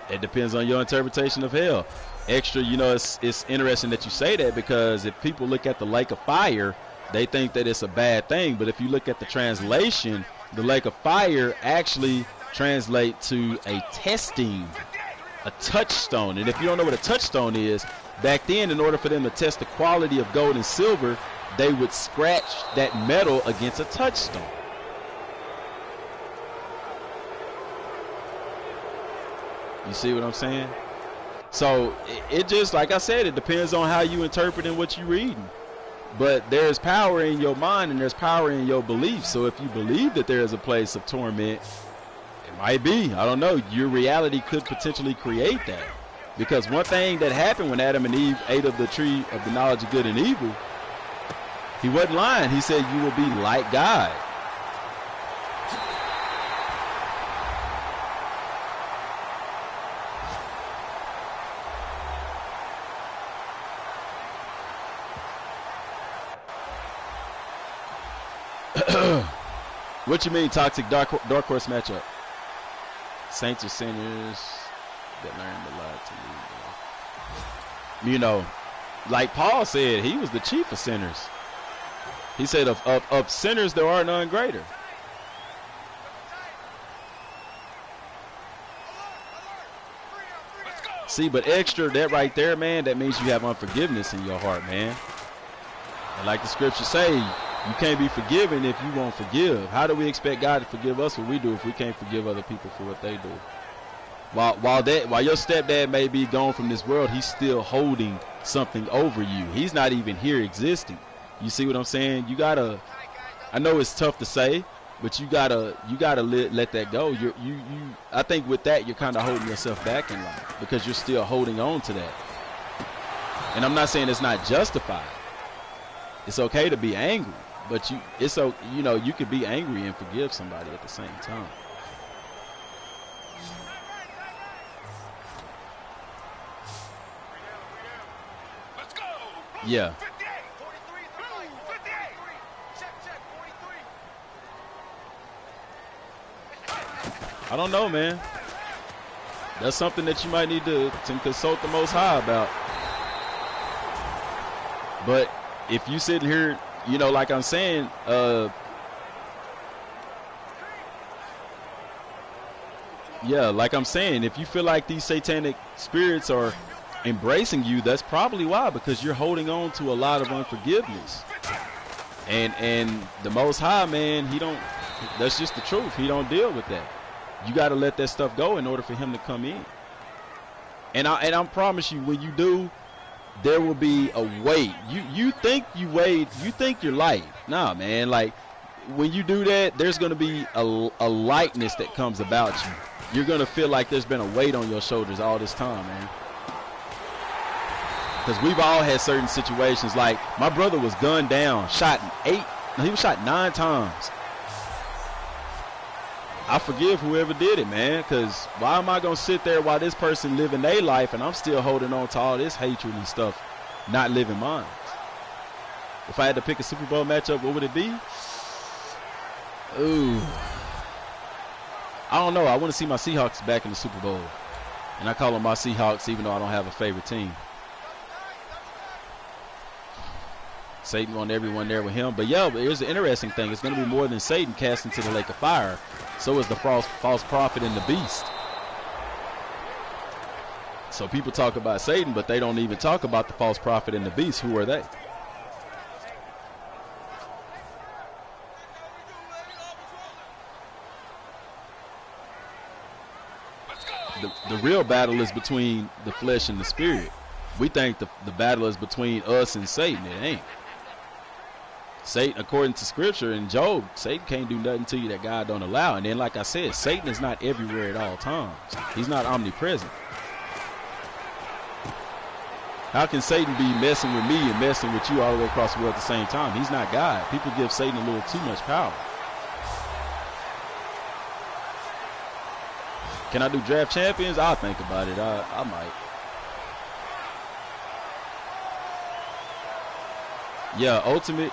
It depends on your interpretation of hell. Extra, you know, it's interesting that you say that, because if people look at the lake of fire, they think that it's a bad thing. But if you look at the translation, the lake of fire actually translates to a testing, a touchstone. And if you don't know what a touchstone is, back then, in order for them to test the quality of gold and silver, they would scratch that metal against a touchstone. You see what I'm saying? So it just, like I said, it depends on how you interpret and what you're reading. But there's power in your mind and there's power in your beliefs. So if you believe that there is a place of torment, it might be. I don't know. Your reality could potentially create that. Because one thing that happened when Adam and Eve ate of the tree of the knowledge of good and evil, he wasn't lying. He said, you will be like God. What you mean, toxic dark horse matchup? Saints or sinners that learned a lot to lead. You know, like Paul said, he was the chief of sinners. He said, of sinners there are none greater. See, but extra, that right there, man, that means you have unforgiveness in your heart, man. And like the scriptures say, you can't be forgiven if you won't forgive. How do we expect God to forgive us what we do if we can't forgive other people for what they do? While your stepdad may be gone from this world, he's still holding something over you. He's not even here existing. You see what I'm saying? You gotta. I know it's tough to say, but you gotta let that go. I think with that you're kind of holding yourself back in life because you're still holding on to that. And I'm not saying it's not justified. It's okay to be angry, but you could be angry and forgive somebody at the same time. Yeah. I don't know, man. That's something that you might need to consult the Most High about. But if you sit here, like I'm saying, like I'm saying, if you feel like these satanic spirits are embracing you, that's probably why, because you're holding on to a lot of unforgiveness. And the Most High, man, that's just the truth. He don't deal with that. You got to let that stuff go in order for him to come in. And I promise you, when you do, there will be a weight. You think you're light. Nah, man. Like when you do that, there's going to be a lightness that comes about you. You're going to feel like there's been a weight on your shoulders all this time, man. Because we've all had certain situations. Like my brother was gunned down, he was shot 9 times. I forgive whoever did it, man, because why am I going to sit there while this person living their life and I'm still holding on to all this hatred and stuff, not living mine? If I had to pick a Super Bowl matchup, what would it be? Ooh. I don't know. I want to see my Seahawks back in the Super Bowl. And I call them my Seahawks even though I don't have a favorite team. Satan want everyone there with him. But here's the interesting thing. It's going to be more than Satan cast into the lake of fire. So is the false prophet and the beast. So people talk about Satan, but they don't even talk about the false prophet and the beast. Who are they? The real battle is between the flesh and the spirit. We think the battle is between us and Satan. It ain't. Satan, according to scripture in Job, Satan can't do nothing to you that God don't allow. And then, like I said, Satan is not everywhere at all times. He's not omnipresent. How can Satan be messing with me and messing with you all the way across the world at the same time? He's not God. People give Satan a little too much power. Can I do draft champions? I'll think about it. I might. Yeah, ultimate,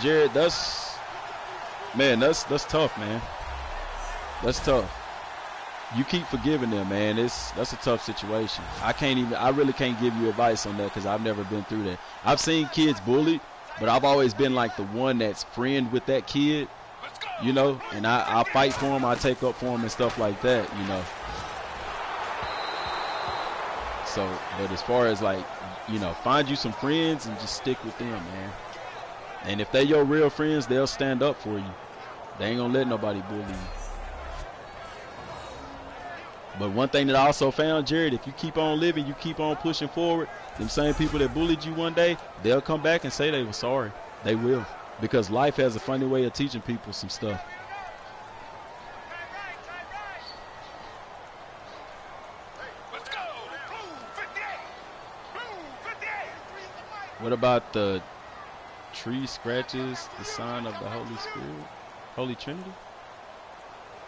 Jared, that's tough, man. That's tough. You keep forgiving them, man. That's a tough situation. I really can't give you advice on that because I've never been through that. I've seen kids bullied, but I've always been like the one that's friend with that kid, you know, and I fight for him, I take up for him and stuff like that, you know. So, but as far as like, you know, find you some friends and just stick with them, man. And if they're your real friends, they'll stand up for you. They ain't gonna let nobody bully you. But one thing that I also found, Jared, if you keep on living, you keep on pushing forward, them same people that bullied you one day, they'll come back and say they were sorry. They will. Because life has a funny way of teaching people some stuff. Let's go. Blue 58. Blue 58. What about the tree scratches the sign of the Holy Spirit? Holy Trinity?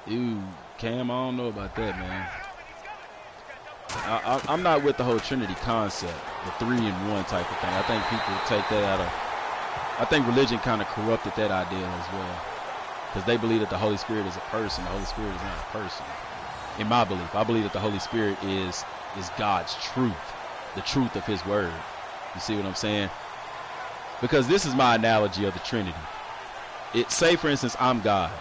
Ew, Cam, I don't know about that, man. I'm not with the whole Trinity concept, the 3-in-1 type of thing. I think people take that out of, I think religion kind of corrupted that idea as well. Because they believe that the Holy Spirit is a person. The Holy Spirit is not a person. In my belief, I believe that the Holy Spirit is God's truth, the truth of his word. You see what I'm saying? Because this is my analogy of the Trinity. Say, for instance, I'm God.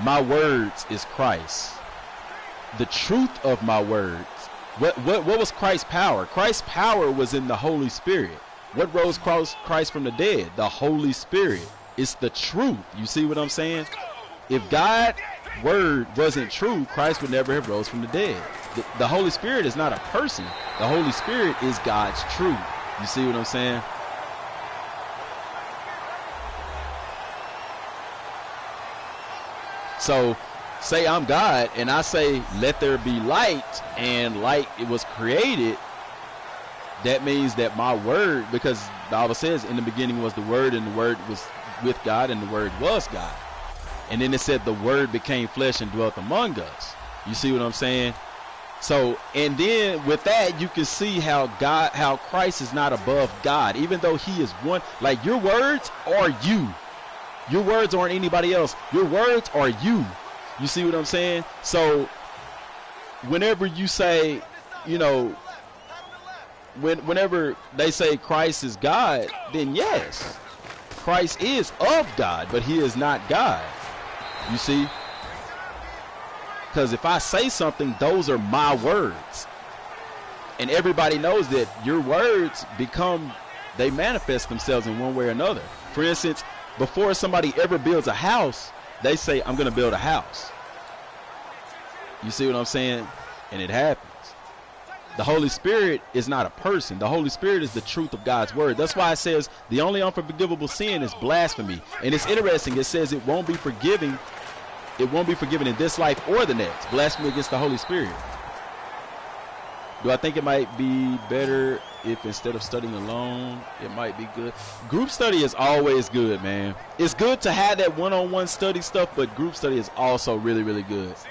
My words is Christ. The truth of my words. What was Christ's power? Christ's power was in the Holy Spirit. What rose Christ from the dead? The Holy Spirit. It's the truth. You see what I'm saying? If God's word wasn't true, Christ would never have rose from the dead. The Holy Spirit is not a person. The Holy Spirit is God's truth. You see what I'm saying? So, say I'm God, and I say, let there be light, and light, it was created. That means that my word, because the Bible says, in the beginning was the word, and the word was with God, and the word was God. And then it said the word became flesh and dwelt among us. You see what I'm saying? So, and then with that, you can see how Christ is not above God, even though he is one. Like, your words are you. Your words aren't anybody else. Your words are you. You see what I'm saying? So whenever you say, you know, whenever they say Christ is God, then yes, Christ is of God, but he is not God. You see? Because if I say something, those are my words. And everybody knows that your words they manifest themselves in one way or another. For instance, before somebody ever builds a house, they say, I'm going to build a house. You see what I'm saying? And it happens. The Holy Spirit is not a person. The Holy Spirit is the truth of God's word. That's why it says the only unforgivable sin is blasphemy. And it's interesting. It says it won't be forgiven. It won't be forgiven in this life or the next. Blasphemy against the Holy Spirit. Do I think it might be better if instead of studying alone, it might be good? Group study is always good, man. It's good to have that one-on-one study stuff, but group study is also really, really good. Hey,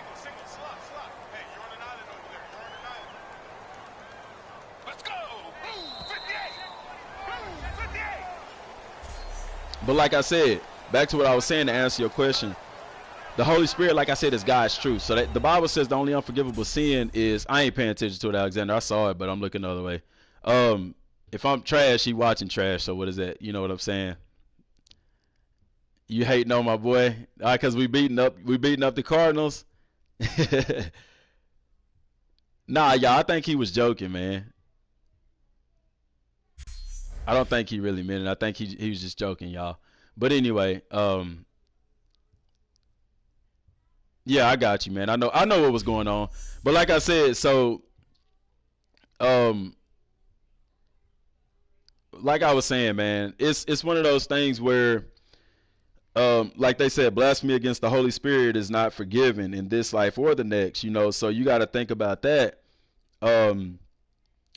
you're on an island over there. You're on an island. Let's go. Blue 58. Blue 58. But like I said, back to what I was saying to answer your question, the Holy Spirit, like I said, is God's truth. So that the Bible says the only unforgivable sin is, I ain't paying attention to it, Alexander. I saw it, but I'm looking the other way. If I'm trash, he watching trash. So what is that? You know what I'm saying? You hating on my boy? All right, because we beating up the Cardinals. Nah, y'all, I think he was joking, man. I don't think he really meant it. I think he was just joking, y'all. But anyway, yeah, I got you, man. I know what was going on. But like I said, so like I was saying, man, it's one of those things where, like they said, blasphemy against the Holy Spirit is not forgiven in this life or the next. So you got to think about that. Um,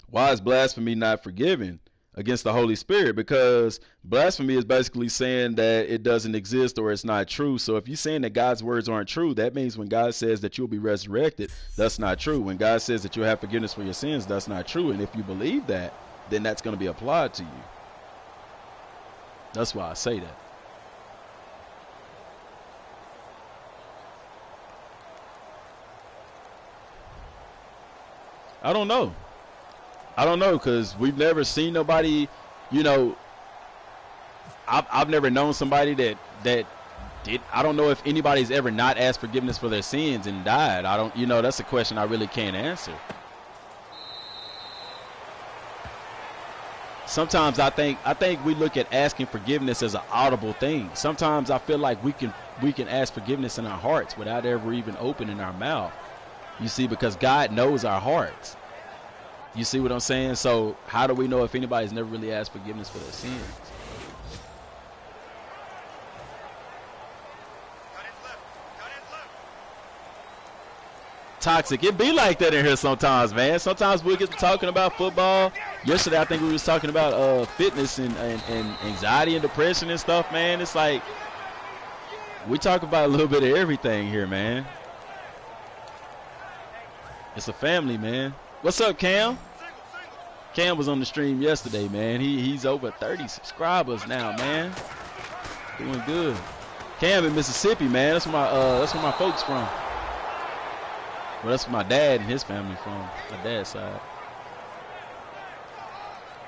why is blasphemy not forgiven against the Holy Spirit? Because blasphemy is basically saying that it doesn't exist or it's not true. So if you're saying that God's words aren't true, that means when God says that you'll be resurrected, that's not true. When God says that you'll have forgiveness for your sins, that's not true. And if you believe that, then that's going to be applied to you. That's why I say that. I don't know. Because we've never seen nobody, you know, I've never known somebody that did. I don't know if anybody's ever not asked forgiveness for their sins and died. I don't, that's a question I really can't answer. Sometimes I think we look at asking forgiveness as an audible thing. Sometimes I feel like we can ask forgiveness in our hearts without ever even opening our mouth. You see, because God knows our hearts. You see what I'm saying? So how do we know if anybody's never really asked forgiveness for their sins? Toxic. It be like that in here sometimes, man. Sometimes we get to talking about football. Yesterday, I think we was talking about fitness and anxiety and depression and stuff, man. It's like we talk about a little bit of everything here, man. It's a family, man. What's up, Cam? Cam was on the stream yesterday, man. He's over 30 subscribers now, man. Doing good. Cam in Mississippi, man. That's where my folks from. Well, that's where my dad and his family from. My dad's side.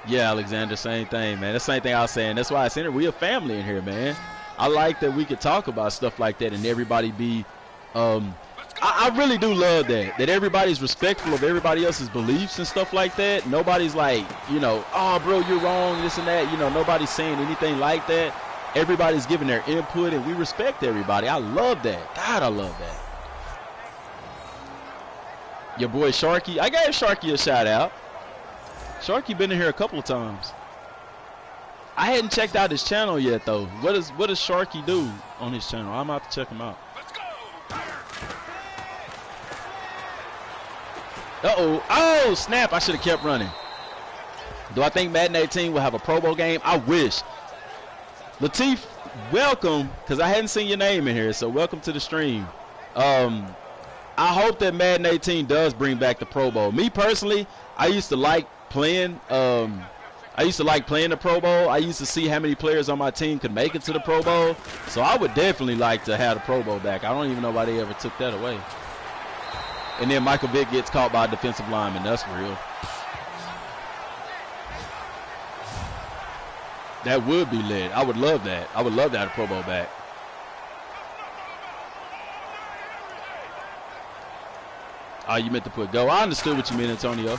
Yeah, Alexander, same thing, man. That's the same thing I was saying. That's why I said we a family in here, man. I like that we could talk about stuff like that and everybody be I really do love that everybody's respectful of everybody else's beliefs and stuff like that. Nobody's like, oh, bro, you're wrong, this and that. Nobody's saying anything like that. Everybody's giving their input, and we respect everybody. I love that. God, I love that. Your boy Sharky. I gave Sharky a shout out. Sharky been in here a couple of times. I hadn't checked out his channel yet, though. What does Sharky do on his channel? I'm about to check him out. Uh-oh. Oh, snap. I should have kept running. Do I think Madden 18 will have a Pro Bowl game? I wish. Latif, welcome, because I hadn't seen your name in here, so welcome to the stream. I hope that Madden 18 does bring back the Pro Bowl. Me, personally, I used to like playing the Pro Bowl. I used to see how many players on my team could make it to the Pro Bowl. So I would definitely like to have the Pro Bowl back. I don't even know why they ever took that away. And then Michael Vick gets caught by a defensive lineman. That's real. That would be lit. I would love that. I would love to have the Pro Bowl back. Oh, you meant to put go. I understood what you meant, Antonio.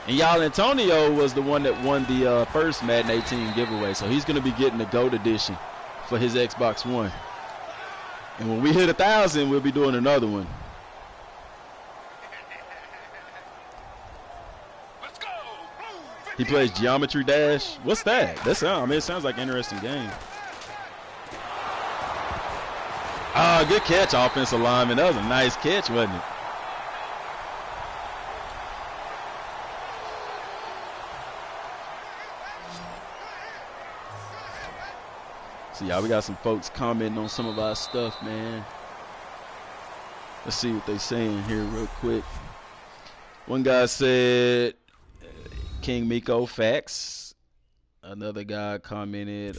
And y'all, Antonio was the one that won the first Madden 18 giveaway. So he's going to be getting the GOAT edition for his Xbox One. And when we hit 1,000, we'll be doing another one. He plays Geometry Dash. What's that? It sounds like an interesting game. Ah, good catch, offensive lineman. That was a nice catch, wasn't it? So, y'all, we got some folks commenting on some of our stuff, man. Let's see what they saying here real quick. One guy said, King Miko, facts. Another guy commented,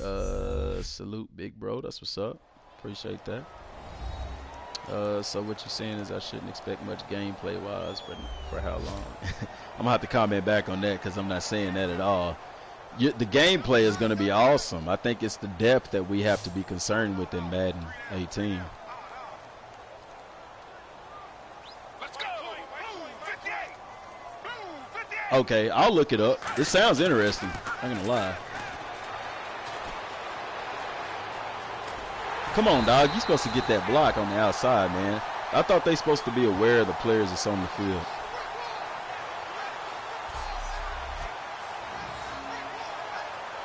salute, big bro. That's what's up. Appreciate that. So what you're saying is I shouldn't expect much gameplay-wise for how long? I'm going to have to comment back on that because I'm not saying that at all. The gameplay is going to be awesome. I think it's the depth that we have to be concerned with in Madden 18. Okay, I'll look it up. It sounds interesting. I'm going to lie. Come on, dog. You're supposed to get that block on the outside, man. I thought they supposed to be aware of the players that's on the field.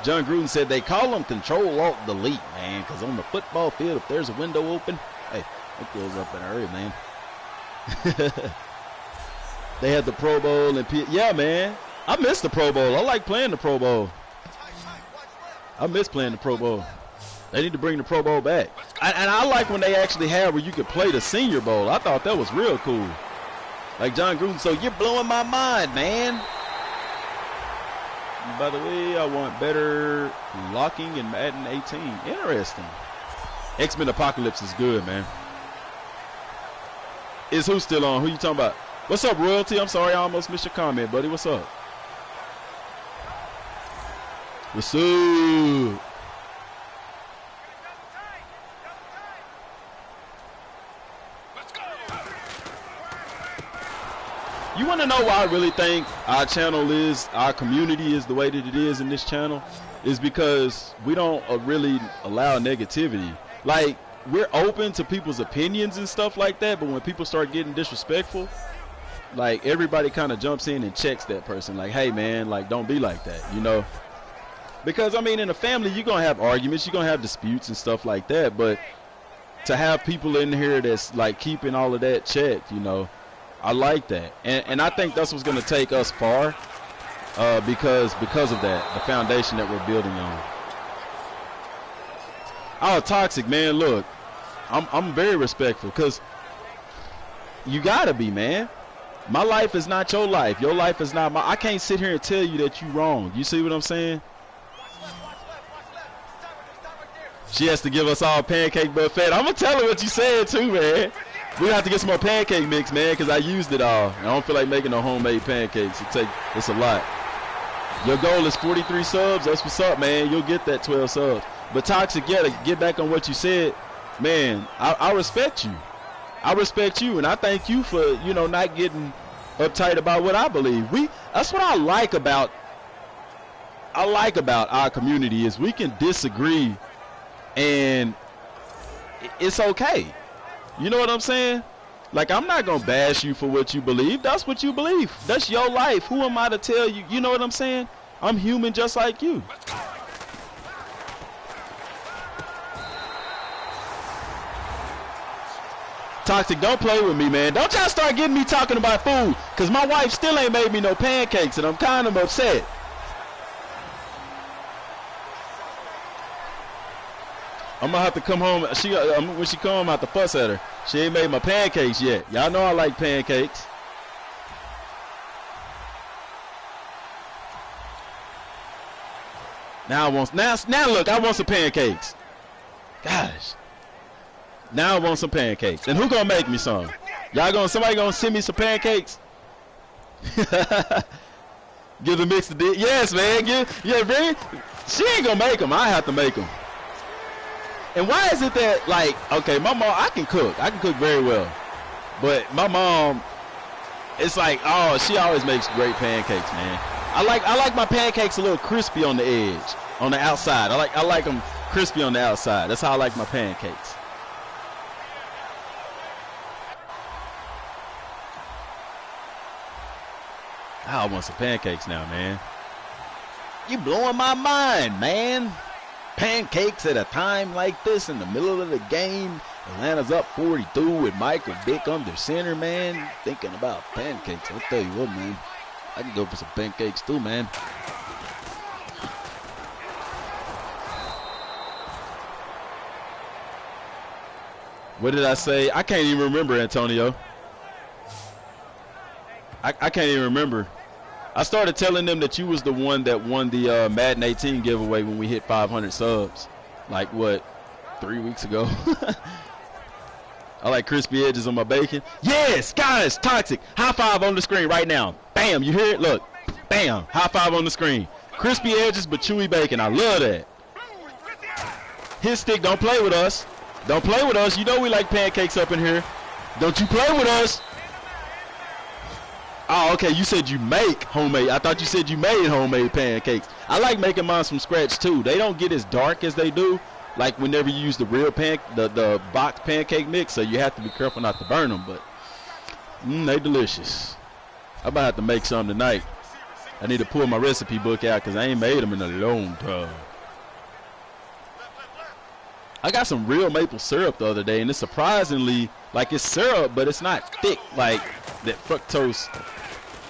John Gruden said they call them Control Alt Delete, man, because on the football field, if there's a window open, hey, it goes up in a hurry, man. They had the Pro Bowl and yeah, man. I miss the Pro Bowl. I like playing the Pro Bowl. I miss playing the Pro Bowl. They need to bring the Pro Bowl back. And I like when they actually have where you could play the Senior Bowl. I thought that was real cool. Like John Gruden, so you're blowing my mind, man. And by the way, I want better locking in Madden 18. Interesting. X-Men Apocalypse is good, man. Is who still on? Who you talking about? What's up, Royalty? I'm sorry I almost missed your comment, buddy. What's up? What's up? You want to know why I really think our channel is, our community is the way that it is in this channel? Is because we don't really allow negativity. Like, we're open to people's opinions and stuff like that, but when people start getting disrespectful, like, everybody kind of jumps in and checks that person. Like, hey, man, like, don't be like that, you know? Because, I mean, in a family, you're going to have arguments, you're going to have disputes and stuff like that, but to have people in here that's, like, keeping all of that checked, you know, I like that. And I think that's what's going to take us far because of that, the foundation that we're building on. Oh, Toxic, man, look, I'm very respectful because you got to be, man. My life is not your life. Your life is not my. I can't sit here and tell you that you're wrong. You see what I'm saying? She has to give us all pancake buffet. I'm going to tell her what you said, too, man. We have to get some more pancake mix, man, because I used it all. I don't feel like making no homemade pancakes. It's a lot. Your goal is 43 subs. That's what's up, man. You'll get that 12 subs. But Toxic, yeah, to get back on what you said, man, I respect you. I respect you, and I thank you for, you know, not getting uptight about what I believe. That's what I like about our community is we can disagree, and it's okay. You know what I'm saying? Like, I'm not going to bash you for what you believe. That's what you believe. That's your life. Who am I to tell you? You know what I'm saying? I'm human just like you. Toxic, don't play with me, man. Don't y'all start getting me talking about food, because my wife still ain't made me no pancakes, and I'm kind of upset. I'm going to have to come home. When she come, I'm have to fuss at her. She ain't made my pancakes yet. Y'all know I like pancakes. Now look, I want some pancakes. Gosh. Now I want some pancakes. And who gonna make me some? Somebody gonna send me some pancakes? Give the mix to dick. Yes, man. Really? She ain't gonna make them. I have to make them. And why is it that, like, okay, my mom, I can cook very well, but my mom, it's like, oh, she always makes great pancakes, man. I like my pancakes a little crispy on the edge, on the outside. I like them crispy on the outside. That's how I like my pancakes. I want some pancakes now, man. You blowing my mind, man. Pancakes at a time like this in the middle of the game. Atlanta's up 42 with Michael Vick under center, man. Thinking about pancakes. I'll tell you what, man. I can go for some pancakes too, man. What did I say? I can't even remember, Antonio. I can't even remember. I started telling them that you was the one that won the Madden 18 giveaway when we hit 500 subs. Like, what, 3 weeks ago? I like crispy edges on my bacon. Yes, guys, Toxic. High five on the screen right now. Bam, you hear it? Look. Bam, high five on the screen. Crispy edges but chewy bacon. I love that. Hit stick, don't play with us. Don't play with us. You know we like pancakes up in here. Don't you play with us. Oh, okay, you said you make homemade. I thought you said you made homemade pancakes. I like making mine from scratch, too. They don't get as dark as they do, like whenever you use the real the box pancake mix, so you have to be careful not to burn them, but they delicious. I'm about to have to make some tonight. I need to pull my recipe book out because I ain't made them in a long time. I got some real maple syrup the other day, and it's surprisingly like it's syrup, but it's not thick like that fructose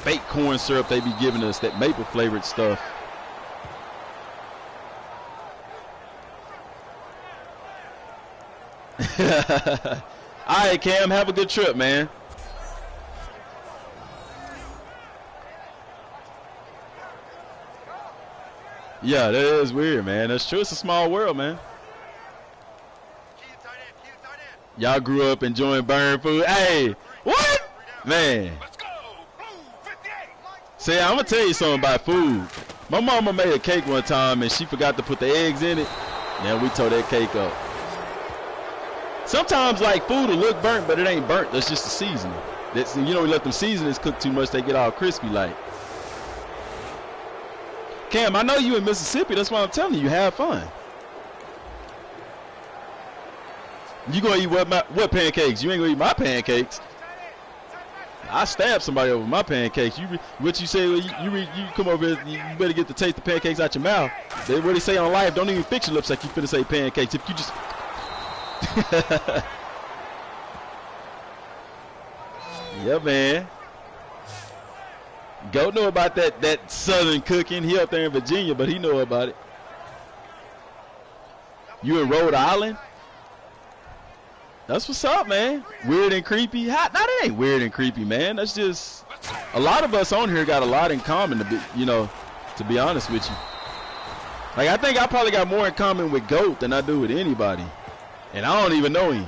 baked corn syrup they be giving us, that maple flavored stuff. All right, Cam, have a good trip, man. Yeah, that is weird, man. That's true. It's a small world, man. Y'all grew up enjoying burn food. Hey, what? Man. See, I'm going to tell you something about food. My mama made a cake one time, and she forgot to put the eggs in it. Now we tore that cake up. Sometimes, like, food will look burnt, but it ain't burnt. That's just the seasoning. That's, you know, we let them seasonings cook too much, they get all crispy like. Cam, I know you in Mississippi. That's why I'm telling you, have fun. You gonna eat what pancakes? You ain't gonna eat my pancakes. I stab somebody over my pancakes. What you say? You come over here. You better get to taste the pancakes out your mouth. They what they say on life. Don't even fix your lips like you finna say pancakes. If you just yeah, man. Go know about that southern cooking. He up there in Virginia, but he know about it. You in Rhode Island? That's what's up, man. Weird and creepy. No, that ain't weird and creepy, man. That's just a lot of us on here got a lot in common. To be, you know, to be honest with you, like I think I probably got more in common with Goat than I do with anybody, and I don't even know him.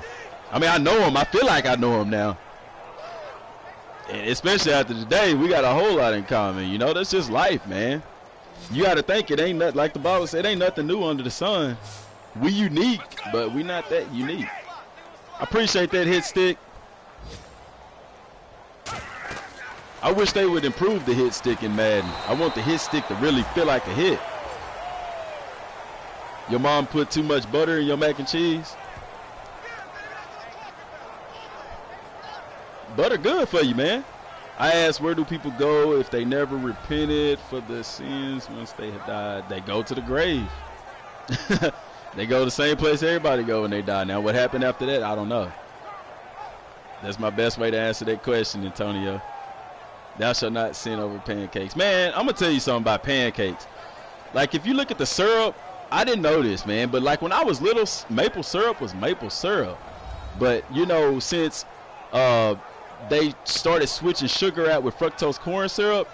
I mean, I know him. I feel like I know him now. And especially after today, we got a whole lot in common. You know, that's just life, man. You got to think it ain't nothing, like the Bible said, it ain't nothing new under the sun. We unique, but we not that unique. I appreciate that hit stick. I wish they would improve the hit stick in Madden. I want the hit stick to really feel like a hit. Your mom put too much butter in your mac and cheese? Butter good for you, man. I asked, where do people go if they never repented for the sins once they have died? They go to the grave. They go to the same place everybody go when they die. Now, what happened after that, I don't know. That's my best way to answer that question, Antonio. Thou shalt not sin over pancakes. Man, I'm going to tell you something about pancakes. Like, if you look at the syrup, I didn't know this, man. But, like, when I was little, maple syrup was maple syrup. But, you know, since they started switching sugar out with fructose corn syrup,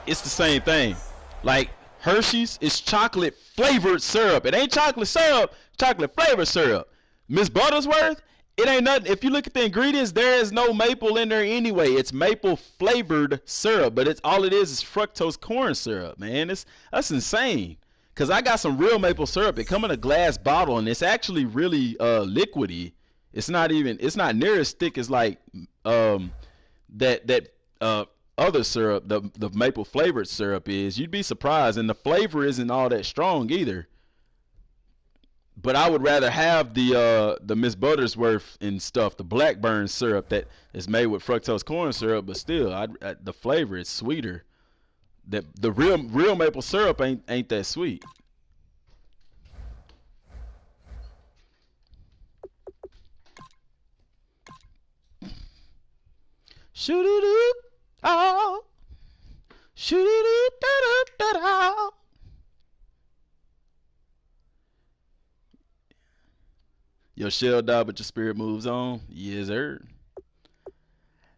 it's the same thing. Like, Hershey's is chocolate flavored syrup. It ain't chocolate syrup, chocolate flavored syrup. Miss Buttersworth, it ain't nothing. If you look at the ingredients, there is no maple in there anyway. It's maple flavored syrup, but it's all it is fructose corn syrup, man. That's insane. Cause I got some real maple syrup. It come in a glass bottle, and it's actually really liquidy. It's not near as thick as like that other syrup, the maple flavored syrup is. You'd be surprised, and the flavor isn't all that strong either. But I would rather have the Miss Buttersworth and stuff, the Blackburn syrup that is made with fructose corn syrup. But still, the flavor is sweeter. The real maple syrup ain't that sweet. Shoot-a-doo, oh. Shoot-a-doo-da-da-da-da. Your shell died, but your spirit moves on. Yes, sir.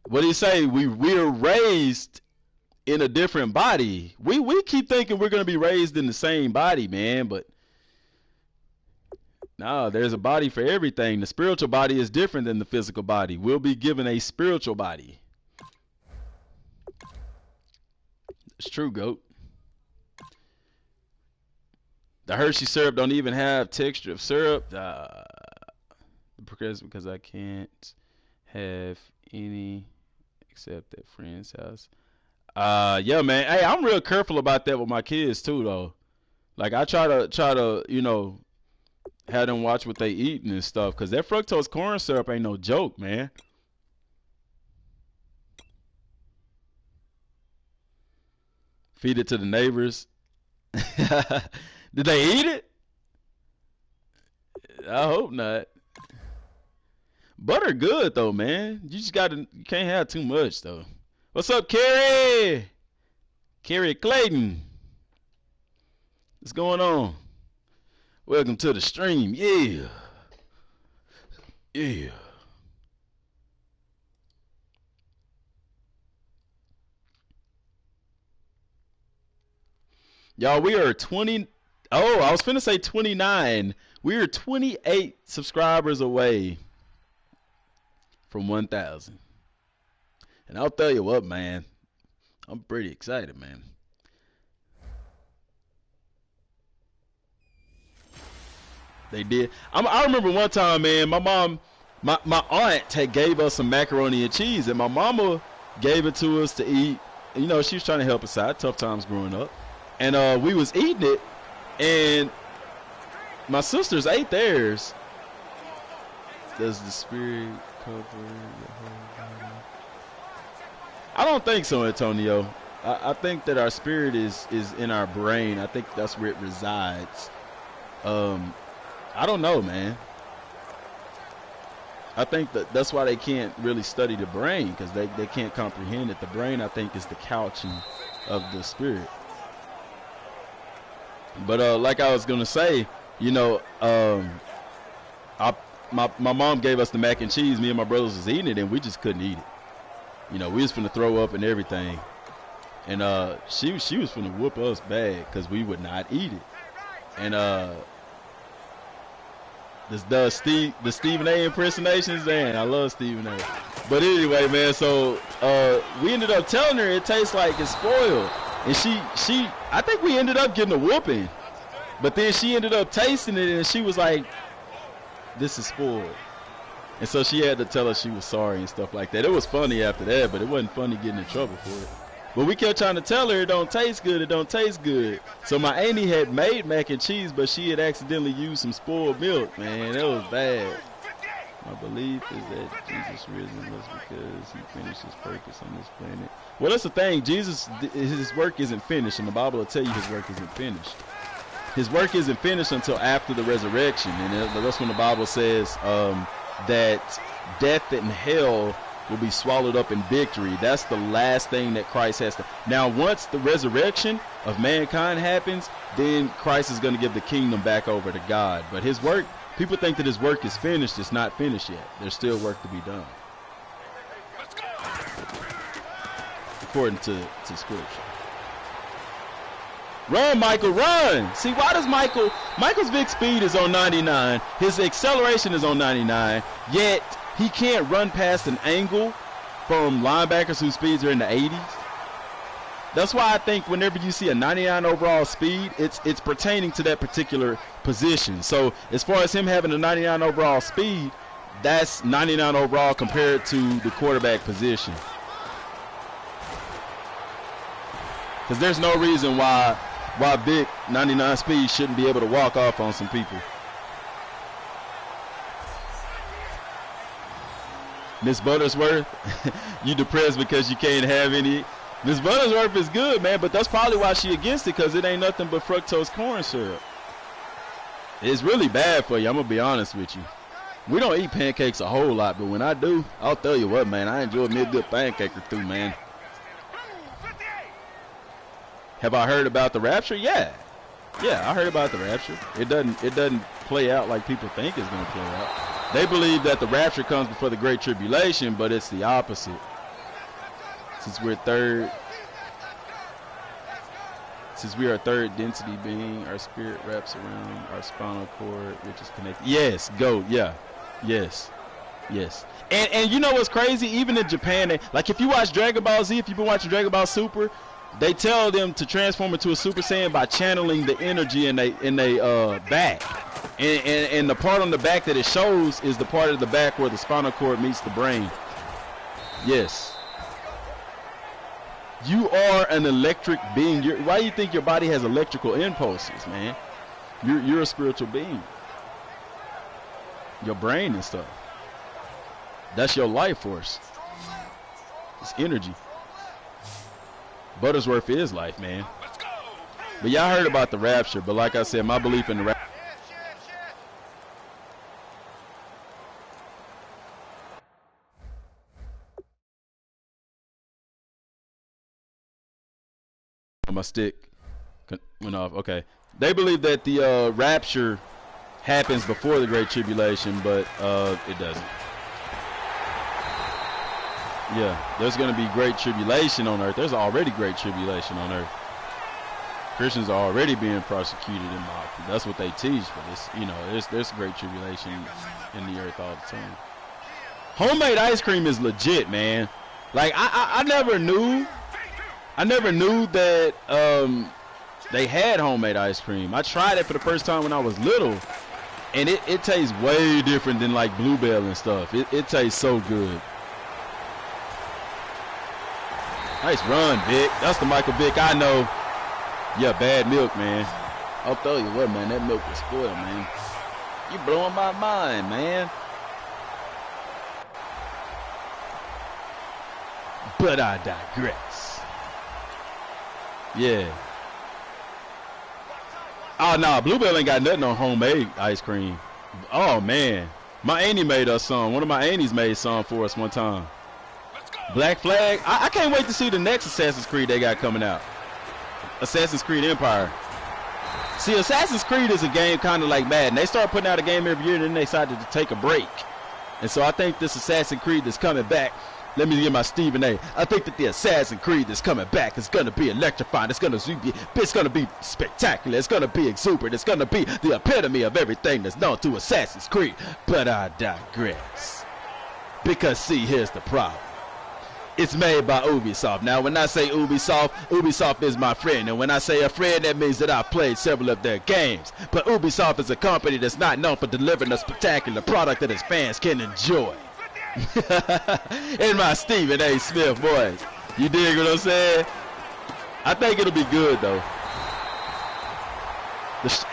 What do you say? We're raised in a different body. We keep thinking we're gonna be raised in the same body, man, but no, there's a body for everything. The spiritual body is different than the physical body. We'll be given a spiritual body. It's true, Goat. The Hershey syrup don't even have texture of syrup. Because I can't have any except at friend's house. Yeah, man. Hey, I'm real careful about that with my kids too, though. Like I try to, you know, have them watch what they eating and stuff, cause that fructose corn syrup ain't no joke, man. Feed it to the neighbors. Did they eat it? I hope not. Butter good though, man. You can't have too much though. What's up, Carrie? Carrie Clayton. What's going on? Welcome to the stream. Yeah. Yeah. Y'all, we are 20. Oh, I was finna say 29. We are 28 subscribers away from 1,000. And I'll tell you what, man. I'm pretty excited, man. They did. I remember one time, man, my aunt had gave us some macaroni and cheese, and my mama gave it to us to eat. You know, she was trying to help us out. Tough times growing up. And we was eating it, and my sisters ate theirs. Does the spirit cover your whole body? I don't think so, Antonio. I think that our spirit is in our brain. I think that's where it resides. I don't know, man. I think that's why they can't really study the brain, because they can't comprehend it. The brain, I think, is the couching of the spirit. But like I was gonna say, you know, my mom gave us the mac and cheese. Me and my brothers was eating it, and we just couldn't eat it. You know, we was finna throw up and everything. And she was finna whoop us bad because we would not eat it. And the Stephen A impersonations, man, I love Stephen A. But anyway, man, so we ended up telling her it tastes like it's spoiled. And she I think we ended up getting a whooping. But then she ended up tasting it, and she was like, this is spoiled. And so she had to tell us she was sorry and stuff like that. It was funny after that, but it wasn't funny getting in trouble for it. But we kept trying to tell her it don't taste good, it don't taste good. So my auntie had made mac and cheese, but she had accidentally used some spoiled milk, man. It was bad. My belief is that Jesus risen was because he finished his purpose on this planet. Well, that's the thing. Jesus, his work isn't finished, and the Bible will tell you his work isn't finished. His work isn't finished until after the resurrection, and that's when the Bible says that death and hell will be swallowed up in victory. That's the last thing that Christ has to. Now, once the resurrection of mankind happens, then Christ is going to give the kingdom back over to God. But his work, people think that his work is finished. It's not finished yet. There's still work to be done, according to Scripture. Run, Michael, run! See, why does Michael's big speed is on 99, his acceleration is on 99, yet he can't run past an angle from linebackers whose speeds are in the 80s? That's why I think whenever you see a 99 overall speed, it's pertaining to that particular position. So as far as him having a 99 overall speed, that's 99 overall compared to the quarterback position. Because there's no reason why Vic 99 speed shouldn't be able to walk off on some people. Miss Buttersworth, you depressed because you can't have any. Miss Buttersworth is good, man, but that's probably why she against it, because it ain't nothing but fructose corn syrup. It's really bad for you, I'm going to be honest with you. We don't eat pancakes a whole lot, but when I do, I'll tell you what, man, I enjoy me a good pancake or two, man. Have I heard about the rapture? Yeah, I heard about the rapture. It doesn't play out like people think it's going to play out. They believe that the rapture comes before the Great Tribulation, but it's the opposite. Since we are third density being, our spirit wraps around our spinal cord, which is connected. Yes, go, yeah, yes. And you know what's crazy? Even in Japan, like if you watch Dragon Ball Z, if you've been watching Dragon Ball Super, they tell them to transform into a Super Saiyan by channeling the energy in they back. And the part on the back that it shows is the part of the back where the spinal cord meets the brain. Yes. You are an electric being. Why do you think your body has electrical impulses, man? You're a spiritual being. Your brain and stuff. That's your life force. It's energy. Buttersworth is life, man. But y'all heard about the rapture. But like I said, my belief in the rapture. My stick went off. Okay. They believe that the rapture happens before the Great Tribulation, but it doesn't. Yeah, there's going to be great tribulation on earth. There's already great tribulation on earth. Christians are already being prosecuted and mocked. That's what they teach. But it's, you know, there's great tribulation in the earth all the time. Homemade ice cream is legit, man. Like I never knew that they had homemade ice cream. I tried it for the first time when I was little, and it tastes way different than like Bluebell and stuff. It tastes so good. Nice run, Vic. That's the Michael Vick I know. Yeah, bad milk, man. I'll tell you what, man, that milk was spoiled, man. You blowing my mind, man. But I digress. Yeah. Oh, no, Bluebell ain't got nothing on homemade ice cream. Oh, man. My auntie made us some. One of my aunties made some for us one time. Black Flag. I can't wait to see the next Assassin's Creed they got coming out. Assassin's Creed Empire. See, Assassin's Creed is a game kind of like Madden. They start putting out a game every year and then they decided to take a break. And so I think this Assassin's Creed that's coming back, let me get my Stephen A. I think that the Assassin's Creed that's coming back is going to be electrifying. It's going to be spectacular. It's going to be exuberant. It's going to be the epitome of everything that's known to Assassin's Creed. But I digress. Because, see, here's the problem. It's made by Ubisoft. Now, when I say Ubisoft, Ubisoft is my friend. And when I say a friend, that means that I've played several of their games. But Ubisoft is a company that's not known for delivering a spectacular product that its fans can enjoy. In my Stephen A. Smith voice. You dig what I'm saying? I think it'll be good, though.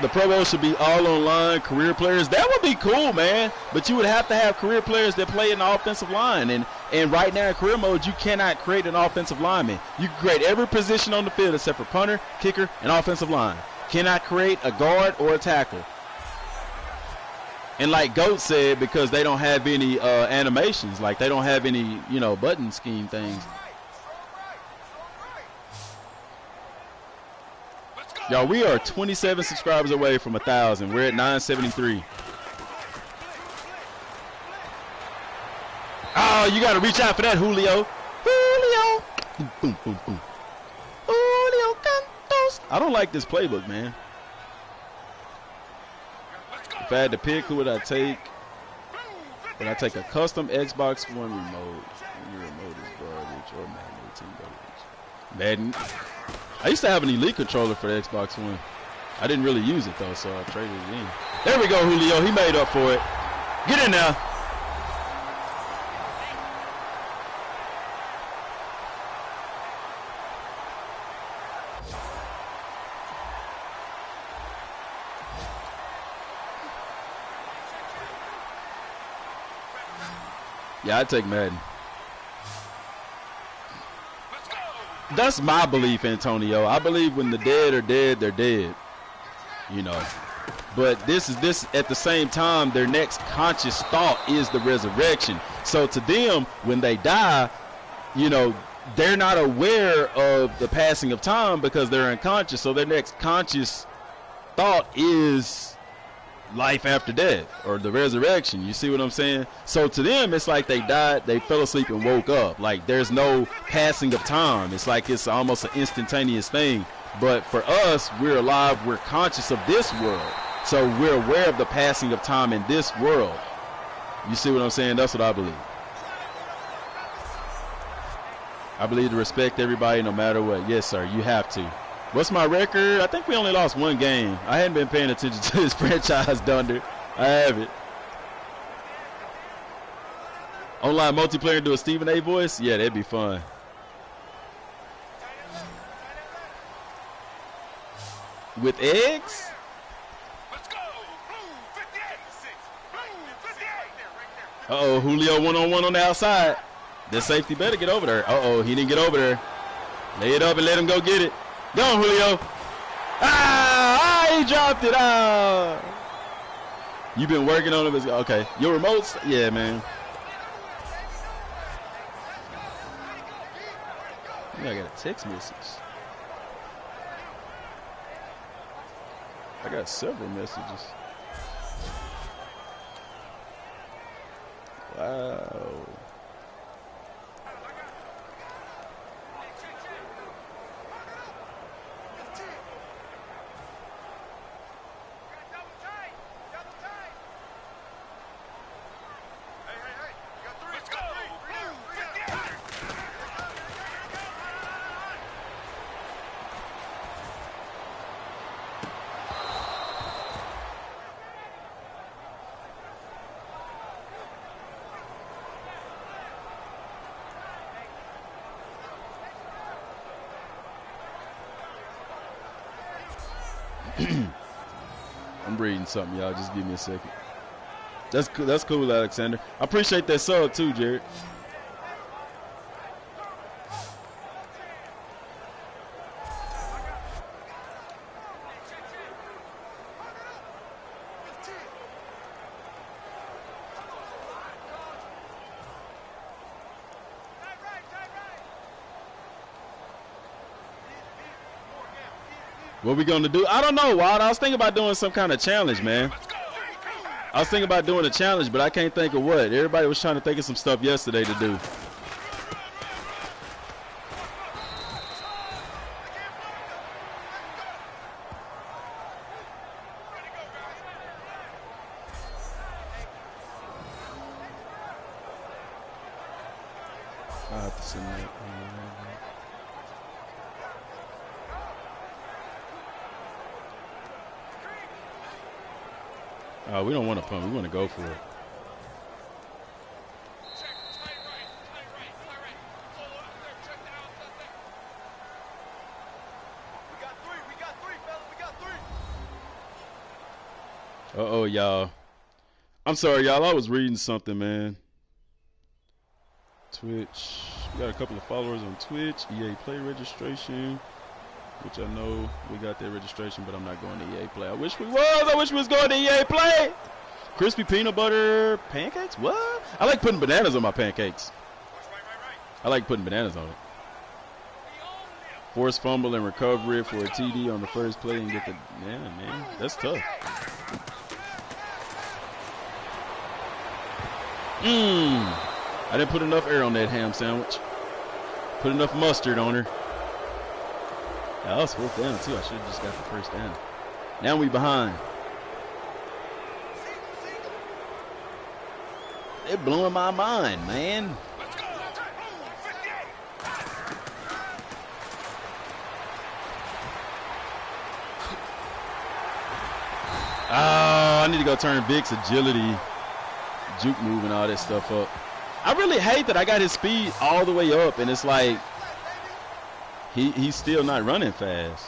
The Pro Bowl should be all online, career players. That would be cool, man. But you would have to have career players that play in the offensive line. And right now in career mode, you cannot create an offensive lineman. You can create every position on the field except for punter, kicker, and offensive line. Cannot create a guard or a tackle. And like Goat said, because they don't have any animations, like they don't have any, you know, button scheme things. Y'all, we are 27 subscribers away from 1,000. We're at 973. Oh, you got to reach out for that, Julio. Julio. Boom, boom, boom. Julio Cantos. I don't like this playbook, man. If I had to pick, who would I take? Would I take a custom Xbox One remote? Your remote is garbage, or Madden 18 garbage. Madden. I used to have an Elite controller for the Xbox One. I didn't really use it, though, so I traded it in. There we go, Julio. He made up for it. Get in there. Yeah, I'd take Madden. That's my belief, Antonio. I believe when the dead are dead, they're dead. You know. But this at the same time, their next conscious thought is the resurrection. So to them, when they die, you know, they're not aware of the passing of time because they're unconscious. So their next conscious thought is life after death or the resurrection. You see what I'm saying? So to them, it's like they died, they fell asleep and woke up. Like there's no passing of time. It's like it's almost an instantaneous thing. But for us, we're alive, we're conscious of this world. So we're aware of the passing of time in this world. You see what I'm saying? That's what I believe. I believe to respect everybody no matter what. Yes, sir, you have to. What's my record? I think we only lost one game. I hadn't been paying attention to this franchise, Dunder. I haven't. Online multiplayer, do a Stephen A. voice? Yeah, that'd be fun. With eggs? Uh-oh, Julio one-on-one on the outside. The safety better get over there. Uh-oh, he didn't get over there. Lay it up and let him go get it. Go on, Julio. He dropped it. You been working on it. Okay. Your remotes? Yeah, man. I got a text message. I got several messages. Wow. I'm reading something, y'all. Just give me a second. That's cool, Alexander. I appreciate that sub too, Jared. What we gonna do? I don't know, Wild. I was thinking about doing some kind of challenge, man. I was thinking about doing a challenge, but I can't think of what. Everybody was trying to think of some stuff yesterday to do. I'll have to send that. We don't want to punt. We want to go for it. Uh-oh, y'all. I'm sorry, y'all. I was reading something, man. Twitch. We got a couple of followers on Twitch. EA Play registration. Which I know we got their registration, but I'm not going to EA Play. I wish we was. I wish we was going to EA Play. Crispy peanut butter pancakes? What? I like putting bananas on my pancakes. I like putting bananas on it. Force fumble and recovery for a TD on the first play and get the... Man, that's tough. I didn't put enough air on that ham sandwich. Put enough mustard on her. Yeah, I was fourth down, too. I should have just got the first down. Now we behind. They're blowing my mind, man. Oh, I need to go turn Vic's agility, juke move, and all that stuff up. I really hate that I got his speed all the way up, and it's like he's still not running fast.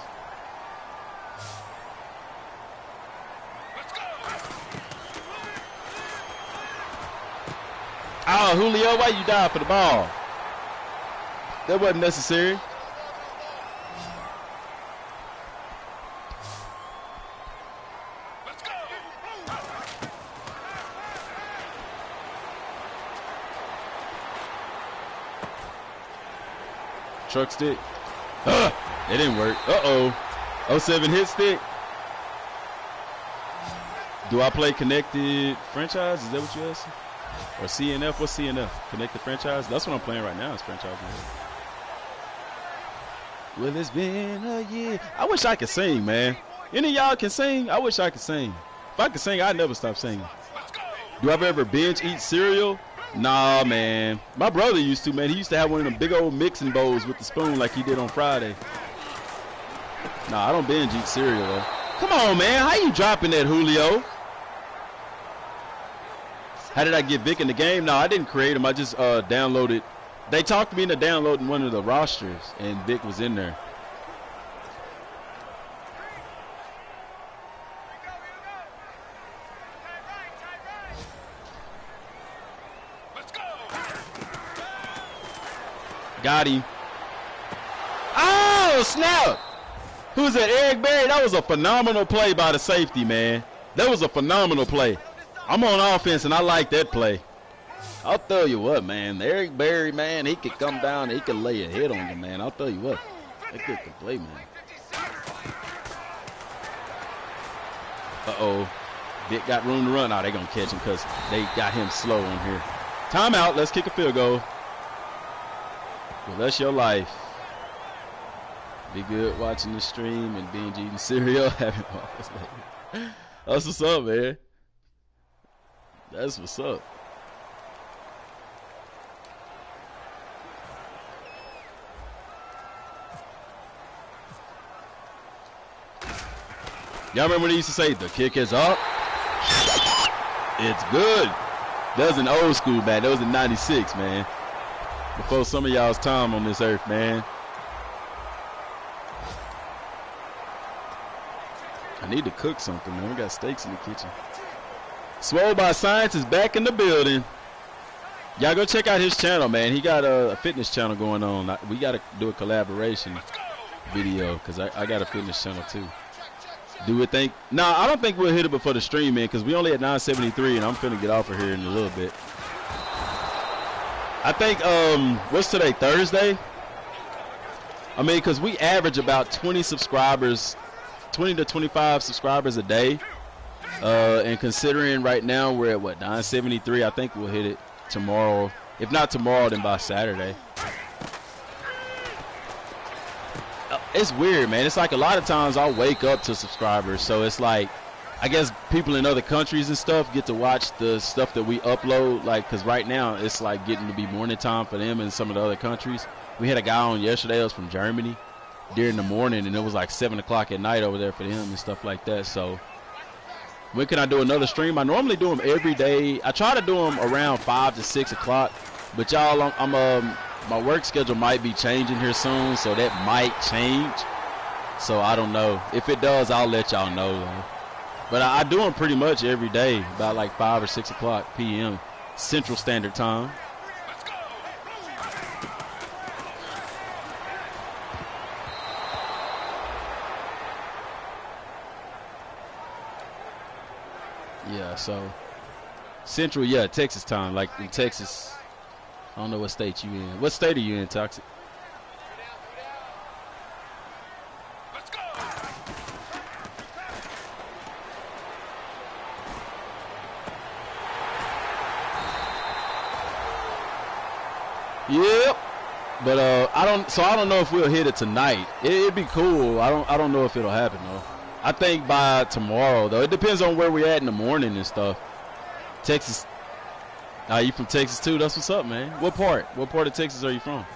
Oh, Julio, why you dive for the ball? That wasn't necessary. Truck stick. It didn't work. Uh-oh. 07 hit stick. Do I play connected franchise? Is that what you're asking? Or CNF? What's CNF? Connected franchise? That's what I'm playing right now is franchise. Well, it's been a year. I wish I could sing, man. Any of y'all can sing? I wish I could sing. If I could sing, I'd never stop singing. Do I ever binge eat cereal? Nah, man. My brother used to, man. He used to have one of them big old mixing bowls with the spoon like he did on Friday. Nah, I don't binge eat cereal, though. Come on, man. How you dropping that, Julio? How did I get Vic in the game? No, I didn't create him. I just downloaded. They talked me into downloading one of the rosters, and Vic was in there. Got him. Oh, snap. Who's that, Eric Berry? That was a phenomenal play by the safety, man. That was a phenomenal play. I'm on offense, and I like that play. I'll tell you what, man. Eric Berry, man, he could come down and he could lay a hit on you, man. I'll tell you what. That kid can play, man. Uh-oh. Vic got room to run. Oh, they're going to catch him because they got him slow on here. Timeout. Let's kick a field goal. Well, that's your life. Be good watching the stream and binge eating cereal. Having office later. That's what's up, man. That's what's up. Y'all remember when they used to say, the kick is up? It's good. That was an old school, man. That was in 96, man. Before some of y'all's time on this earth, man. I need to cook something, man. We got steaks in the kitchen. Swole by Science is back in the building. Y'all go check out his channel, man. He got a fitness channel going on. We got to do a collaboration video because I got a fitness channel, too. Do we think? Nah, I don't think we'll hit it before the stream, man, because we only at 973, and I'm finna get off of here in a little bit. I think, what's today, Thursday? I mean, because we average about 20 subscribers, 20 to 25 subscribers a day. And considering right now we're at, what, 973, I think we'll hit it tomorrow. If not tomorrow, then by Saturday. It's weird, man. It's like a lot of times I'll wake up to subscribers. So it's like, I guess people in other countries and stuff get to watch the stuff that we upload. Like, because right now it's like getting to be morning time for them in some of the other countries. We had a guy on yesterday. It was from Germany during the morning, and it was like 7 o'clock at night over there for him and stuff like that. So when can I do another stream? I normally do them every day. I try to do them around 5 to 6 o'clock. But y'all, my work schedule might be changing here soon, so that might change. So I don't know. If it does, I'll let y'all know, though. But I do them pretty much every day, about like 5 or 6 o'clock p.m. Central Standard Time. Yeah, so Central, yeah, Texas time. Like in Texas, I don't know what state you in. What state are you in, Toxic? Yep. But I don't know if we'll hit it tonight. It'd be cool. I don't know if it'll happen though. I think by tomorrow though. It depends on where we're at in the morning and stuff. Texas. You from Texas too? That's what's up, man. What part? What part of Texas are you from?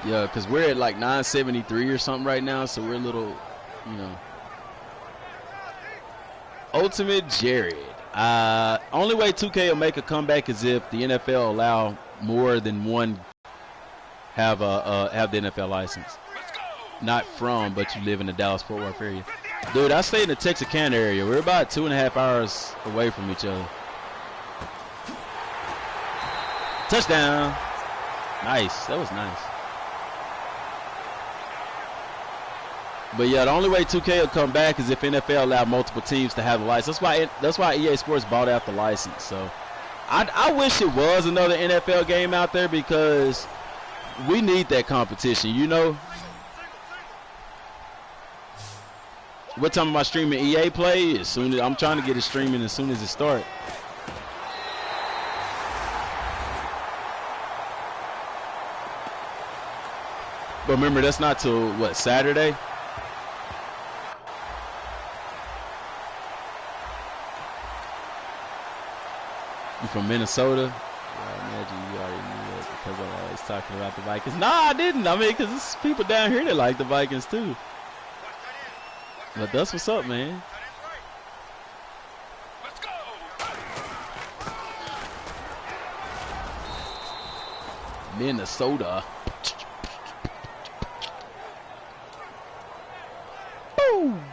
Yeah, because we're at like 973 or something right now, so we're a little, you know. Ultimate Jared. Only way 2K will make a comeback is if the NFL allow more than one have the NFL license. Not from, but you live in the Dallas-Fort Worth area. Dude, I stay in the Texarkana area. We're about 2.5 hours away from each other. Touchdown. Nice. That was nice. But yeah, the only way 2K will come back is if NFL allow multiple teams to have a license. That's why EA Sports bought out the license. So I wish it was another NFL game out there because we need that competition, you know. What time am I streaming EA Play? As soon as I'm trying to get it streaming as soon as it starts. But remember, that's not till what, Saturday? You from Minnesota? Yeah, I imagine you already knew that because I'm always talking about the Vikings. Nah, I didn't. I mean, because there's people down here that like the Vikings too. But that's what's up, man. Minnesota. Boom.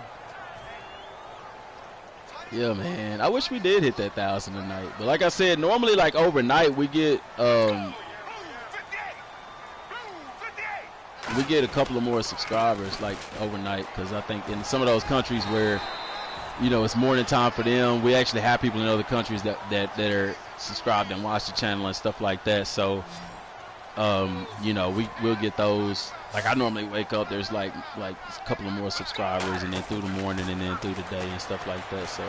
Yeah, man. I wish we did hit that 1,000 tonight. But like I said, normally like overnight we get a couple of more subscribers like overnight, because I think in some of those countries where it's morning time for them, we actually have people in other countries that are subscribed and watch the channel and stuff like that. So we'll get those. Like I normally wake up, there's like a couple of more subscribers, and then through the morning and then through the day and stuff like that. So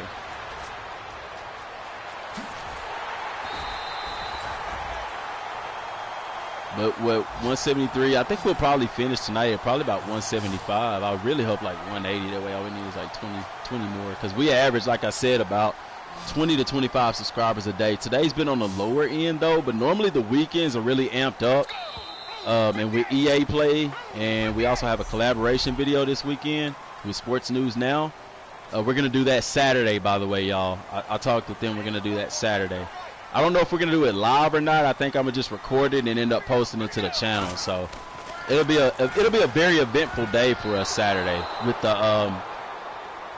but what 173, I think we'll probably finish tonight at probably about 175. I really hope like 180. That way all we need is like 20 more, because we average, like I said, about 20 to 25 subscribers a day. Today's been on the lower end though, but normally the weekends are really amped up. And with EA Play, and we also have a collaboration video this weekend with Sports News Now. We're gonna do that Saturday, by the way, y'all. I talked with them. We're gonna do that Saturday. I don't know if we're gonna do it live or not. I think I'm gonna just record it and end up posting it to the channel. So it'll be a very eventful day for us Saturday. With the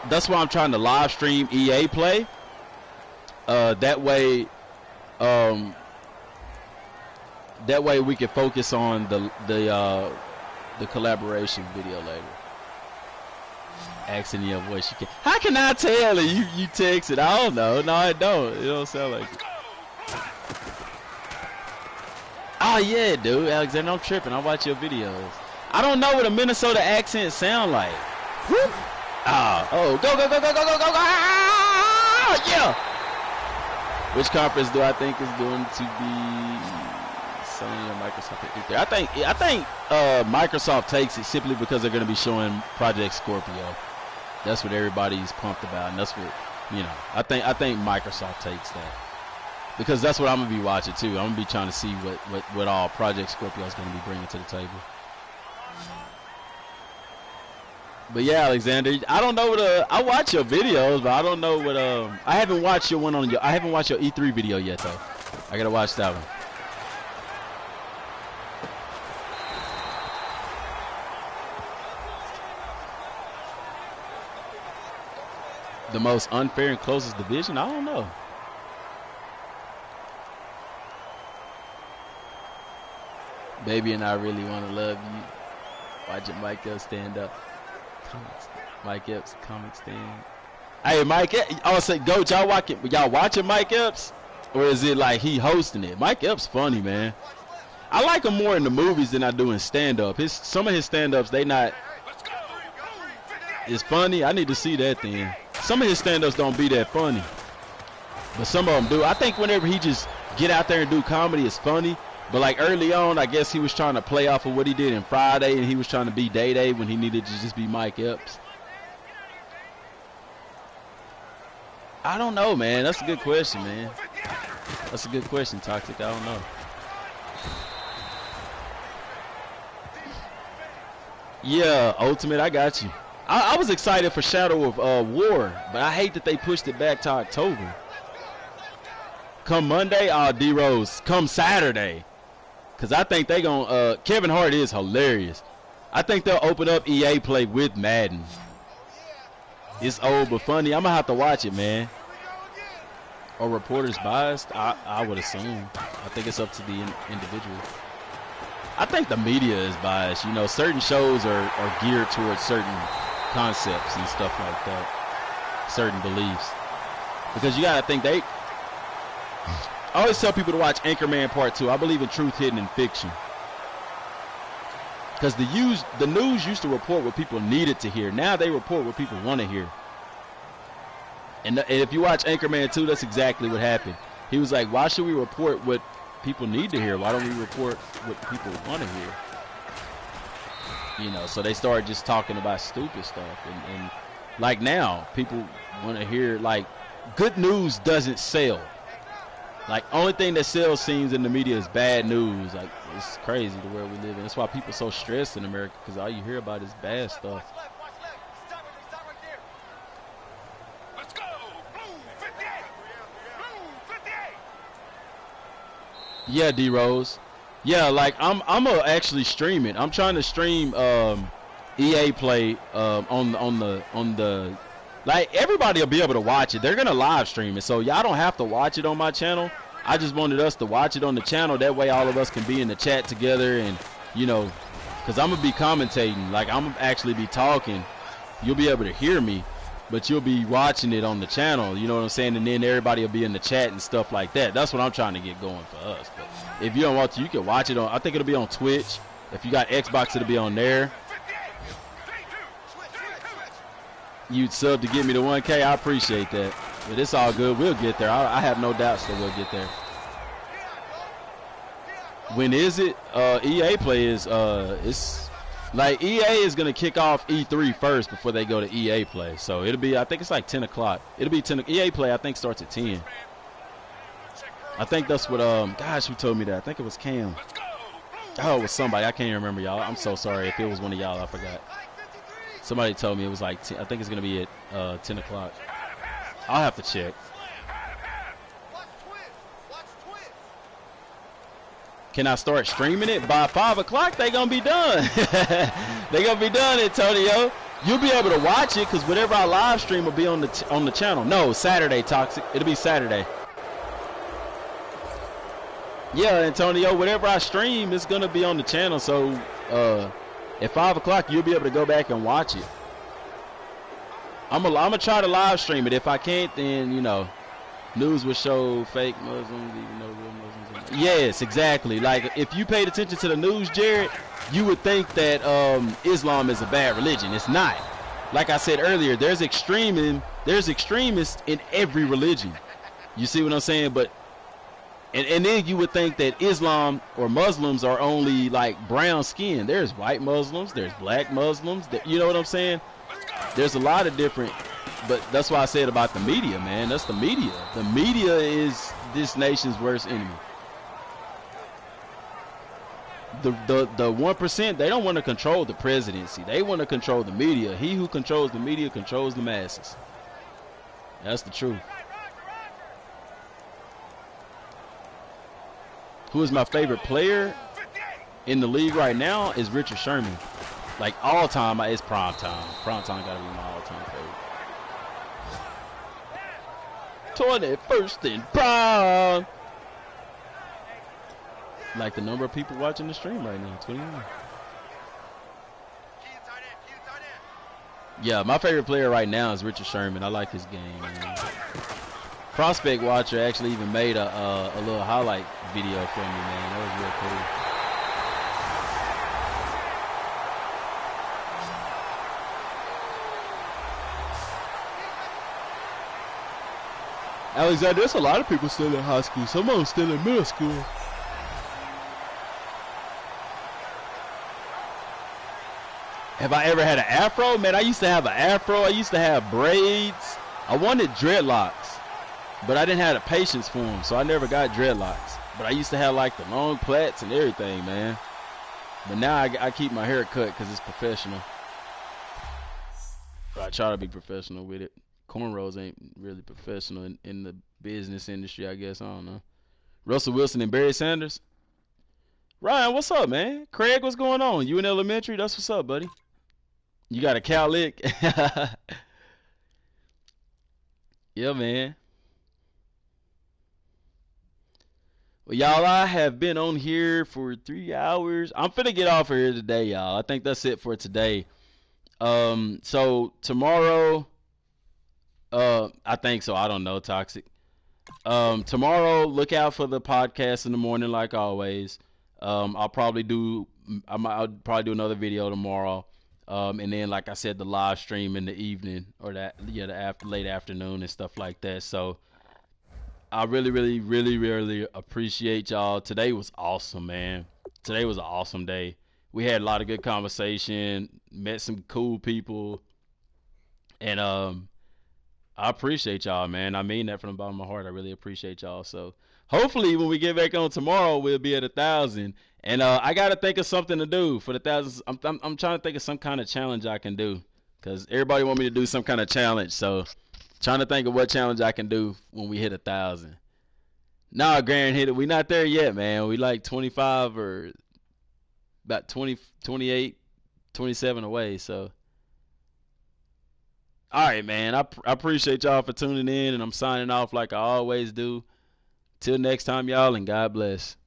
that's why I'm trying to live stream EA Play. That way we can focus on the collaboration video later. Accent in your voice. How can I tell that you texted? I don't know. No, I don't. It don't sound like it. Oh yeah, dude, Alexander, I'm tripping. I watch your videos. I don't know what a Minnesota accent sound like. Whoop. Oh, go, go, go, go, go, go, go, go. Ah, yeah. Which conference do I think is going to be Sony or Microsoft? I think Microsoft takes it simply because they're going to be showing Project Scorpio. That's what everybody's pumped about, and that's what I think Microsoft takes that. Because that's what I'm going to be watching too. I'm going to be trying to see what all Project Scorpio is going to be bringing to the table. But yeah, Alexander, I don't know what I watch your videos, but I don't know what I haven't watched your I haven't watched your E3 video yet though. I got to watch that one. The most unfair and closest division? I don't know. Baby and I really want to love you. Watching Mike Epps stand up. Mike Epps comic stand. Hey, Mike Epps. I would say, Goat, y'all watching Mike Epps? Or is it like he hosting it? Mike Epps funny, man. I like him more in the movies than I do in stand-up. Some of his stand-ups, they not. It's funny. I need to see that then. Some of his stand-ups don't be that funny. But some of them do. I think whenever he just get out there and do comedy, it's funny. But like early on, I guess he was trying to play off of what he did in Friday, and he was trying to be Day Day when he needed to just be Mike Epps. I don't know, man. That's a good question, man. That's a good question, Toxic. I don't know. Yeah, Ultimate, I got you. I was excited for Shadow of War, but I hate that they pushed it back to October. Come Monday, D-Rose. Come Saturday. Because I think they going to... Kevin Hart is hilarious. I think they'll open up EA Play with Madden. It's old but funny. I'm going to have to watch it, man. Or reporters biased? I would assume. I think it's up to the individual. I think the media is biased. Certain shows are geared towards certain concepts and stuff like that. Certain beliefs. Because you got to think they... I always tell people to watch Anchorman Part 2. I believe in truth hidden in fiction. Because the news used to report what people needed to hear. Now they report what people want to hear. And if you watch Anchorman 2, that's exactly what happened. He was like, why should we report what people need to hear? Why don't we report what people want to hear? So they started just talking about stupid stuff. And like now, people want to hear, like, good news doesn't sell. Like, only thing that sells scenes in the media is bad news. Like, it's crazy the world we live in. That's why people are so stressed in America, because all you hear about is bad stuff. Let's go! Blue 58! Blue 58! Yeah, D-Rose. Yeah, like, I'm gonna actually stream it. I'm trying to stream EA Play on the Like, everybody will be able to watch it. They're going to live stream it. So, y'all don't have to watch it on my channel. I just wanted us to watch it on the channel. That way, all of us can be in the chat together and, you know, because I'm going to be commentating. Like, I'm going to actually be talking. You'll be able to hear me, but you'll be watching it on the channel. You know what I'm saying? And then everybody will be in the chat and stuff like that. That's what I'm trying to get going for us. But if you don't want to, you can watch it on, I think it'll be on Twitch. If you got Xbox, it'll be on there. You'd sub to get me to 1K. I appreciate that. But it's all good. We'll get there. I have no doubts that we'll get there. When is it? EA Play is it's like EA is gonna kick off E3 first before they go to EA Play. So it'll be, I think it's like 10 o'clock. It'll be 10. EA Play I think starts at 10. I think that's what gosh, who told me that? I think it was Cam. Oh, it was somebody. I can't even remember, y'all. I'm so sorry if it was one of y'all. I forgot. Somebody told me it was like 10, I think it's gonna be at 10 o'clock. I'll have to check. Can I start streaming it by 5 o'clock? They gonna be done. They gonna be done, Antonio. You'll be able to watch it because whatever I live stream will be on the channel. No, Saturday, Toxic. It'll be Saturday. Yeah, Antonio. Whatever I stream is gonna be on the channel. So at 5 o'clock, you'll be able to go back and watch it. I'm gonna try to live stream it. If I can't, then you know, news will show fake Muslims, even though real Muslims. Yes, exactly. Like if you paid attention to the news, Jared, you would think that Islam is a bad religion. It's not. Like I said earlier, there's extremists in every religion. You see what I'm saying? But and then you would think that Islam or Muslims are only like brown skin. There's white Muslims, there's black Muslims. You know what I'm saying? There's a lot of different, but that's why I said about the media, man. That's the media. The media is this nation's worst enemy. The 1%, they don't want to control the presidency. They want to control the media. He who controls the media controls the masses. That's the truth. Who is my favorite player in the league right now is Richard Sherman. Like all time, it's prime time. Prime time gotta be my all-time favorite. 21st in prime. Like the number of people watching the stream right now, 21. Yeah, my favorite player right now is Richard Sherman. I like his game, man. Prospect Watcher actually even made a little highlight video for me, man. That was real cool. Alexander, there's a lot of people still in high school. Some of them still in middle school. Have I ever had an afro? Man, I used to have an afro. I used to have braids. I wanted dreadlocks, but I didn't have the patience for them, so I never got dreadlocks. But I used to have like the long plaits and everything, man. But now I keep my hair cut because it's professional. But I try to be professional with it. Cornrows ain't really professional in the business industry, I guess. I don't know. Russell Wilson and Barry Sanders. Ryan, what's up, man? Craig, what's going on? You in elementary? That's what's up, buddy. You got a cow lick? Yeah, man. Well, y'all, I have been on here for 3 hours. I'm finna get off of here today, y'all. I think that's it for today. So tomorrow, I think so. I don't know, Toxic. Tomorrow, look out for the podcast in the morning, like always. I'll probably do another video tomorrow. And then, like I said, the live stream in the evening or the late afternoon and stuff like that. So I really appreciate y'all. Today was awesome, man. Today was an awesome day. We had a lot of good conversation, met some cool people, and I appreciate y'all, man. I mean that from the bottom of my heart. I really appreciate y'all. So hopefully when we get back on tomorrow, we'll be at 1,000. And I gotta think of something to do for the 1,000. I'm trying to think of some kind of challenge I can do, cause everybody want me to do some kind of challenge. So trying to think of what challenge I can do when we hit 1,000. Nah, Grand hit it. We not there yet, man. We like 25 or about 20, 28, 27 away. So All right, man. I appreciate y'all for tuning in, and I'm signing off like I always do. Till next time, y'all, and God bless.